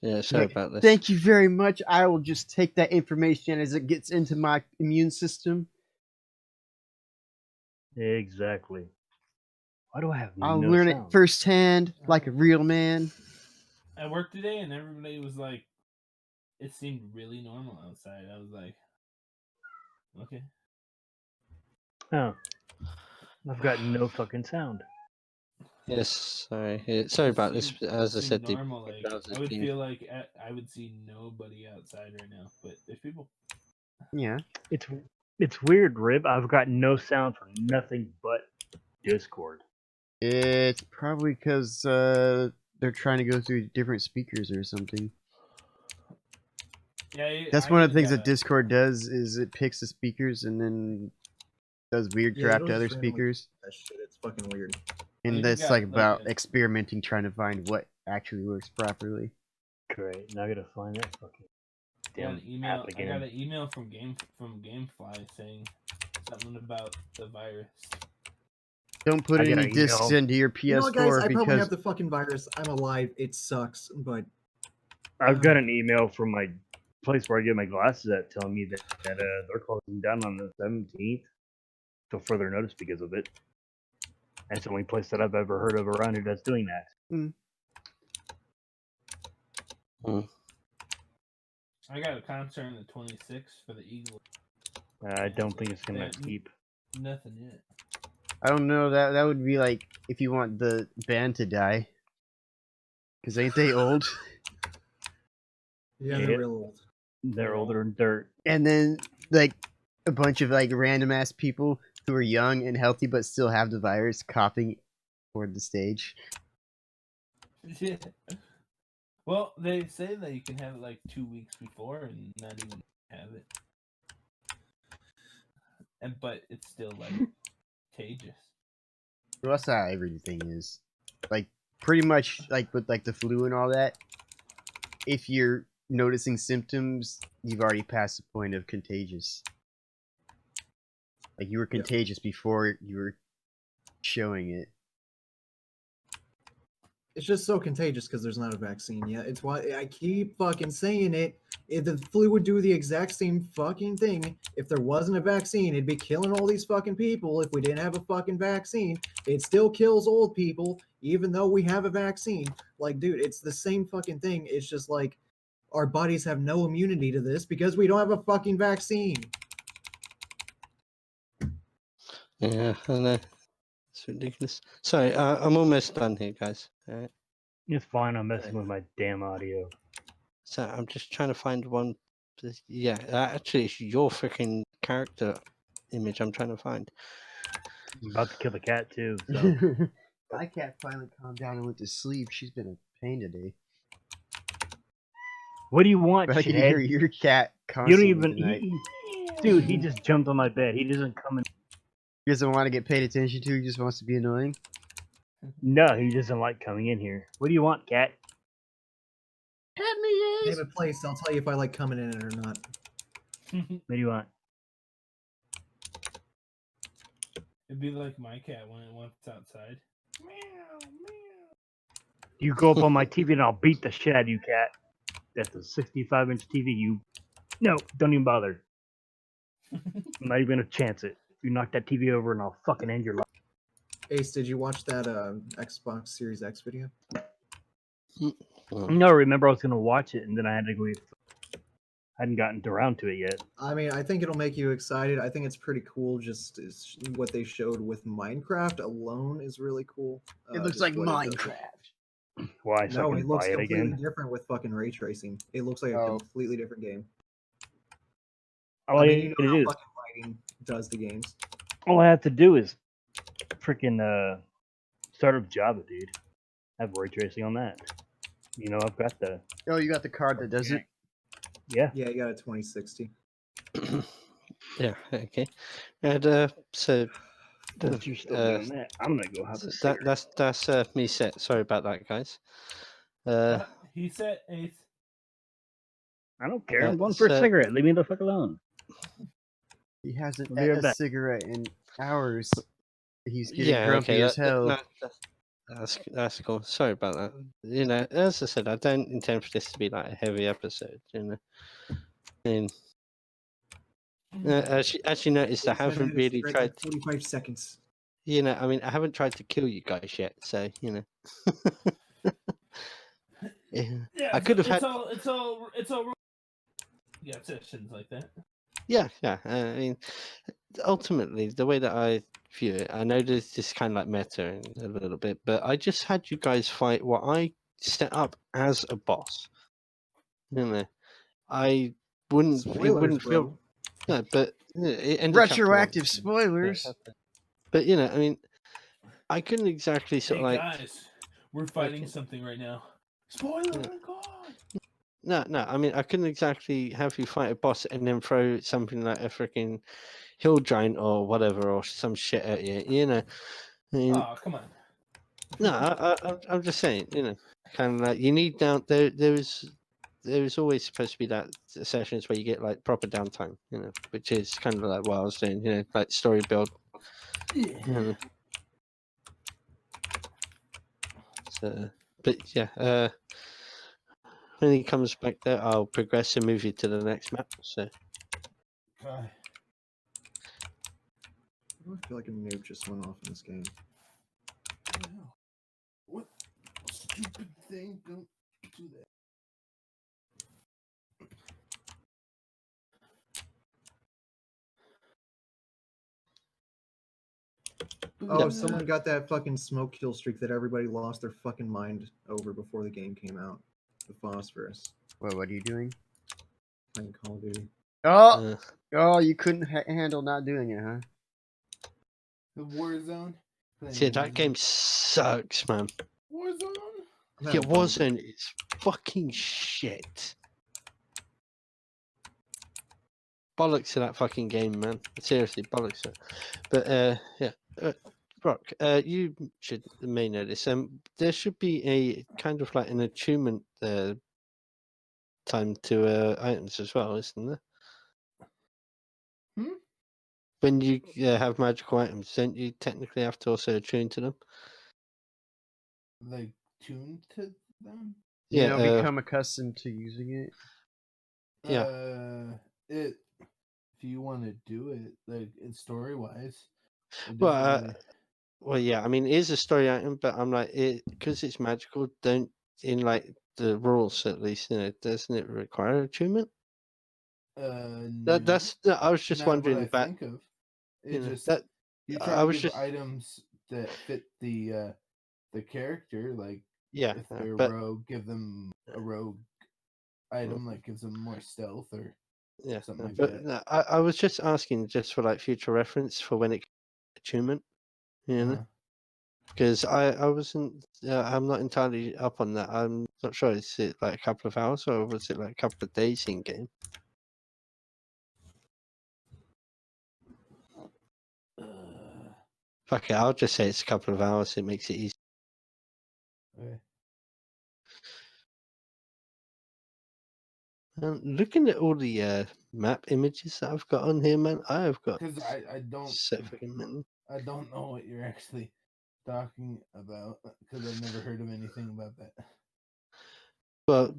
Speaker 6: Yeah, sorry
Speaker 1: Okay,
Speaker 6: about this.
Speaker 1: Thank you very much. I will just take that information as it gets into my immune system.
Speaker 3: Exactly. Why do I have
Speaker 1: I'll
Speaker 3: no
Speaker 1: learn
Speaker 3: sound?
Speaker 1: it firsthand, like a real man.
Speaker 5: I worked today, and everybody was like, it seemed really normal outside. I was like, okay.
Speaker 3: Oh. I've got no fucking sound.
Speaker 6: Yes, sorry. Sorry about this.
Speaker 5: Seemed-
Speaker 6: As I
Speaker 5: seemed
Speaker 6: said, the
Speaker 5: normal. Like
Speaker 6: browser's
Speaker 5: I would
Speaker 6: been.
Speaker 5: feel like I would see nobody outside right now, but there's people.
Speaker 1: Yeah.
Speaker 3: It's weird, Rib. I've got no sound for nothing but Discord.
Speaker 1: It's probably because they're trying to go through different speakers or something.
Speaker 5: Yeah,
Speaker 1: That's
Speaker 5: I
Speaker 1: one of the
Speaker 5: even
Speaker 1: things that
Speaker 5: got a-
Speaker 1: Discord does is it picks the speakers and then does weird
Speaker 4: Yeah,
Speaker 1: crap
Speaker 4: it'll
Speaker 1: to other
Speaker 4: just randomly
Speaker 1: speakers.
Speaker 4: That shit, it's fucking weird.
Speaker 1: And
Speaker 5: even
Speaker 1: that's
Speaker 5: got,
Speaker 1: like
Speaker 5: like,
Speaker 1: about
Speaker 5: a-
Speaker 1: experimenting, trying to find what actually works properly.
Speaker 3: Great. Now I gotta find that fucking
Speaker 5: I got
Speaker 3: damn
Speaker 5: an email.
Speaker 3: app
Speaker 5: I
Speaker 3: again.
Speaker 5: got an email from GameFly saying something about the virus.
Speaker 1: Don't put
Speaker 3: I got
Speaker 1: any
Speaker 3: an
Speaker 1: discs
Speaker 3: email.
Speaker 1: into your PS4
Speaker 4: You know what, guys? I probably
Speaker 1: because
Speaker 4: have the fucking virus. I'm alive. It sucks, but
Speaker 3: I've got an email from my place where I get my glasses at telling me that they're closing down on the 17th till further notice because of it. And it's the only place that I've ever heard of around here that's doing that.
Speaker 5: I got a concert on the 26th for the Eagles.
Speaker 3: I don't think it's gonna
Speaker 5: Yeah,
Speaker 3: keep.
Speaker 5: Nothing yet.
Speaker 1: I don't know, that would be like if you want the band to die. Because ain't they old?
Speaker 4: yeah,
Speaker 3: Yeah.
Speaker 4: they're real old.
Speaker 3: They're older than dirt.
Speaker 1: And then like a bunch of like random ass people who are young and healthy but still have the virus coughing toward the stage.
Speaker 5: Yeah. Well, they say that you can have it like 2 weeks before and not even have it. But it's still like contagious.
Speaker 1: Well, that's how everything is. Like pretty much like with like the flu and all that. If you're noticing symptoms, you've already passed the point of contagious. Like you were contagious before you were showing it.
Speaker 4: It's just so contagious because there's not a vaccine yet. It's why I keep fucking saying it. If the flu would do the exact same fucking thing if there wasn't a vaccine. It'd be killing all these fucking people if we didn't have a fucking vaccine. It still kills old people even though we have a vaccine. Like, dude, it's the same fucking thing. It's just like our bodies have no immunity to this because we don't have a fucking vaccine.
Speaker 6: Yeah, I know. It's ridiculous. Sorry, I'm almost done here, guys. All right.
Speaker 3: It's fine. I'm messing with my damn audio.
Speaker 6: So I'm just trying to find one. Yeah, actually, it's your freaking character image I'm trying to find.
Speaker 3: I'm about to kill the cat too. So
Speaker 1: My cat finally calmed down and went to sleep. She's been a pain today.
Speaker 3: what do you want,
Speaker 1: But I can hear
Speaker 3: shithead?
Speaker 1: your cat
Speaker 3: You
Speaker 1: constantly
Speaker 3: don't even.
Speaker 1: tonight.
Speaker 3: Dude, he just jumped on my bed. He doesn't come in.
Speaker 1: He doesn't want to get paid attention to. He just wants to be annoying.
Speaker 3: No, he doesn't like coming in here. What do you want, cat?
Speaker 1: Pet me,
Speaker 4: Name a place. I'll tell you if I like coming in it or not.
Speaker 3: What do you want?
Speaker 5: It'd be like my cat when it wants outside. Meow, meow.
Speaker 3: You go up on my TV and I'll beat the shit out of you, cat. That's a 65-inch TV. No, don't even bother. I'm not even gonna chance it. You knock that TV over and I'll fucking end your life.
Speaker 4: Ace, did you watch that Xbox Series X video?
Speaker 3: No, remember I was gonna watch it and then I had to go. Hadn't gotten around to it yet.
Speaker 4: I mean, I think it'll make you excited. I think it's pretty cool. Just is what they showed with Minecraft alone is really cool.
Speaker 1: It looks
Speaker 4: just
Speaker 1: like
Speaker 4: what it does.
Speaker 1: Minecraft.
Speaker 3: Why? So
Speaker 4: No,
Speaker 3: I
Speaker 4: it
Speaker 3: can
Speaker 4: looks
Speaker 3: buy it
Speaker 4: completely
Speaker 3: again.
Speaker 4: different with fucking ray tracing. It looks like a
Speaker 1: Oh.
Speaker 4: completely different game.
Speaker 3: All
Speaker 4: I
Speaker 3: I
Speaker 4: mean, you
Speaker 3: need
Speaker 4: know
Speaker 3: to
Speaker 4: how
Speaker 3: do is
Speaker 4: fucking lighting does the games.
Speaker 3: all I have to do is freaking start up Java, dude. I have ray tracing on that. You know, I've got the
Speaker 1: Oh, you got the card that does it?
Speaker 3: yeah.
Speaker 4: Yeah, you got a 2060.
Speaker 6: Yeah. Okay. And so
Speaker 3: Since you're still doing that, I'm gonna go have a
Speaker 6: that
Speaker 3: cigarette.
Speaker 6: that's me set. Sorry about that, guys.
Speaker 5: He said Ace.
Speaker 3: I don't care. I'm going
Speaker 6: so-
Speaker 3: for a cigarette. Leave me the fuck alone.
Speaker 1: He hasn't
Speaker 3: I'll be
Speaker 1: had
Speaker 3: right
Speaker 1: a
Speaker 3: back.
Speaker 1: cigarette in hours. He's getting
Speaker 6: Yeah.
Speaker 1: grumpy
Speaker 6: Okay.
Speaker 1: as hell.
Speaker 6: That's cool. Sorry about that. You know, as I said, I don't intend for this to be like a heavy episode. You know, and as you noticed, I
Speaker 4: Ace hasn't
Speaker 6: haven't
Speaker 4: had a
Speaker 6: really
Speaker 4: cigarette
Speaker 6: tried.
Speaker 4: in 45 seconds.
Speaker 6: You know, I mean, I haven't tried to kill you guys yet. So you know. Yeah.
Speaker 5: Yeah,
Speaker 6: I could have had.
Speaker 5: It's all. Yeah, sessions like that.
Speaker 6: Yeah, yeah. I mean, ultimately, the way that I view it, I know there's this kind of like meta a little bit, but I just had you guys fight what I set up as a boss. You know, I wouldn't. It
Speaker 4: Spoilers,
Speaker 6: wouldn't feel.
Speaker 4: bro.
Speaker 6: No, but it ended chapter one.
Speaker 1: Retroactive spoilers.
Speaker 6: But you know, I mean, I couldn't exactly sort
Speaker 5: Hey
Speaker 6: of like.
Speaker 5: guys, we're fighting
Speaker 6: Okay.
Speaker 5: something right now. Spoiler! God.
Speaker 6: No. I mean, I couldn't exactly have you fight a boss and then throw something like a freaking hill giant or whatever or some shit at you. You know, I mean,
Speaker 5: Oh, come on.
Speaker 6: no, I'm just saying. You know, kind of like you need down there. There is always supposed to be that sessions where you get like proper downtime. You know, which is kind of like what I was doing. You know, like story build. You know. So, but yeah. When he comes back there, I'll progress and move you to the next map. So,
Speaker 5: God.
Speaker 4: I feel like a noob just went off in this game.
Speaker 5: What stupid thing? Don't do that.
Speaker 4: Oh, someone got that fucking smoke kill streak that everybody lost their fucking mind over before the game came out. The phosphorus.
Speaker 1: What are you doing?
Speaker 4: Playing Call of Duty.
Speaker 1: Oh, you couldn't handle not doing it, huh?
Speaker 5: The Warzone.
Speaker 6: see, that game sucks, man.
Speaker 5: Warzone.
Speaker 4: I'm having
Speaker 6: It
Speaker 4: fun with
Speaker 6: wasn't. It's fucking shit. Bollocks to that fucking game, man. Seriously, bollocks to it. But yeah, Brock, you may know this. There should be a kind of like an attunement time to items as well, isn't there?
Speaker 5: Hmm?
Speaker 6: When you have magical items, don't you technically have to also attune to them?
Speaker 5: Like tuned to them.
Speaker 1: You
Speaker 6: Yeah,
Speaker 1: know, become accustomed to using it.
Speaker 6: Yeah.
Speaker 5: It. If you want to do it, like in story wise.
Speaker 6: Well, yeah. I mean, it is a story item, but I'm like, because it's magical. Don't in like the rules at least, you know, doesn't it require attunement?
Speaker 5: No,
Speaker 6: I was just
Speaker 5: not
Speaker 6: wondering
Speaker 5: what I
Speaker 6: about.
Speaker 5: think of.
Speaker 6: You
Speaker 5: It
Speaker 6: know,
Speaker 5: just
Speaker 6: that
Speaker 5: you
Speaker 6: I
Speaker 5: try to
Speaker 6: was
Speaker 5: give
Speaker 6: just
Speaker 5: items that fit the character. Like
Speaker 6: yeah,
Speaker 5: if they're
Speaker 6: but
Speaker 5: rogue, give them a rogue item like gives them more stealth or
Speaker 6: yeah,
Speaker 5: something like
Speaker 6: but
Speaker 5: that.
Speaker 6: no, I was just asking just for like future reference for when it attunement, you know,
Speaker 5: Uh-huh.
Speaker 6: because I wasn't I'm not entirely up on that. I'm not sure. Is it like a couple of hours or was it like a couple of days in game? Fuck it, I'll just say it's a couple of hours. It makes it easy.
Speaker 5: Okay.
Speaker 6: Looking at all the map images that I've got on here, man, I have got
Speaker 5: Because I don't
Speaker 6: so fucking many.
Speaker 5: I don't know what you're actually talking about? Because I've never heard of anything about that.
Speaker 6: Well,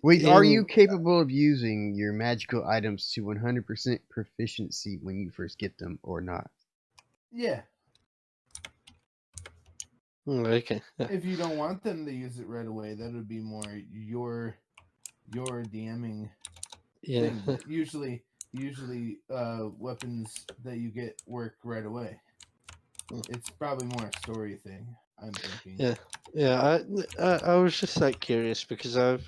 Speaker 1: Wait, are you
Speaker 6: in-
Speaker 1: capable of using your magical items to 100% proficiency when you first get them, or not?
Speaker 5: Yeah,
Speaker 6: Okay. Yeah.
Speaker 5: if you don't want them to use it right away, that would be more your DMing
Speaker 6: Yeah.
Speaker 5: thing. But usually, weapons that you get work right away. It's probably more a story thing. I'm thinking.
Speaker 6: Yeah. Yeah. I was just like curious because I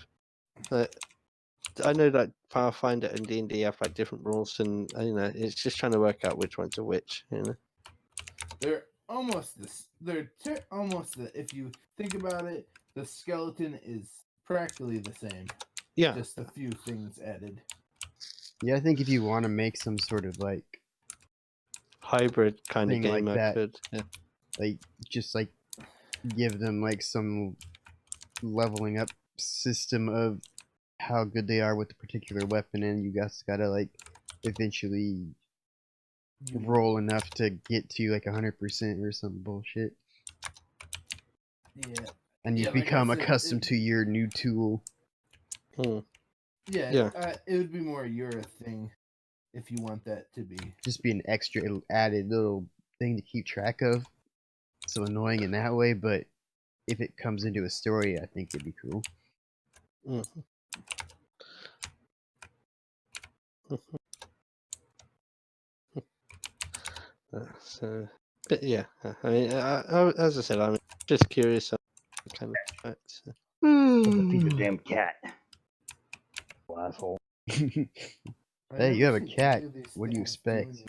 Speaker 6: know that Pathfinder and D&D have like different rules, and it's just trying to work out which ones are which.
Speaker 5: They're almost this. Almost the. If you think about it, the skeleton is practically the same.
Speaker 6: Yeah.
Speaker 5: Just a few things added.
Speaker 1: Yeah, I think if you want to make some sort of
Speaker 6: Hybrid kind of
Speaker 1: Thing
Speaker 6: game,
Speaker 1: like
Speaker 6: I
Speaker 1: that.
Speaker 6: could. Yeah.
Speaker 1: just give them some leveling up system of how good they are with the particular weapon, and you guys gotta eventually roll enough to get to 100% or some bullshit,
Speaker 5: Yeah.
Speaker 1: and you
Speaker 5: Yeah, like I
Speaker 1: become
Speaker 5: said,
Speaker 1: accustomed to your new tool.
Speaker 6: Hmm.
Speaker 5: Yeah.
Speaker 6: Yeah.
Speaker 5: It would be more your thing, if you want that to be.
Speaker 1: Just be an extra added little thing to keep track of. So annoying in that way, but if it comes into a story, I think it'd be cool.
Speaker 6: So, but yeah, I mean, as I said, I'm just curious on the kind of facts.
Speaker 3: Feed the damn cat. Asshole.
Speaker 1: Hey, you have a cat. What do you expect?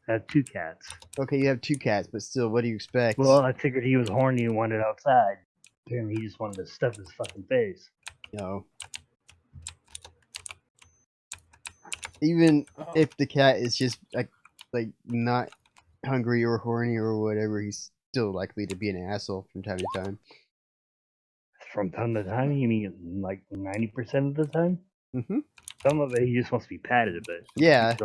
Speaker 3: I have 2 cats.
Speaker 1: Okay, you have 2 cats, but still, what do you expect?
Speaker 3: Well, I figured he was horny and wanted outside. Apparently, he just wanted to stuff his fucking face.
Speaker 1: No. Even
Speaker 5: Oh,
Speaker 1: if the cat is just not hungry or horny or whatever, he's still likely to be an asshole from time to time.
Speaker 3: From time to time, you mean like 90% of the time?
Speaker 1: Mm-hmm.
Speaker 3: Some of it, he just wants to be patted a bit.
Speaker 1: Yeah.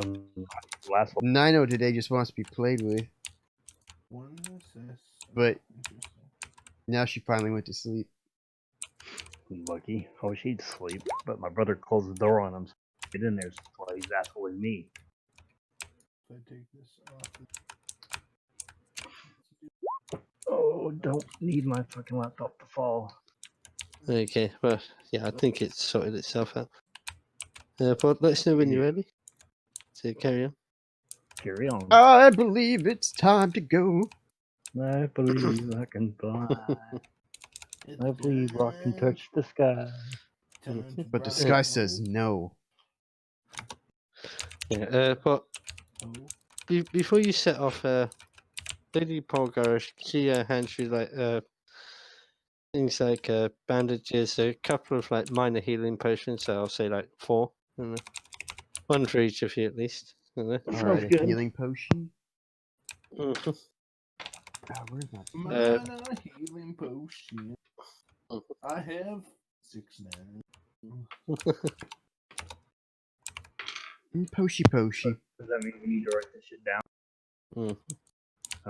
Speaker 3: Last one.
Speaker 1: Nino today just wants to be played with. But now she finally went to sleep.
Speaker 3: Lucky. I wish he'd sleep, but my brother closed the door on him. So get in there, so while he's assholing me.
Speaker 5: If I take this off.
Speaker 3: Oh, don't need my fucking laptop to fall.
Speaker 6: Okay, well, yeah, I think it's sorted itself out. But let us know when you're ready. So carry on.
Speaker 3: Carry on.
Speaker 1: I believe it's time to go.
Speaker 3: I believe I can fly. I believe rock can touch the sky.
Speaker 1: But the sky says no.
Speaker 6: Yeah, but before you set off, Lady Polgarish, she hands you things like bandages, a couple of minor healing potions. So I'll say 4. One for each of you at least.
Speaker 1: Alright, a
Speaker 3: good.
Speaker 1: healing potion.
Speaker 6: Mhm.
Speaker 1: Oh, where's my
Speaker 5: Mana healing potion. I have 6 now.
Speaker 1: Poshy Poshy.
Speaker 3: Does that mean we need to write this shit down?
Speaker 6: Mm.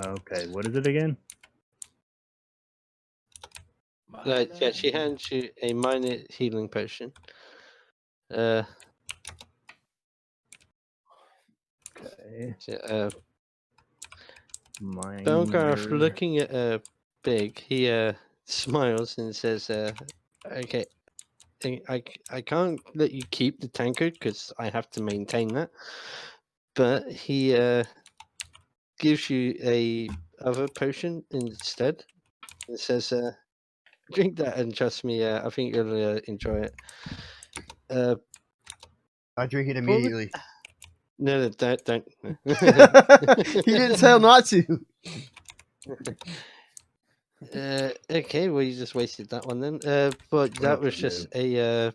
Speaker 3: Okay, what is it again?
Speaker 6: Yeah, she hands you a minor healing potion.
Speaker 3: Okay.
Speaker 6: Belgarth,
Speaker 3: Minor.
Speaker 6: looking at Big, he smiles and says, "Okay, I can't let you keep the tankard because I have to maintain that." But he gives you a other potion instead. It says, "Drink that and trust me, I think you'll enjoy it."
Speaker 1: I drink it immediately.
Speaker 6: No, don't.
Speaker 1: He didn't tell not to.
Speaker 6: Okay, well you just wasted that one then. But that was just a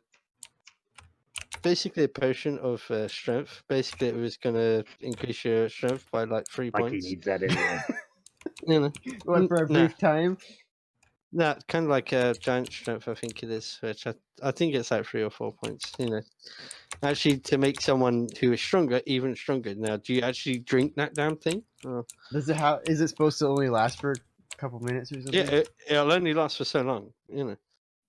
Speaker 6: basically a potion of strength. Basically, it was gonna increase your strength by 3
Speaker 3: Like he
Speaker 6: points.
Speaker 3: needs that anyway.
Speaker 6: You know,
Speaker 1: What, for a
Speaker 6: Nah.
Speaker 1: brief time?
Speaker 6: that kind of like a giant strength, I think it is. Which I think it's 3 or 4 points. Actually, to make someone who is stronger even stronger. Now, do you actually drink that damn thing? Or...
Speaker 1: Is it supposed to only last for couple minutes or something?
Speaker 6: Yeah, it'll only last for so long, you know.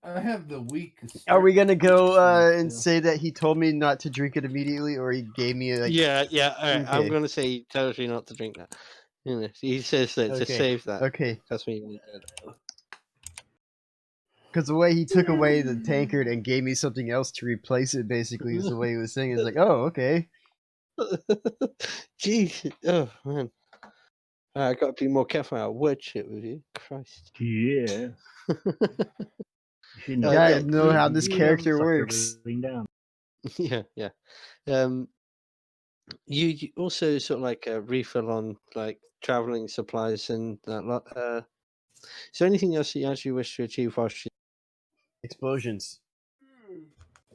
Speaker 5: I have the weakest.
Speaker 1: Are we gonna go and
Speaker 5: still.
Speaker 1: say that he told me not to drink it immediately, or he gave me like?
Speaker 6: Yeah. All right, I'm
Speaker 1: okay.
Speaker 6: gonna say he tells you not to drink that. You know, he says that to
Speaker 1: Okay,
Speaker 6: save that.
Speaker 1: Okay,
Speaker 6: That's when you need that.
Speaker 1: because the way he took away the tankard and gave me something else to replace it, basically, is the way he was saying. It's like, oh, okay.
Speaker 6: Jeez, oh man, I got to be more careful how I word shit with you. Christ.
Speaker 3: Yeah. You should know.
Speaker 1: Gotta
Speaker 6: yeah,
Speaker 1: know how this
Speaker 3: you
Speaker 1: character
Speaker 3: suck
Speaker 1: works.
Speaker 3: everything down.
Speaker 6: yeah. You also sort of like refill on like traveling supplies and that lot. Is there anything else you actually wish to achieve whilst you...
Speaker 1: Explosions.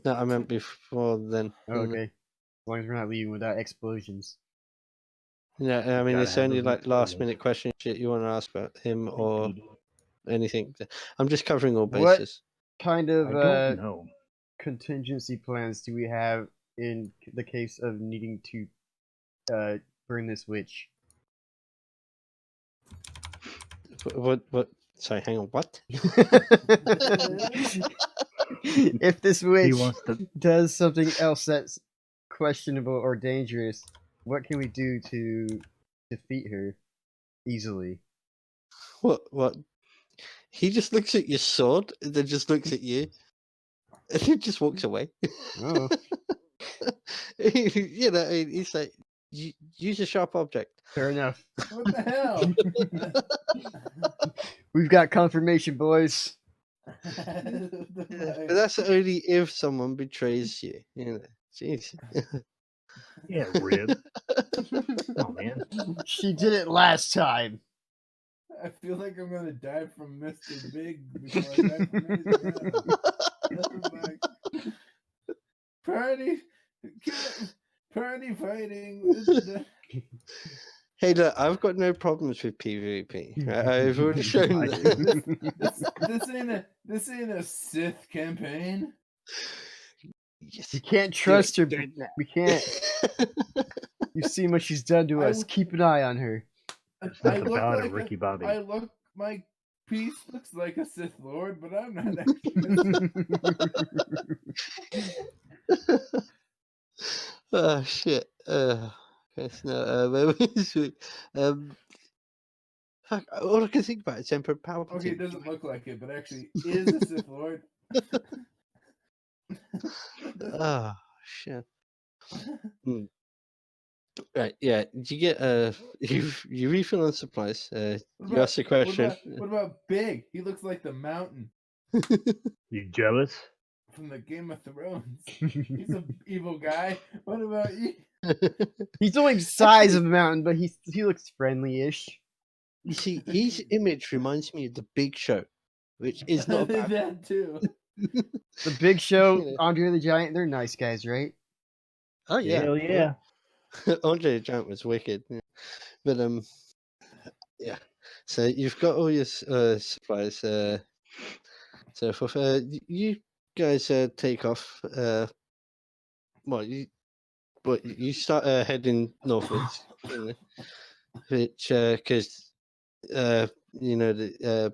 Speaker 6: that I meant before then?
Speaker 1: Oh, okay. As long as we're not leaving without explosions.
Speaker 6: Yeah, I mean,
Speaker 3: Gotta
Speaker 6: it's
Speaker 3: have
Speaker 6: only
Speaker 3: those
Speaker 6: like last
Speaker 3: explosions.
Speaker 6: minute questions shit you want to ask about him or anything. I'm just covering all
Speaker 1: What
Speaker 6: bases.
Speaker 1: kind
Speaker 3: I
Speaker 1: of
Speaker 3: don't know.
Speaker 1: contingency plans do we have in the case of needing to burn this witch?
Speaker 6: What? Sorry, hang on. What?
Speaker 1: If this
Speaker 3: He
Speaker 1: witch
Speaker 3: wants to.
Speaker 1: does something else that's questionable or dangerous, what can we do to defeat her easily?
Speaker 6: What? He just looks at your sword and then just looks at you, and he just walks away.
Speaker 1: Oh,
Speaker 6: You know, he's like, use a sharp object.
Speaker 1: fair enough.
Speaker 5: What the hell?
Speaker 1: We've got confirmation, boys.
Speaker 6: But that's only if someone betrays you. You know, jeez.
Speaker 3: Yeah, rib. Oh man.
Speaker 1: She did it last time.
Speaker 5: I feel like I'm gonna die from Mr. Big before I die from anything else. Like, party fighting.
Speaker 6: Hey, look, I've got no problems with PvP. I've already shown
Speaker 3: I
Speaker 6: that.
Speaker 5: This ain't a Sith campaign.
Speaker 6: Yes.
Speaker 1: We can't trust her. We can't. You've seen what she's done to
Speaker 5: I
Speaker 1: us.
Speaker 5: w-
Speaker 1: Keep an eye on her.
Speaker 3: It's not the ballad of Ricky Bobby.
Speaker 5: My piece looks like a Sith Lord, but I'm not actually.
Speaker 6: Oh shit. Yes, no, fuck, all I can think about is Emperor Palpatine.
Speaker 5: Okay, it doesn't look like it, but actually is a Sith Lord.
Speaker 6: Oh shit. Right, yeah. You get you refill on supplies. You ask a question.
Speaker 5: What about Big? He looks like the mountain
Speaker 3: You jealous?
Speaker 5: from the Game of Thrones. He's an evil guy. What about you?
Speaker 1: He's only the size of a mountain, but he looks friendly-ish.
Speaker 6: You see, his image reminds me of the Big Show, which is not bad.
Speaker 5: That too.
Speaker 1: The Big Show,
Speaker 6: Yeah.
Speaker 1: Andre the Giant, they're nice guys, right?
Speaker 6: Oh yeah,
Speaker 3: Hell yeah.
Speaker 6: Andre the Giant was wicked, yeah. But yeah. So you've got all your supplies. So for you guys take off. Well, you start heading northwards, you know, which because you know the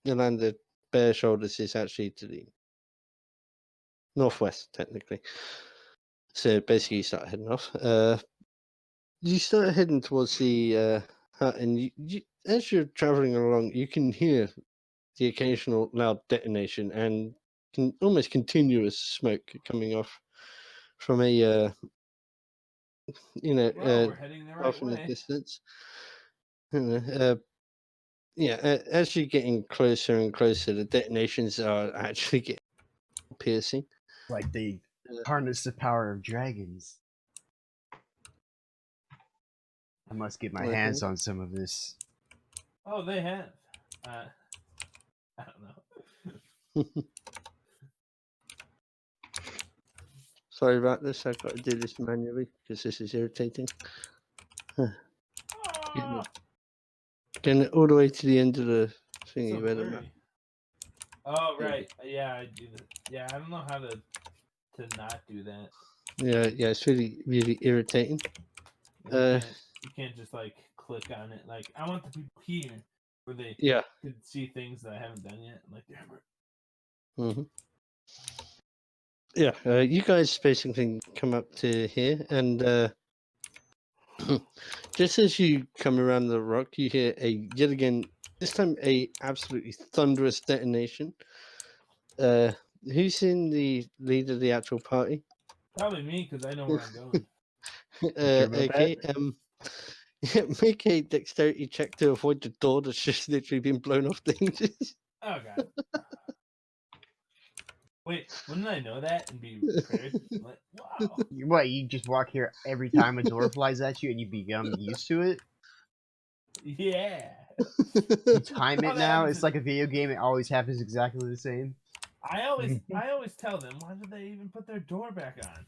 Speaker 6: land of Bare Shoulders is actually to the northwest technically. So basically, you start heading off. You start heading towards the hut, and you as you're traveling along, you can hear the occasional loud detonation and almost continuous smoke coming off from a you know
Speaker 5: Well, we're heading the right
Speaker 6: off in the
Speaker 5: way.
Speaker 6: distance. You know, yeah, as you're getting closer and closer, the detonations are actually getting piercing.
Speaker 1: Like they harness the power of dragons. I must get my hands on some of this.
Speaker 5: Oh, they have. I don't know.
Speaker 6: Sorry about this. I've got to do this manually because this is irritating.
Speaker 5: Oh,
Speaker 6: Getting it all the way to the end of the thingy.
Speaker 5: so
Speaker 6: where the map-
Speaker 5: blurry. Oh right, yeah, I do that. Yeah, I don't know how to not do that.
Speaker 6: Yeah, it's really, really irritating.
Speaker 5: You can't just like click on it. Like I want the people here. where they
Speaker 6: Yeah.
Speaker 5: could see things that I haven't done yet. I'm like, damn it.
Speaker 6: hmm Yeah, you guys basically come up to here, and just as you come around the rock, you hear yet again, this time a absolutely thunderous detonation. Who's in the lead of the actual party?
Speaker 5: Probably me, because I know where I'm going.
Speaker 3: Sure about
Speaker 6: Okay, make a dexterity check to avoid the door that's just literally been blown off the hinges.
Speaker 5: Oh, God. Wait, wouldn't I know that and be prepared? Like, wow.
Speaker 1: What, you just walk here every time a door flies at you and you become used to it?
Speaker 5: Yeah.
Speaker 1: You time
Speaker 5: Oh,
Speaker 1: it
Speaker 5: that
Speaker 1: now?
Speaker 5: happens
Speaker 1: It's like a video game, it always happens exactly the same.
Speaker 5: I always tell them, why did they even put their door back on?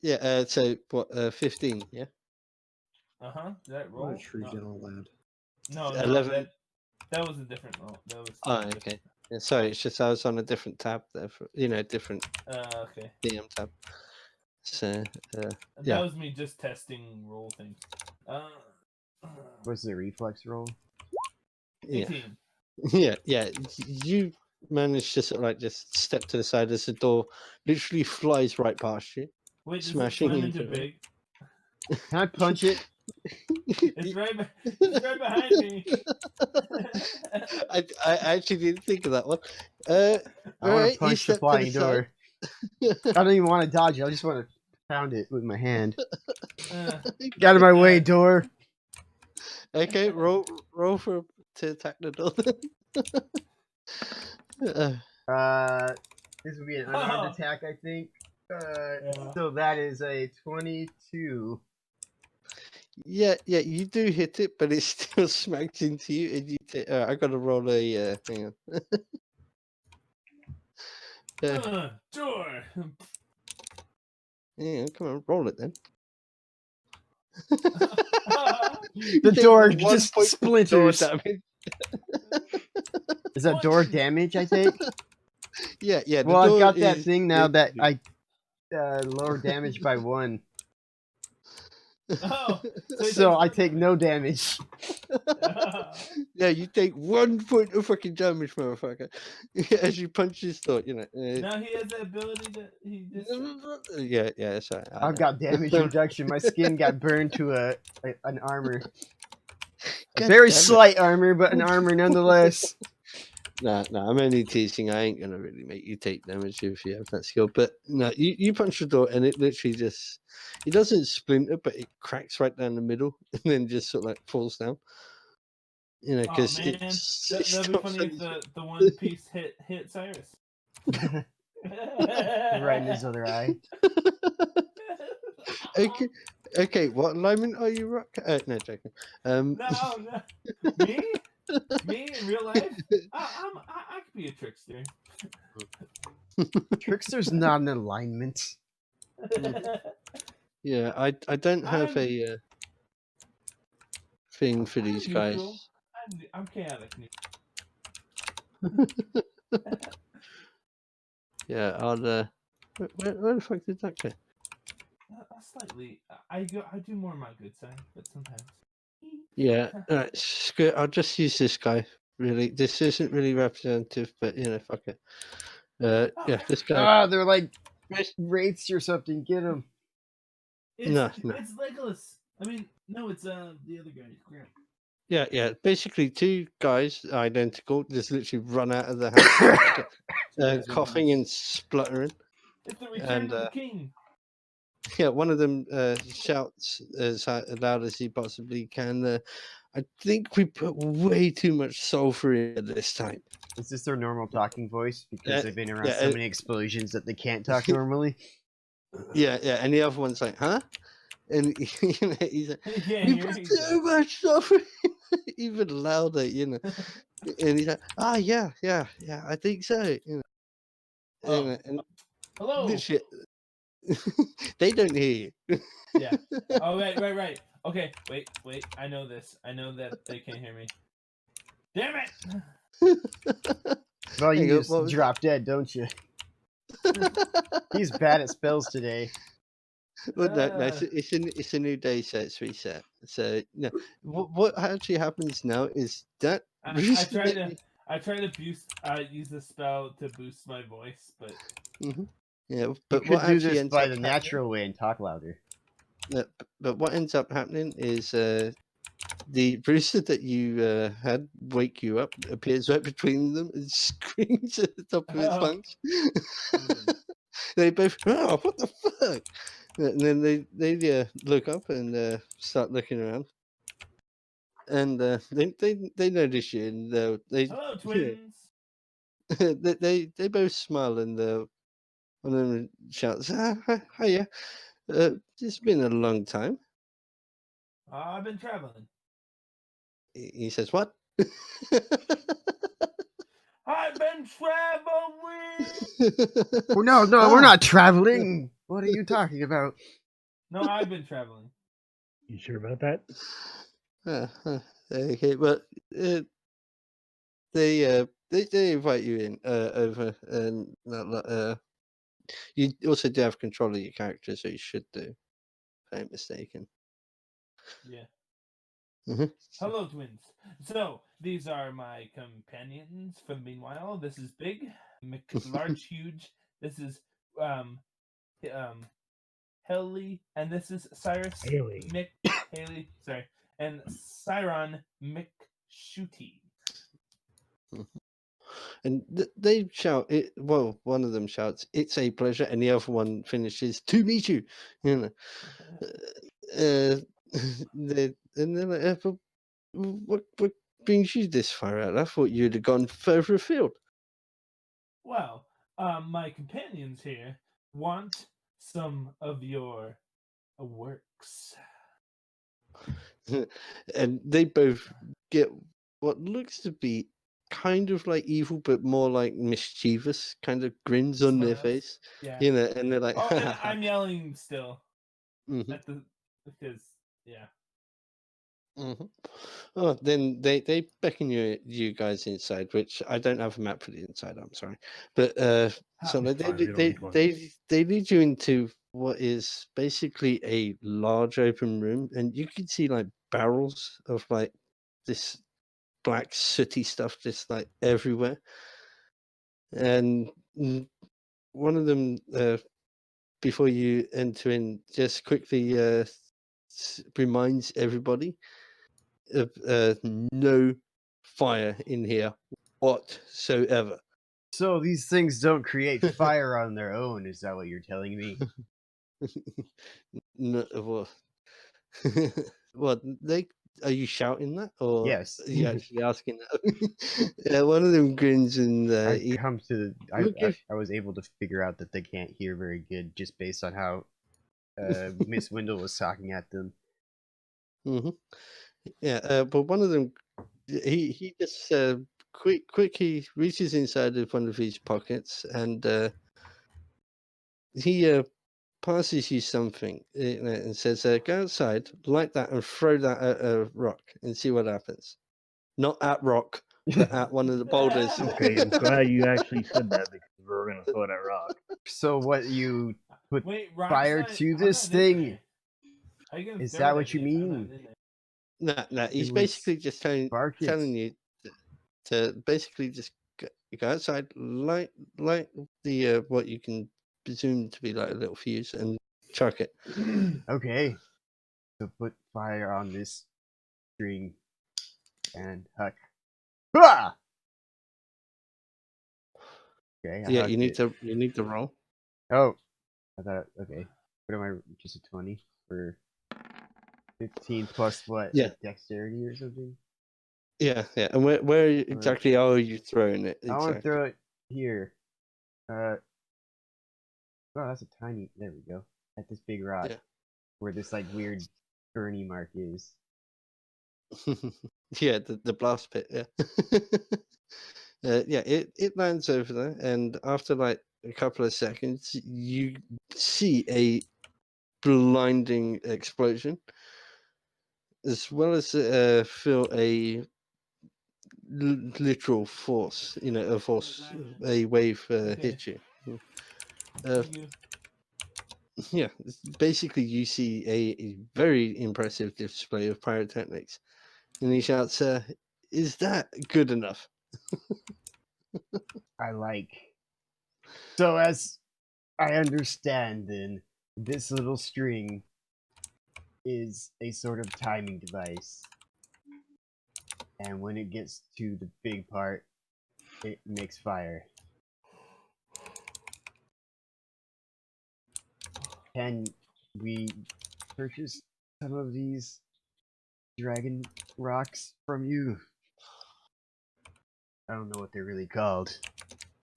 Speaker 6: Yeah, so what, 15, yeah?
Speaker 5: Uh-huh. Did that
Speaker 4: What
Speaker 5: roll?
Speaker 4: a true gentle lad.
Speaker 5: No,
Speaker 6: 11.
Speaker 5: that was a different roll. That was
Speaker 6: Oh, okay. Yeah, sorry, it's just I was on a different tab there, different
Speaker 5: Okay.
Speaker 6: DM tab. So,
Speaker 5: That
Speaker 6: yeah.
Speaker 5: was me just testing roll things.
Speaker 1: What's the reflex roll?
Speaker 6: Yeah.
Speaker 5: 18.
Speaker 6: Yeah. You managed to sort of like just step to the side as the door literally flies right past you.
Speaker 5: Wait, does
Speaker 6: Smashing
Speaker 5: it slam
Speaker 6: into
Speaker 5: into
Speaker 6: it.
Speaker 5: big?
Speaker 1: Can I punch it?
Speaker 5: It's right behind me.
Speaker 6: I actually didn't think of that one.
Speaker 1: I want
Speaker 6: Alright,
Speaker 1: to punch the flying door. I don't even want to dodge it. I just want to pound it with my hand. Get out of my way, door.
Speaker 6: Okay, roll to attack the door.
Speaker 1: This would be an unarmed attack, I think. So that is a 22.
Speaker 6: Yeah, you do hit it, but it still smacks into you, and you. I gotta roll a. Hang on.
Speaker 5: Door.
Speaker 6: Yeah, come on, roll it then.
Speaker 1: The door
Speaker 6: Take 1
Speaker 1: just
Speaker 6: point for door
Speaker 1: splinters.
Speaker 6: damage.
Speaker 1: Is that door damage, I take?
Speaker 6: Yeah. The
Speaker 1: Well, I've
Speaker 6: door
Speaker 1: got that
Speaker 6: is
Speaker 1: thing now that
Speaker 6: literally-
Speaker 1: I lower damage by 1.
Speaker 5: Oh,
Speaker 1: So I take no damage.
Speaker 6: Yeah, you take 1 point of fucking damage, motherfucker. As you punch this door,
Speaker 5: Now he has the ability to. He just.
Speaker 6: Yeah, sorry.
Speaker 1: I've got damage reduction. My skin got burned to an armor. A
Speaker 6: God
Speaker 1: very
Speaker 6: damn it.
Speaker 1: slight armor, but an armor nonetheless.
Speaker 6: Nah, I'm only teasing. I ain't gonna really make you take damage if you have that skill. But no, you punch the door and it literally just, it doesn't splinter, but it cracks right down the middle and then just sort of like falls down.
Speaker 5: Oh
Speaker 6: Because
Speaker 5: man, that'd be funny if the one piece hit Cyrus.
Speaker 1: Right in his other eye.
Speaker 6: Okay. What alignment are you, Rock? No, joking.
Speaker 5: No. Me in real life? I could be a trickster.
Speaker 1: Trickster's not an alignment.
Speaker 6: Yeah, I don't have a thing for
Speaker 5: I'm
Speaker 6: these
Speaker 5: neutral.
Speaker 6: guys.
Speaker 5: I'm chaotic.
Speaker 6: Yeah, I'll. Where the fuck did that go?
Speaker 5: Slightly. I do more on my good side, but sometimes.
Speaker 6: Yeah, screw it. I'll just use this guy. Really, this isn't really representative, but fuck it. Yeah, this guy.
Speaker 1: Ah, they're like wraiths or something. Get them.
Speaker 6: No.
Speaker 5: It's Legolas. I mean, no, it's the other guy. Crap.
Speaker 6: Yeah. Basically, 2 guys identical, just literally run out of the house, coughing and spluttering.
Speaker 5: It's the return
Speaker 6: And,
Speaker 5: of the king.
Speaker 6: Yeah, one of them shouts as loud as he possibly can. I think we put way too much sulfur in this time.
Speaker 1: Is this their normal talking voice? Because they've been around
Speaker 6: yeah,
Speaker 1: so many explosions that they can't talk normally.
Speaker 6: Yeah, and the other one's like, huh? And he's like,
Speaker 5: Yeah,
Speaker 6: we put too much sulfur in. Even louder, And he's like, yeah, I think so.
Speaker 5: Oh.
Speaker 6: And
Speaker 5: Hello.
Speaker 6: literally, they don't hear you.
Speaker 5: Yeah. Oh, right. Okay, wait. I know this. I know that they can't hear me. Damn it!
Speaker 1: Well, you
Speaker 6: Hang on,
Speaker 1: just
Speaker 6: what was
Speaker 1: drop dead, don't you? He's bad at spells today.
Speaker 6: Well, no,
Speaker 5: Uh,
Speaker 6: it's a new day, so it's reset. So no, what actually happens now is that
Speaker 5: I
Speaker 6: rooster
Speaker 5: try
Speaker 6: that
Speaker 5: to boost use the spell to boost my voice, but
Speaker 6: yeah,
Speaker 1: You
Speaker 6: but
Speaker 1: could
Speaker 6: what
Speaker 1: do
Speaker 6: actually
Speaker 1: this
Speaker 6: ends
Speaker 1: by
Speaker 6: up
Speaker 1: the
Speaker 6: happening?
Speaker 1: natural way and talk louder.
Speaker 6: But what ends up happening is the rooster that you had wake you up appears right between them and screams at the top of its
Speaker 5: Oh.
Speaker 6: lungs. They both, oh, what the fuck? And then they look up and start looking around, and they notice you, and they
Speaker 5: Hello,
Speaker 6: yeah,
Speaker 5: twins.
Speaker 6: they both smile, and one of them shouts, hiya, it's been a long time.
Speaker 5: I've been traveling.
Speaker 6: He says, what?
Speaker 5: I've been traveling.
Speaker 1: Oh, no, we're
Speaker 6: Ah,
Speaker 1: not traveling. What are you talking about?
Speaker 5: No, I've been traveling.
Speaker 3: You sure about that?
Speaker 6: okay, well, they invite you in over, and you also do have control of your character, so you should do, if I ain't mistaken.
Speaker 5: Yeah.
Speaker 6: Mhm.
Speaker 5: Hello, twins. So these are my companions. From meanwhile, this is Big, large, huge. This is um Haley, and this is Cyrus
Speaker 3: Haley.
Speaker 5: Haley. Sorry, and Cyron McShooty.
Speaker 6: And they shout it. Well, one of them shouts, "It's a pleasure," and the other one finishes, "To meet you." You know, and they're like, "But what brings you this far out? I thought you'd have gone further afield."
Speaker 5: Well, my companions here want some of your works.
Speaker 6: And they both get what looks to be kind of like evil, but more like mischievous kind of grins on their
Speaker 5: Smiles.
Speaker 6: face.
Speaker 5: Yeah.
Speaker 6: You know, and they're like,
Speaker 5: Oh, and I'm yelling still
Speaker 6: Mhm,
Speaker 5: at the because yeah.
Speaker 6: mhm. Oh, then they beckon you guys inside, which I don't have a map for the inside. I'm sorry, but so
Speaker 5: It's
Speaker 3: fine, we don't need one.
Speaker 6: they lead you into what is basically a large open room, and you can see like barrels of like this black sooty stuff just like everywhere. And one of them, before you enter in, just quickly reminds everybody of no fire in here whatsoever.
Speaker 1: So these things don't create fire on their own, is that what you're telling me?
Speaker 6: No, well, what they are you shouting that, or
Speaker 1: Yes.
Speaker 6: are you actually asking that? Yeah, one of them grins and
Speaker 1: I've come to
Speaker 6: We'll give-
Speaker 1: I was able to figure out that they can't hear very good just based on how Miss Windle was talking at them.
Speaker 6: Mhm. Yeah, but one of them, he just quick he reaches inside of one of his pockets, and he passes you something, and says, "Go outside, light that, and throw that at a rock, and see what happens." Not at rock, but at one of the boulders.
Speaker 3: Okay, I'm glad you actually said that because we were gonna throw that rock.
Speaker 1: So what, you put
Speaker 5: Wait, Rock's
Speaker 1: fire
Speaker 5: not,
Speaker 1: to
Speaker 5: I'm
Speaker 1: this
Speaker 5: not in
Speaker 1: thing?
Speaker 5: there. How you gonna
Speaker 1: Is
Speaker 5: throw
Speaker 1: that
Speaker 5: it
Speaker 1: what
Speaker 5: at
Speaker 1: you
Speaker 5: me if I'm not
Speaker 1: mean?
Speaker 5: in there?
Speaker 6: No, he's
Speaker 1: It was
Speaker 6: basically just telling
Speaker 1: Sparkets.
Speaker 6: you to basically just go outside, light the what you can presume to be like a little fuse, and chuck it.
Speaker 1: Okay. So put fire on this string and huck. Ah! Okay, I
Speaker 6: Yeah,
Speaker 1: hucked it.
Speaker 6: you need to roll.
Speaker 1: Oh, I thought, okay. What am I, just a 20 for 15 plus what?
Speaker 6: Yeah.
Speaker 1: Like dexterity or something?
Speaker 6: Yeah. And where exactly are you throwing it?
Speaker 1: I want to
Speaker 6: Exactly.
Speaker 1: throw it here. Oh, that's a tiny, there we go. At this big rock.
Speaker 6: Yeah.
Speaker 1: Where this like weird Bernie mark is.
Speaker 6: Yeah, the blast pit. Yeah. Yeah, it lands over there, and after like a couple of seconds, you see a blinding explosion, as well as feel a literal force. You know, a force, a wave
Speaker 5: Okay.
Speaker 6: hit you. Uh,
Speaker 5: Thank you.
Speaker 6: basically you see a very impressive display of pyrotechnics, and he shouts, "Is that good enough?"
Speaker 1: I like. So as I understand, then this little string is a sort of timing device, and when it gets to the big part, it makes fire. Can we purchase some of these dragon rocks from you? I don't know what they're really called.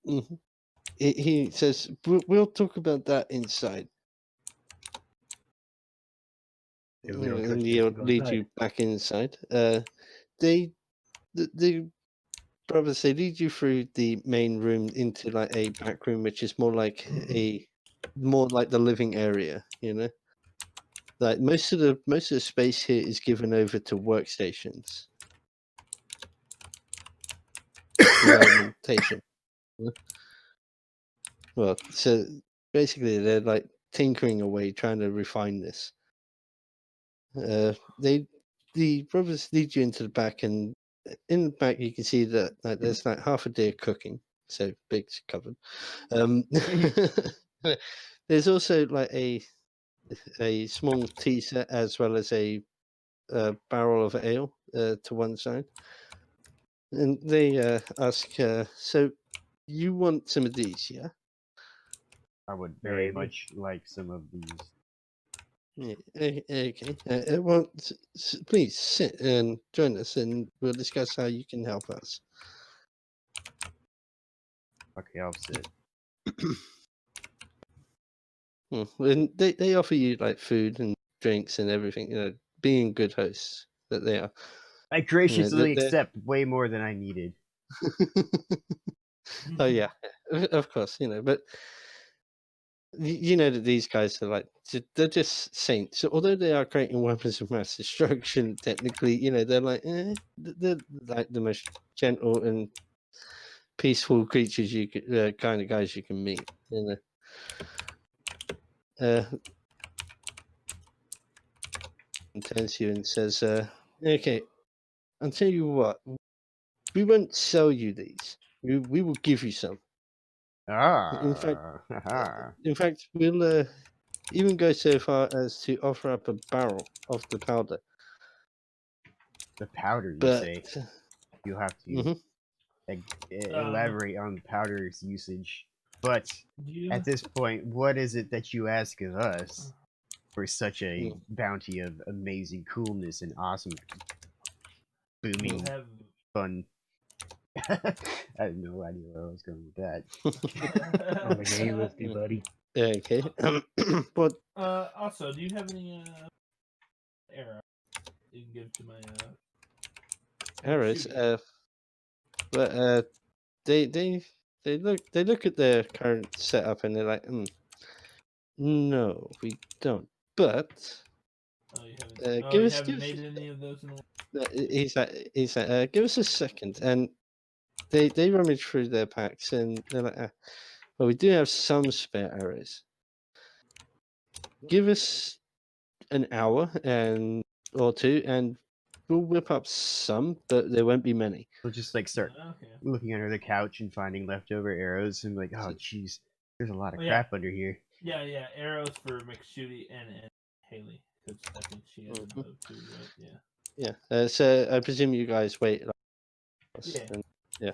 Speaker 6: Mhm. He says, "We'll talk about that inside."
Speaker 3: If we don't
Speaker 6: And
Speaker 3: trust you,
Speaker 6: he'll
Speaker 3: go
Speaker 6: lead
Speaker 3: inside.
Speaker 6: you back inside. The brothers, they lead you through the main room into like a back room, which is more like the living area. Like most of the space here is given over to workstations, developmentation. Well, so basically they're like tinkering away, trying to refine this. The brothers lead you into the back, and in the back you can see that like there's like half a deer cooking, so big cupboard. There's also like a small tea set as well as a barrel of ale to one side, and they ask, "So you want some of these, yeah?"
Speaker 1: I would very
Speaker 3: Maybe.
Speaker 1: much like some of these.
Speaker 6: Yeah, okay. Well, please sit and join us, and we'll discuss how you can help us.
Speaker 1: Okay, I'll sit.
Speaker 6: And they offer you like food and drinks and everything. Being good hosts that they are.
Speaker 1: I graciously
Speaker 6: they're-
Speaker 1: accept way more than I needed.
Speaker 6: Oh yeah, of course. But you know that these guys are like they're just saints. So although they are creating weapons of mass destruction, technically, they're like they're like the most gentle and peaceful creatures you could, kind of guys you can meet. And turns to you and says, "Okay, I'll tell you what. We won't sell you these. We will give you some. In fact,
Speaker 1: Ah,
Speaker 6: we'll even go so far as to offer up a barrel of the powder.
Speaker 1: the powder, you
Speaker 6: But
Speaker 1: say? You'll have to
Speaker 6: Mhm.
Speaker 1: elaborate on the powder's usage. But at this point, what is it that you ask of us for such a bounty of amazing coolness and awesome, booming,
Speaker 5: We'll have
Speaker 1: fun? I have no idea where I was going with that.
Speaker 3: On the game with you, buddy.
Speaker 6: Okay. But
Speaker 5: Also, do you have any arrow you can give to my
Speaker 6: arrows,
Speaker 5: shooting?
Speaker 6: but they look at their current setup and they're like, no, we don't. But
Speaker 5: Oh, you haven't.
Speaker 6: give
Speaker 5: You
Speaker 6: us
Speaker 5: haven't made any of those in a while.
Speaker 6: he's like, give us a second, and they rummage through their packs and they're like, well, we do have some spare arrows. Give us an hour or two, and we'll whip up some, but there won't be many.
Speaker 1: We'll just like start
Speaker 5: Okay.
Speaker 1: looking under the couch and finding leftover arrows and like, oh jeez, there's a lot of
Speaker 5: Oh, yeah.
Speaker 1: crap under here.
Speaker 5: Yeah. Arrows for McShooty and Haley, because I think she has a bow too, right? Yeah.
Speaker 6: Yeah. So I presume you guys wait.
Speaker 5: Yeah.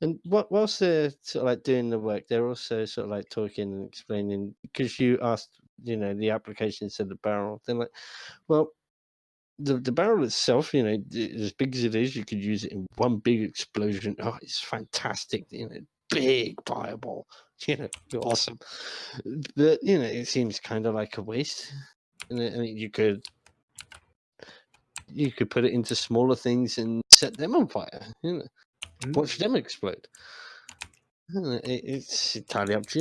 Speaker 6: And whilst they're sort of like doing the work, they're also sort of like talking and explaining, because you asked, the applications of the barrel. They're like, well, the barrel itself, as big as it is, you could use it in one big explosion. Oh, it's fantastic, big fireball, you're awesome. But it seems kind of like a waste. I mean, you could put it into smaller things and set them on fire. Watch them explode. It's entirely up to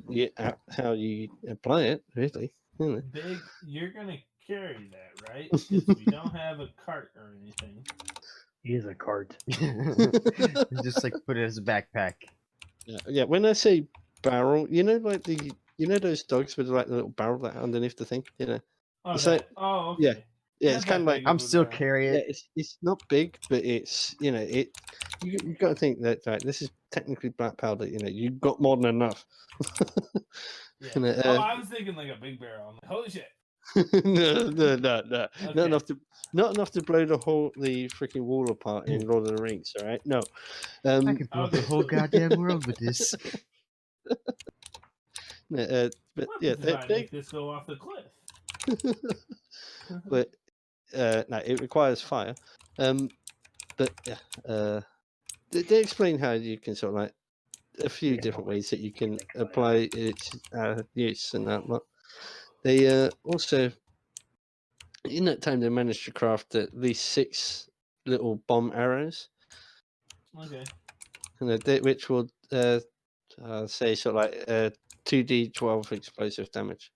Speaker 6: you how you apply it, really.
Speaker 5: Big, you're gonna carry that, right? Because we don't have a cart or anything.
Speaker 3: He is a cart.
Speaker 1: Just like put it as a backpack.
Speaker 6: Yeah. When I say barrel, like the you know those dogs with like the little barrel that underneath the thing. You know,
Speaker 5: Oh,
Speaker 6: It's
Speaker 5: that.
Speaker 6: like-
Speaker 5: Oh,
Speaker 6: yeah.
Speaker 5: okay.
Speaker 6: yeah,
Speaker 5: Not
Speaker 6: it's
Speaker 5: that
Speaker 6: kind of like
Speaker 5: big of
Speaker 1: I'm
Speaker 5: a
Speaker 1: still
Speaker 5: barrel.
Speaker 1: carrying
Speaker 6: yeah,
Speaker 1: it.
Speaker 6: it's not big, but it's it. You got to think that right, this is technically black powder. You know, you got more than enough.
Speaker 5: Yeah.
Speaker 6: You know,
Speaker 5: Oh, I was thinking like a big barrel. I'm like, holy shit.
Speaker 6: no.
Speaker 5: Okay.
Speaker 6: Not enough to blow the freaking wall apart in Lord of the Rings. All right, no.
Speaker 1: I could blow up the
Speaker 5: Okay,
Speaker 1: whole
Speaker 5: so-
Speaker 1: goddamn world with this.
Speaker 6: But
Speaker 5: What
Speaker 6: yeah,
Speaker 5: if I make this go off the cliff?
Speaker 6: but no, it requires fire. But yeah, they explain how you can sort of like a few
Speaker 3: Yeah,
Speaker 6: different
Speaker 3: well,
Speaker 6: ways that you can
Speaker 3: make fire.
Speaker 6: apply its use and that lot. They also in that time they managed to craft at least 6 little bomb arrows,
Speaker 5: Okay.
Speaker 6: which will say sort of like 2d12 explosive damage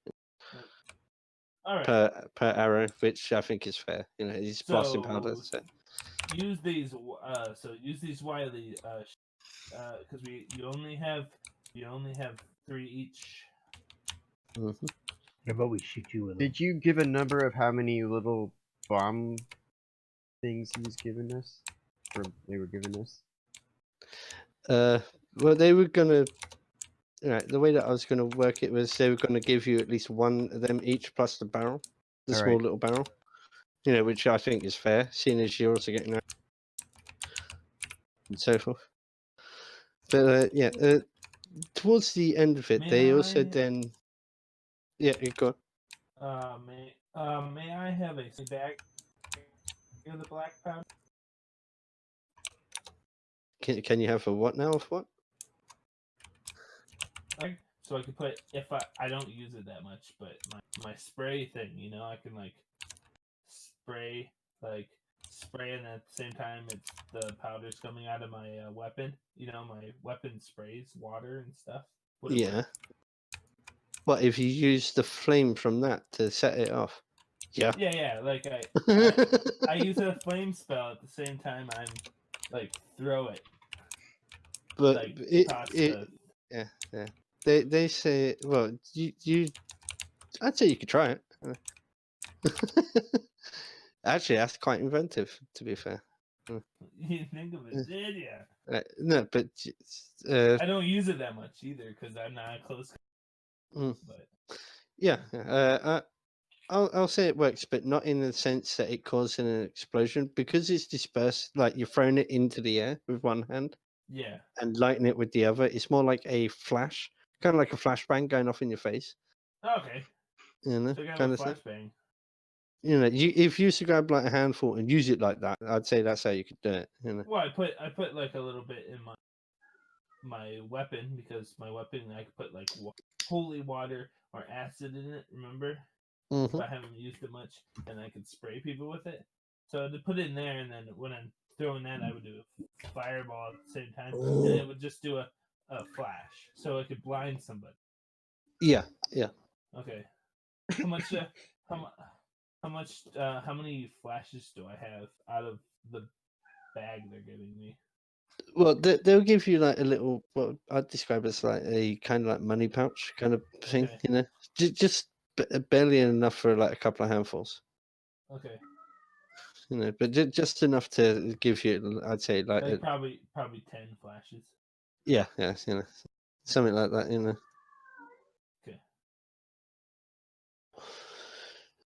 Speaker 5: All right.
Speaker 6: per arrow, which I think is fair. You know, it's blasting powder.
Speaker 5: So-
Speaker 6: So.
Speaker 5: Use these. So use these widely. Because you only have 3 each.
Speaker 6: Mhm.
Speaker 3: How about we shoot you with
Speaker 1: Did you give a number of how many little bomb things he was giving us? Or they were giving us?
Speaker 6: Well, they were gonna. Right, the way that I was gonna work it was they were gonna give you at least one of them each plus the barrel, the
Speaker 1: All
Speaker 6: small
Speaker 1: right.
Speaker 6: little barrel. You know, which I think is fair, seeing as you're also getting that and so forth. But yeah, towards the end of it,
Speaker 5: May
Speaker 6: they also
Speaker 5: I-
Speaker 6: then. Yeah, you go.
Speaker 5: May I have a bag of the black powder?
Speaker 6: Can you have a what now of what?
Speaker 5: So I can put, if I don't use it that much, but my spray thing, you know, I can like spray and at the same time it's the powder's coming out of my weapon. You know, my weapon sprays water and stuff. Would it
Speaker 6: Yeah.
Speaker 5: work?
Speaker 6: What if you use the flame from that to set it off? Yeah.
Speaker 5: Yeah, like I use a flame spell at the same time I'm like throw it.
Speaker 6: but
Speaker 5: Like toss
Speaker 6: it yeah. They say well you I'd say you could try it. Actually, that's quite inventive, to be fair.
Speaker 5: you think of it, did ya?
Speaker 6: No, but
Speaker 5: I don't use it that much either because I'm not close.
Speaker 6: Mm.
Speaker 5: But
Speaker 6: yeah, I'll say it works, but not in the sense that it causes an explosion because it's dispersed. Like you're throwing it into the air with one hand
Speaker 5: yeah,
Speaker 6: and lighting it with the other. It's more like a flash, kind of like a flashbang going off in your face.
Speaker 5: okay.
Speaker 6: You know,
Speaker 5: So I got
Speaker 6: kind
Speaker 5: a
Speaker 6: of thing.
Speaker 5: flashbang.
Speaker 6: You know, if you used to grab like a handful and use it like that, I'd say that's how you could do it. You know.
Speaker 5: Well, I put like a little bit in my weapon because my weapon I could put like holy water or acid in it. Remember, if
Speaker 6: Mhm.
Speaker 5: I haven't used it much, and I could spray people with it. So to put it in there, and then when I'm throwing that, I would do a fireball at the same time, and it would just do a flash, so it could blind somebody.
Speaker 6: Yeah.
Speaker 5: Okay. How much? How many flashes do I have out of the bag they're giving me?
Speaker 6: Well, they'll give you like a little, what I'd describe as like a kind of like money pouch kind of thing,
Speaker 5: Okay.
Speaker 6: you know, just barely enough for like a couple of handfuls,
Speaker 5: Okay.
Speaker 6: you know, but just enough to give you, I'd say, like,
Speaker 5: Like probably 10 flashes.
Speaker 6: yeah, you know, something like that, you know.
Speaker 5: Okay.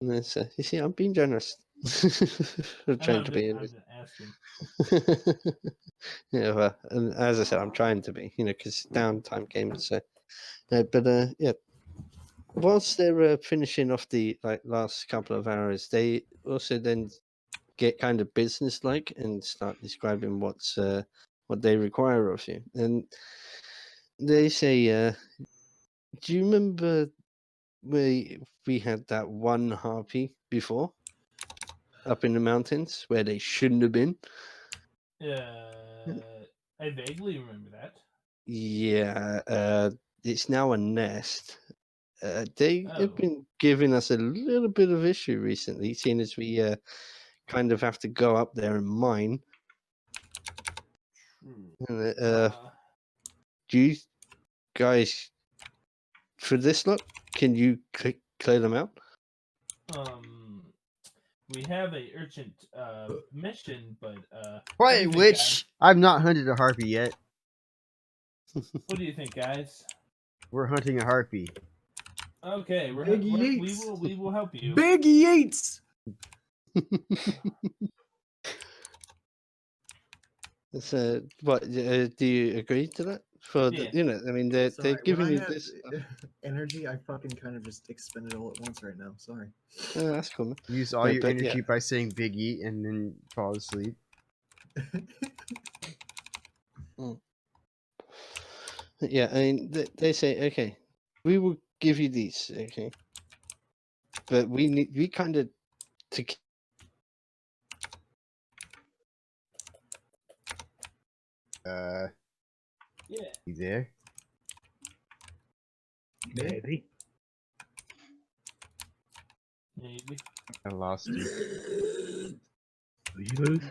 Speaker 6: And then, so, you see, I'm being generous. I'm trying to be.
Speaker 5: I'm just asking.
Speaker 6: Yeah, well, and as I said, I'm trying to be, you know, because downtime games. So, yeah. Whilst they're finishing off the like last couple of hours, they also then get kind of business-like and start describing what they require of you. And they say, "Do you remember we had that one harpy before up in the mountains where they shouldn't have been?"
Speaker 5: I vaguely remember that.
Speaker 6: Yeah, it's now a nest. They have
Speaker 5: Oh.
Speaker 6: been giving us a little bit of issue recently, seeing as we kind of have to go up there and mine.
Speaker 5: Hmm.
Speaker 6: And, do you guys for this lot, can you clear them out?
Speaker 5: We have a urgent mission, but
Speaker 1: Wait,
Speaker 5: what do you think,
Speaker 1: which I've not hunted a harpy yet.
Speaker 5: guys? What do you think, guys?
Speaker 1: We're hunting a harpy.
Speaker 5: Okay,
Speaker 4: Big
Speaker 5: we
Speaker 4: Yeats.
Speaker 5: will help you.
Speaker 4: Big Yeats.
Speaker 6: So, what do you agree to that? For
Speaker 5: Yeah.
Speaker 6: I mean, they're
Speaker 4: Sorry,
Speaker 6: giving
Speaker 4: when I
Speaker 6: you
Speaker 4: have
Speaker 6: this.
Speaker 4: energy, I fucking kind of just expend it all at once right now. Sorry.
Speaker 6: That's cool. Man.
Speaker 1: Use all
Speaker 6: Yeah,
Speaker 1: your
Speaker 6: but
Speaker 1: energy
Speaker 6: yeah.
Speaker 1: by saying Big E and then fall asleep.
Speaker 6: Yeah, I mean, they say, okay, we will give you these, okay, but we kind of to.
Speaker 5: Yeah.
Speaker 1: You there?
Speaker 3: Maybe.
Speaker 5: Maybe.
Speaker 1: I lost you.
Speaker 3: Did you lose?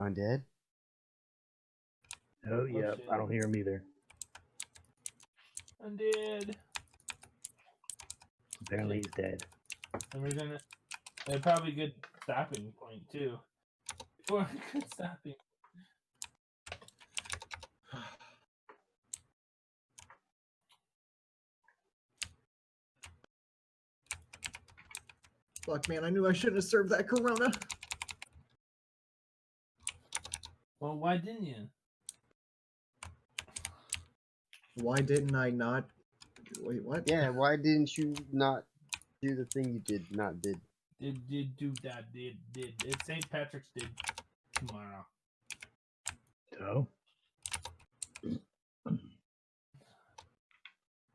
Speaker 1: Undead?
Speaker 3: Oh, yeah.
Speaker 5: shit.
Speaker 3: I don't hear him either.
Speaker 5: Undead.
Speaker 3: Apparently he's dead.
Speaker 5: And we're gonna. They're probably a good stopping point too. Or a good stopping.
Speaker 4: Fuck, man, I knew I shouldn't have served that Corona.
Speaker 5: Well, why didn't you?
Speaker 4: Why didn't I not? Wait, what?
Speaker 1: Yeah, why didn't you not do the thing you did not did?
Speaker 5: Did do that? Did it's St. Patrick's Day tomorrow?
Speaker 3: So?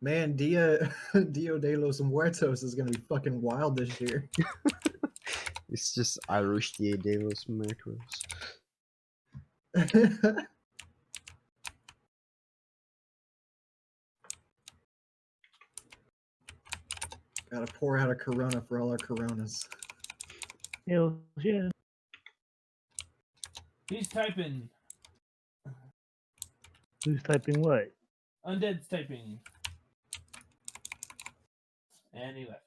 Speaker 4: Man, Dia de los Muertos is gonna be fucking wild this year.
Speaker 1: It's just Irish Dia de los Muertos.
Speaker 4: Gotta pour out a Corona for all our Coronas.
Speaker 3: Hell yeah.
Speaker 5: He's typing.
Speaker 3: Who's typing what?
Speaker 5: Undead's typing. And he left.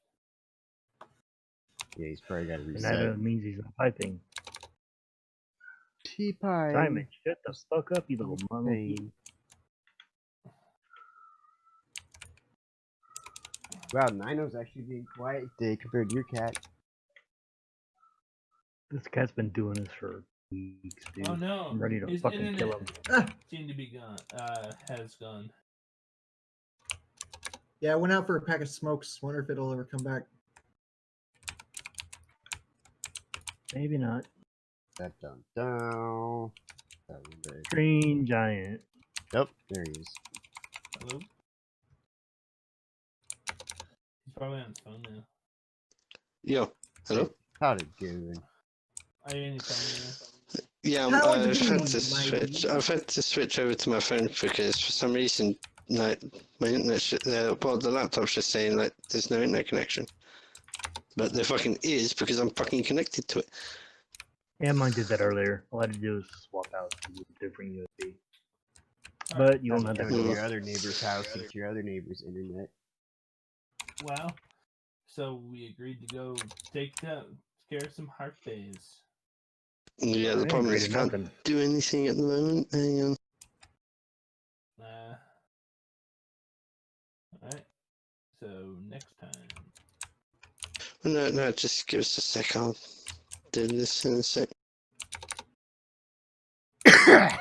Speaker 1: Yeah, he's probably got to
Speaker 3: And
Speaker 1: reset.
Speaker 3: that means he's not typing.
Speaker 1: T-Pie.
Speaker 3: Simon, shut the fuck up, you little monkey.
Speaker 1: Pain. Wow, Nino's actually being quiet today compared to your cat.
Speaker 3: This cat's been doing this for weeks, dude.
Speaker 5: Oh no!
Speaker 3: I'm ready to
Speaker 5: His
Speaker 3: fucking kill
Speaker 5: internet
Speaker 3: him.
Speaker 4: Ah,
Speaker 5: seemed to be gone. Has gone.
Speaker 4: yeah, I went out for a pack of smokes. Wonder if it'll ever come back.
Speaker 3: Maybe not.
Speaker 1: That down.
Speaker 3: Green giant.
Speaker 1: Nope, there he is.
Speaker 5: Hello. He's probably on his phone now.
Speaker 6: Yo, hello.
Speaker 1: How'd it go?
Speaker 5: Are you on your phone
Speaker 6: Yeah,
Speaker 4: How
Speaker 6: I've
Speaker 4: you
Speaker 6: had
Speaker 4: doing,
Speaker 6: to switch.
Speaker 4: Mikey?
Speaker 6: I've had to switch over to my phone because for some reason, like my internet's well, the laptop's just saying like there's no internet connection, but there fucking is because I'm fucking connected to it.
Speaker 3: Yeah, mine did that earlier. All I had to do was swap out to a different USB.
Speaker 5: now?
Speaker 3: But you don't have
Speaker 1: Go
Speaker 3: that
Speaker 1: to
Speaker 3: good
Speaker 1: your
Speaker 3: luck.
Speaker 1: other neighbor's house and to your other neighbor's internet.
Speaker 5: Well, so we agreed to go take care of some harpies.
Speaker 6: Yeah, the
Speaker 3: I
Speaker 6: problem
Speaker 3: agreed
Speaker 6: is I
Speaker 3: to
Speaker 6: can't
Speaker 3: nothing.
Speaker 6: do anything at the moment. Hang on.
Speaker 5: Alright. So next time.
Speaker 6: Well, no, just give us a sec. I'll do this in a sec.
Speaker 5: I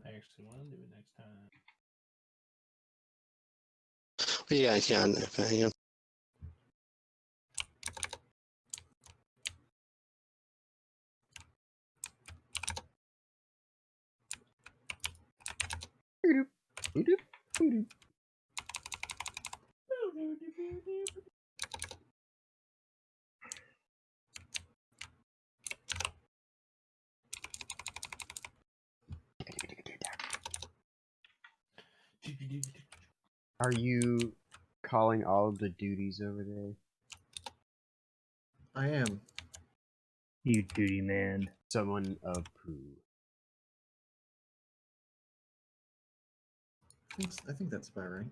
Speaker 5: actually want to do it next time.
Speaker 6: Yeah, I know. But hang on.
Speaker 1: Are you calling all of the duties over there?
Speaker 4: I am.
Speaker 3: You duty man.
Speaker 1: Someone of who?
Speaker 4: I think that's about right.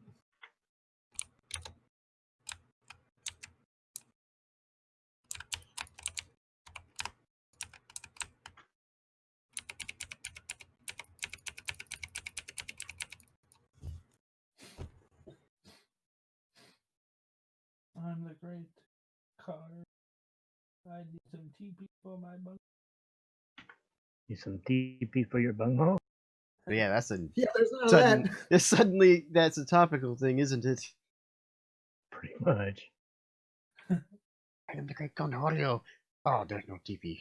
Speaker 5: I'm the great car. I need some TP for my bunk.
Speaker 3: Need some TP for your bunghole?
Speaker 1: But yeah, that's a
Speaker 4: Yeah, there's none of
Speaker 1: sudden.
Speaker 4: that.
Speaker 1: Suddenly, that's a topical thing, isn't it?
Speaker 3: Pretty much.
Speaker 1: I am the great Conhorio. Oh, there's no TP.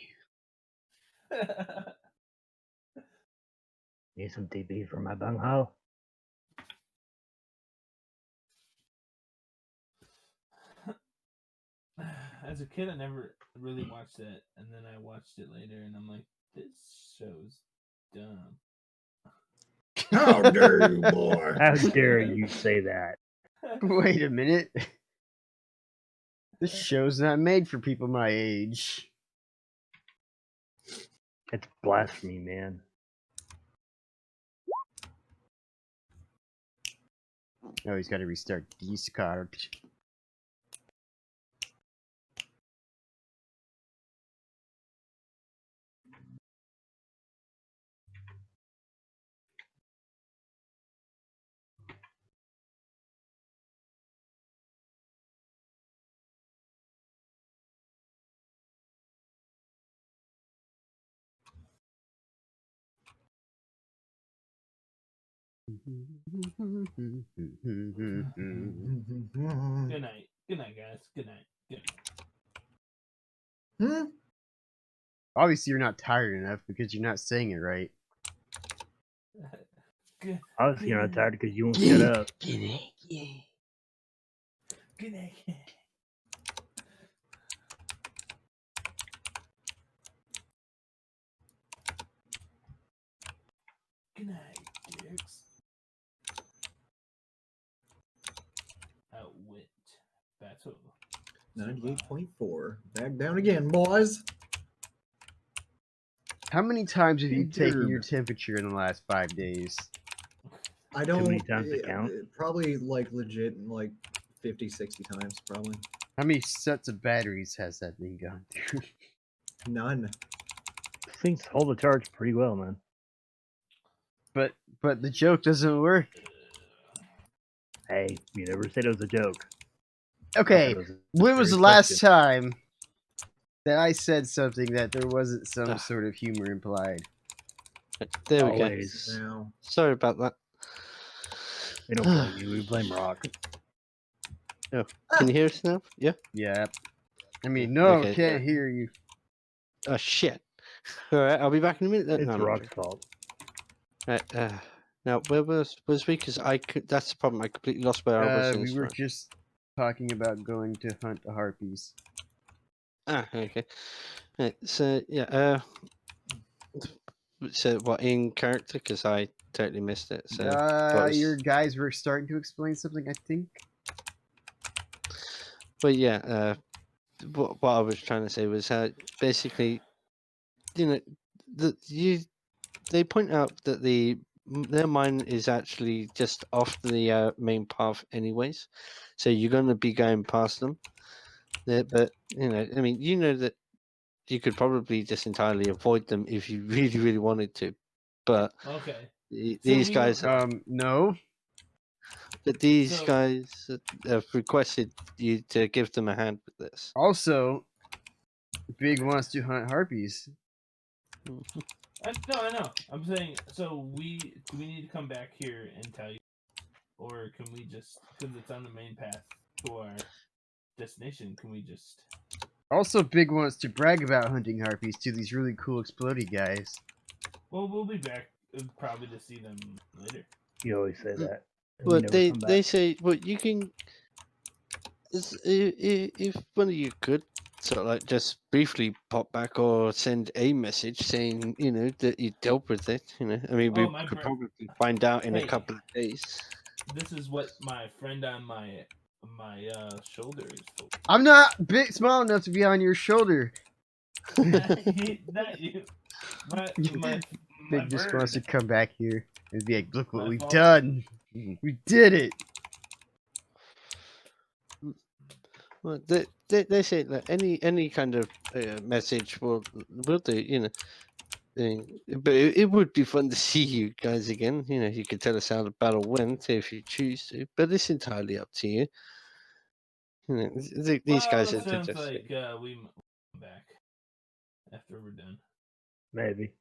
Speaker 3: Need some TP for my bunghole?
Speaker 5: As a kid, I never really watched it, and then I watched it later, and I'm like, this show's dumb.
Speaker 4: How dare you, boy?
Speaker 3: How dare you say that?
Speaker 1: Wait a minute. This show's not made for people my age.
Speaker 3: It's blasphemy, man.
Speaker 1: Oh, he's got to restart Discord.
Speaker 5: Good night. Good night, guys. Good night. Good
Speaker 4: Hmm?
Speaker 1: Obviously, you're not tired enough because you're not saying it right.
Speaker 5: night. Good,
Speaker 3: Obviously, you're not tired because you won't shut up.
Speaker 5: good night. Good night, dicks. Outwit. Battle.
Speaker 4: 98.4. Back down again, boys.
Speaker 1: How many times have you taken your
Speaker 4: Derb.
Speaker 1: temperature in the last 5 days?
Speaker 4: I don't.
Speaker 3: many times to count?
Speaker 4: Probably like legit, like 50, 60 times, probably.
Speaker 1: How many sets of batteries has that thing gone through?
Speaker 4: None.
Speaker 3: Things hold the charge pretty well, man.
Speaker 1: But the joke doesn't work.
Speaker 3: Hey, you never said it was a joke.
Speaker 1: Okay,
Speaker 3: It was a
Speaker 1: when was the
Speaker 3: serious
Speaker 1: last
Speaker 3: question.
Speaker 1: time that I said something that there wasn't some sort of humor implied?
Speaker 6: There we go.
Speaker 3: Always.
Speaker 4: Now.
Speaker 6: Sorry about that.
Speaker 3: We don't blame you. We blame Rock.
Speaker 6: Can you hear us now? Yeah.
Speaker 1: Yeah. I mean, no,
Speaker 6: Okay.
Speaker 1: can't hear you.
Speaker 6: Oh shit. All right, I'll be back in a minute.
Speaker 3: It's
Speaker 6: No, I'm
Speaker 3: Rock's
Speaker 6: joking.
Speaker 3: fault.
Speaker 6: Right. Now, where was we? Because that's the problem. I completely lost where I was. In
Speaker 1: We
Speaker 6: this
Speaker 1: were
Speaker 6: one.
Speaker 1: just talking about going to hunt the harpies.
Speaker 6: Okay. Right, so yeah. So what in character? Because I totally missed it. So what was-
Speaker 1: Your guys were starting to explain something, I think.
Speaker 6: But yeah, what I was trying to say was how basically, you know, they point out that their mine is actually just off the main path, anyways. So you're going to be going past them. But I mean, that you could probably just entirely avoid them if you really, really wanted to. But
Speaker 5: Okay.
Speaker 6: these
Speaker 5: we
Speaker 6: guys,
Speaker 5: were-
Speaker 1: No.
Speaker 6: but these
Speaker 5: so-
Speaker 6: guys have requested you to give them a hand with this.
Speaker 1: Also, Big wants to hunt harpies.
Speaker 5: I know. I'm saying, so do we need to come back here and tell you, or can we just, because it's on the main path to our destination, can we just?
Speaker 1: Also, Big wants to brag about hunting harpies to these really cool explodey guys.
Speaker 5: Well, we'll be back probably to see them later.
Speaker 3: You always say that. and we
Speaker 6: But
Speaker 3: never
Speaker 6: they
Speaker 3: come
Speaker 6: they
Speaker 3: back.
Speaker 6: say, well, you can. If one of you could sort of like just briefly pop back or send a message saying that you dealt with it. I mean, we
Speaker 5: my
Speaker 6: could
Speaker 5: bro-
Speaker 6: probably find out in a
Speaker 5: Hey.
Speaker 6: couple of days.
Speaker 5: This is what my friend on my shoulder is for.
Speaker 1: I'm not small enough to be on your shoulder.
Speaker 5: Not you. My
Speaker 1: Big just
Speaker 5: bird.
Speaker 1: wants to come back here and be like, look what
Speaker 5: My
Speaker 1: we've
Speaker 5: fault.
Speaker 1: done. We did it.
Speaker 6: Well, they say that any kind of message will do, you know. But it would be fun to see you guys again. You know, you could tell us how the battle went if you choose to, but it's entirely up to you. You know, these guys
Speaker 5: it
Speaker 6: are
Speaker 5: sounds
Speaker 6: just
Speaker 5: like we come back after we're done.
Speaker 3: Maybe.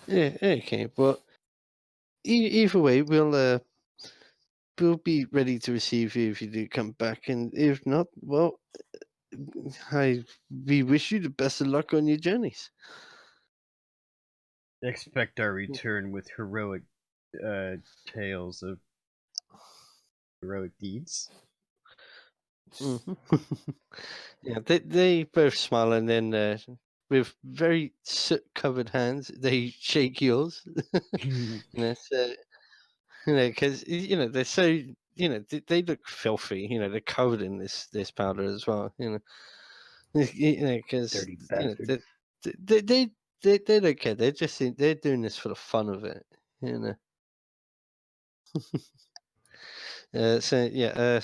Speaker 6: yeah. Okay, well, either way, we'll be ready to receive you if you do come back, and if not, well, we wish you the best of luck on your journeys.
Speaker 1: Expect our return with heroic tales of heroic deeds.
Speaker 6: Mhm. Yeah, they both smile, and then with very soot-covered hands, they shake yours. You know, so, you know, because you know they're so, you know, they look filthy. You know, they're covered in this powder as well. You know, you know, because
Speaker 3: Dirty
Speaker 6: you know
Speaker 3: bastards.
Speaker 6: they don't care. They're doing this for the fun of it. You know. So yeah,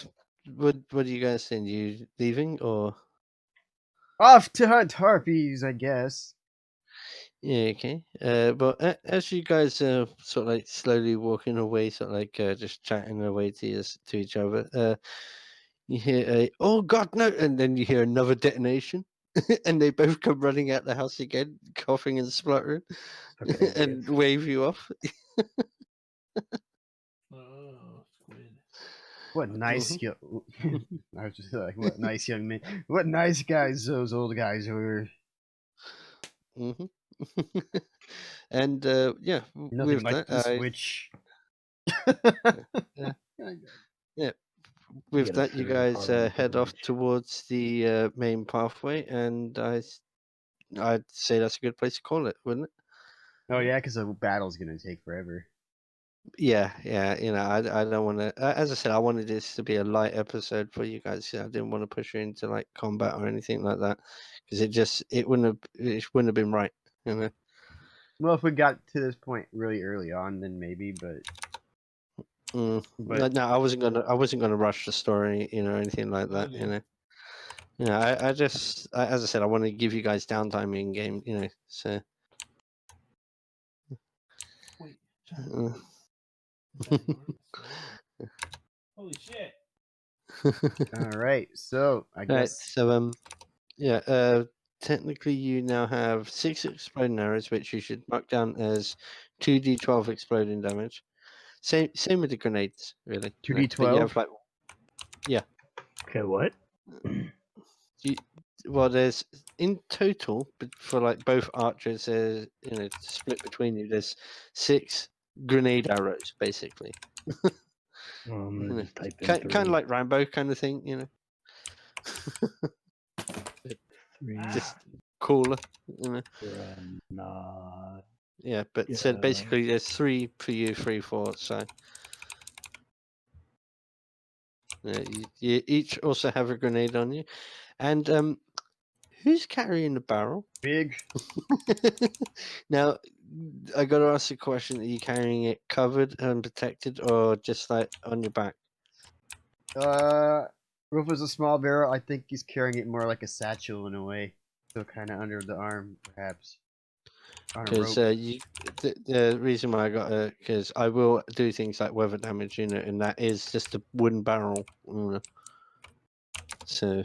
Speaker 6: what do you guys think? You leaving or?
Speaker 1: Off to hunt harpies, I guess.
Speaker 6: Yeah, okay. But as you guys are sort of like slowly walking away, sort of like just chatting away to each other, you hear a "Oh God, no!" and then you hear another detonation, and they both come running out the house again, coughing and spluttering,
Speaker 3: Okay,
Speaker 6: and wave you off.
Speaker 5: Oh, squid.
Speaker 1: What nice
Speaker 6: Mhm.
Speaker 1: I was just like, what nice young men. What nice guys those old guys were.
Speaker 6: hmm And yeah,
Speaker 1: Nothing
Speaker 6: with
Speaker 1: like
Speaker 6: that,
Speaker 1: this witch.
Speaker 6: yeah, yeah.
Speaker 3: you
Speaker 6: With
Speaker 3: gotta
Speaker 6: that, you
Speaker 3: serve
Speaker 6: guys
Speaker 3: Harlan for the
Speaker 6: head off
Speaker 3: witch.
Speaker 6: towards the main pathway, and I'd say that's a good place to call it, wouldn't it?
Speaker 1: Oh yeah, because the battle's gonna take forever.
Speaker 6: Yeah, yeah. You know, I don't want to. As I said, I wanted this to be a light episode for you guys. I didn't want to push you into like combat or anything like that, because it wouldn't have been right. You know.
Speaker 1: Well, if we got to this point really early on, then maybe. But
Speaker 6: No, I wasn't gonna rush the story, you know, or anything like that.
Speaker 5: Okay.
Speaker 6: You know. Yeah, I just, as I said, I want to give you guys downtime in game. You know, so.
Speaker 5: Wait, John,
Speaker 6: Uh,
Speaker 5: wait. Holy shit!
Speaker 1: all right, so I
Speaker 6: Right,
Speaker 1: guess
Speaker 6: so yeah, technically you now have 6 exploding arrows, which you should mark down as 2d12 exploding damage. Same with the grenades, really. you know, but you
Speaker 1: 2d12.
Speaker 6: have like, yeah,
Speaker 3: Okay, what?
Speaker 6: well, there's in total, but for like both archers, you know, split between you. There's 6 grenade arrows, basically.
Speaker 3: I'm
Speaker 6: You
Speaker 3: gonna
Speaker 6: know,
Speaker 3: just type in
Speaker 6: kind of
Speaker 3: 3.
Speaker 6: like Rambo kind of thing, you know.
Speaker 3: 3
Speaker 6: Just cooler, you know.
Speaker 3: grenade.
Speaker 6: Yeah, but so basically there's 3 for you, 3 for so. Yeah, you each also have a grenade on you, and who's carrying the barrel?
Speaker 1: Big.
Speaker 6: Now, I got to ask the question: Are you carrying it covered and protected, or just like on your back?
Speaker 1: Roof is a small barrel. I think he's carrying it more like a satchel in a way, so kind of under the arm, perhaps. On a
Speaker 6: Because
Speaker 1: rope.
Speaker 6: the reason why I got because I will do things like weather damage, you know, and that is just a wooden barrel. You know. So,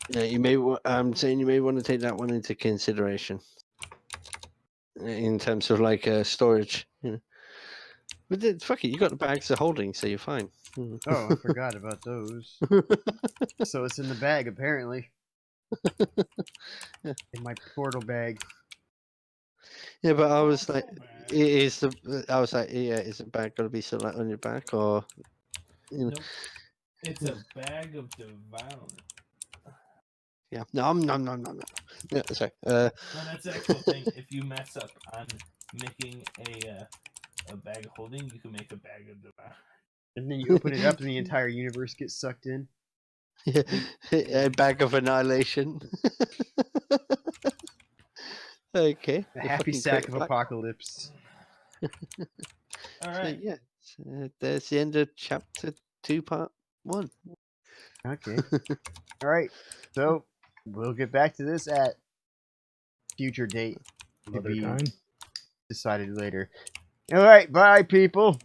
Speaker 6: yeah, I'm saying you may want to take that one into consideration in terms of like storage. You know. But fuck it, you got the bags of holding, so you're fine.
Speaker 1: Oh, I forgot about those. So it's in the bag, apparently.
Speaker 6: Yeah.
Speaker 1: In my portal bag.
Speaker 6: Yeah, but I was
Speaker 5: Not
Speaker 6: like,
Speaker 5: so bad.
Speaker 6: I was like, yeah, is the bag gonna be sort of like on your back or? You know,
Speaker 5: Nope. It's a bag of devour.
Speaker 6: yeah, no. Yeah, sorry.
Speaker 5: No, that's the actual thing. If you mess up on making a bag of holding, you can make a bag of devour.
Speaker 1: And then you open it up and the entire universe gets sucked in.
Speaker 6: Yeah, a bag of annihilation. Okay.
Speaker 1: A
Speaker 6: the
Speaker 1: happy
Speaker 6: fucking
Speaker 1: sack
Speaker 6: Great
Speaker 1: of
Speaker 6: Black.
Speaker 1: apocalypse.
Speaker 5: All
Speaker 6: So,
Speaker 5: right.
Speaker 6: yeah. there's the end of chapter 2, part 1.
Speaker 1: Okay. All right. So we'll get back to this at future date to
Speaker 3: Another
Speaker 1: be
Speaker 3: time.
Speaker 1: decided later. All right. Bye, people.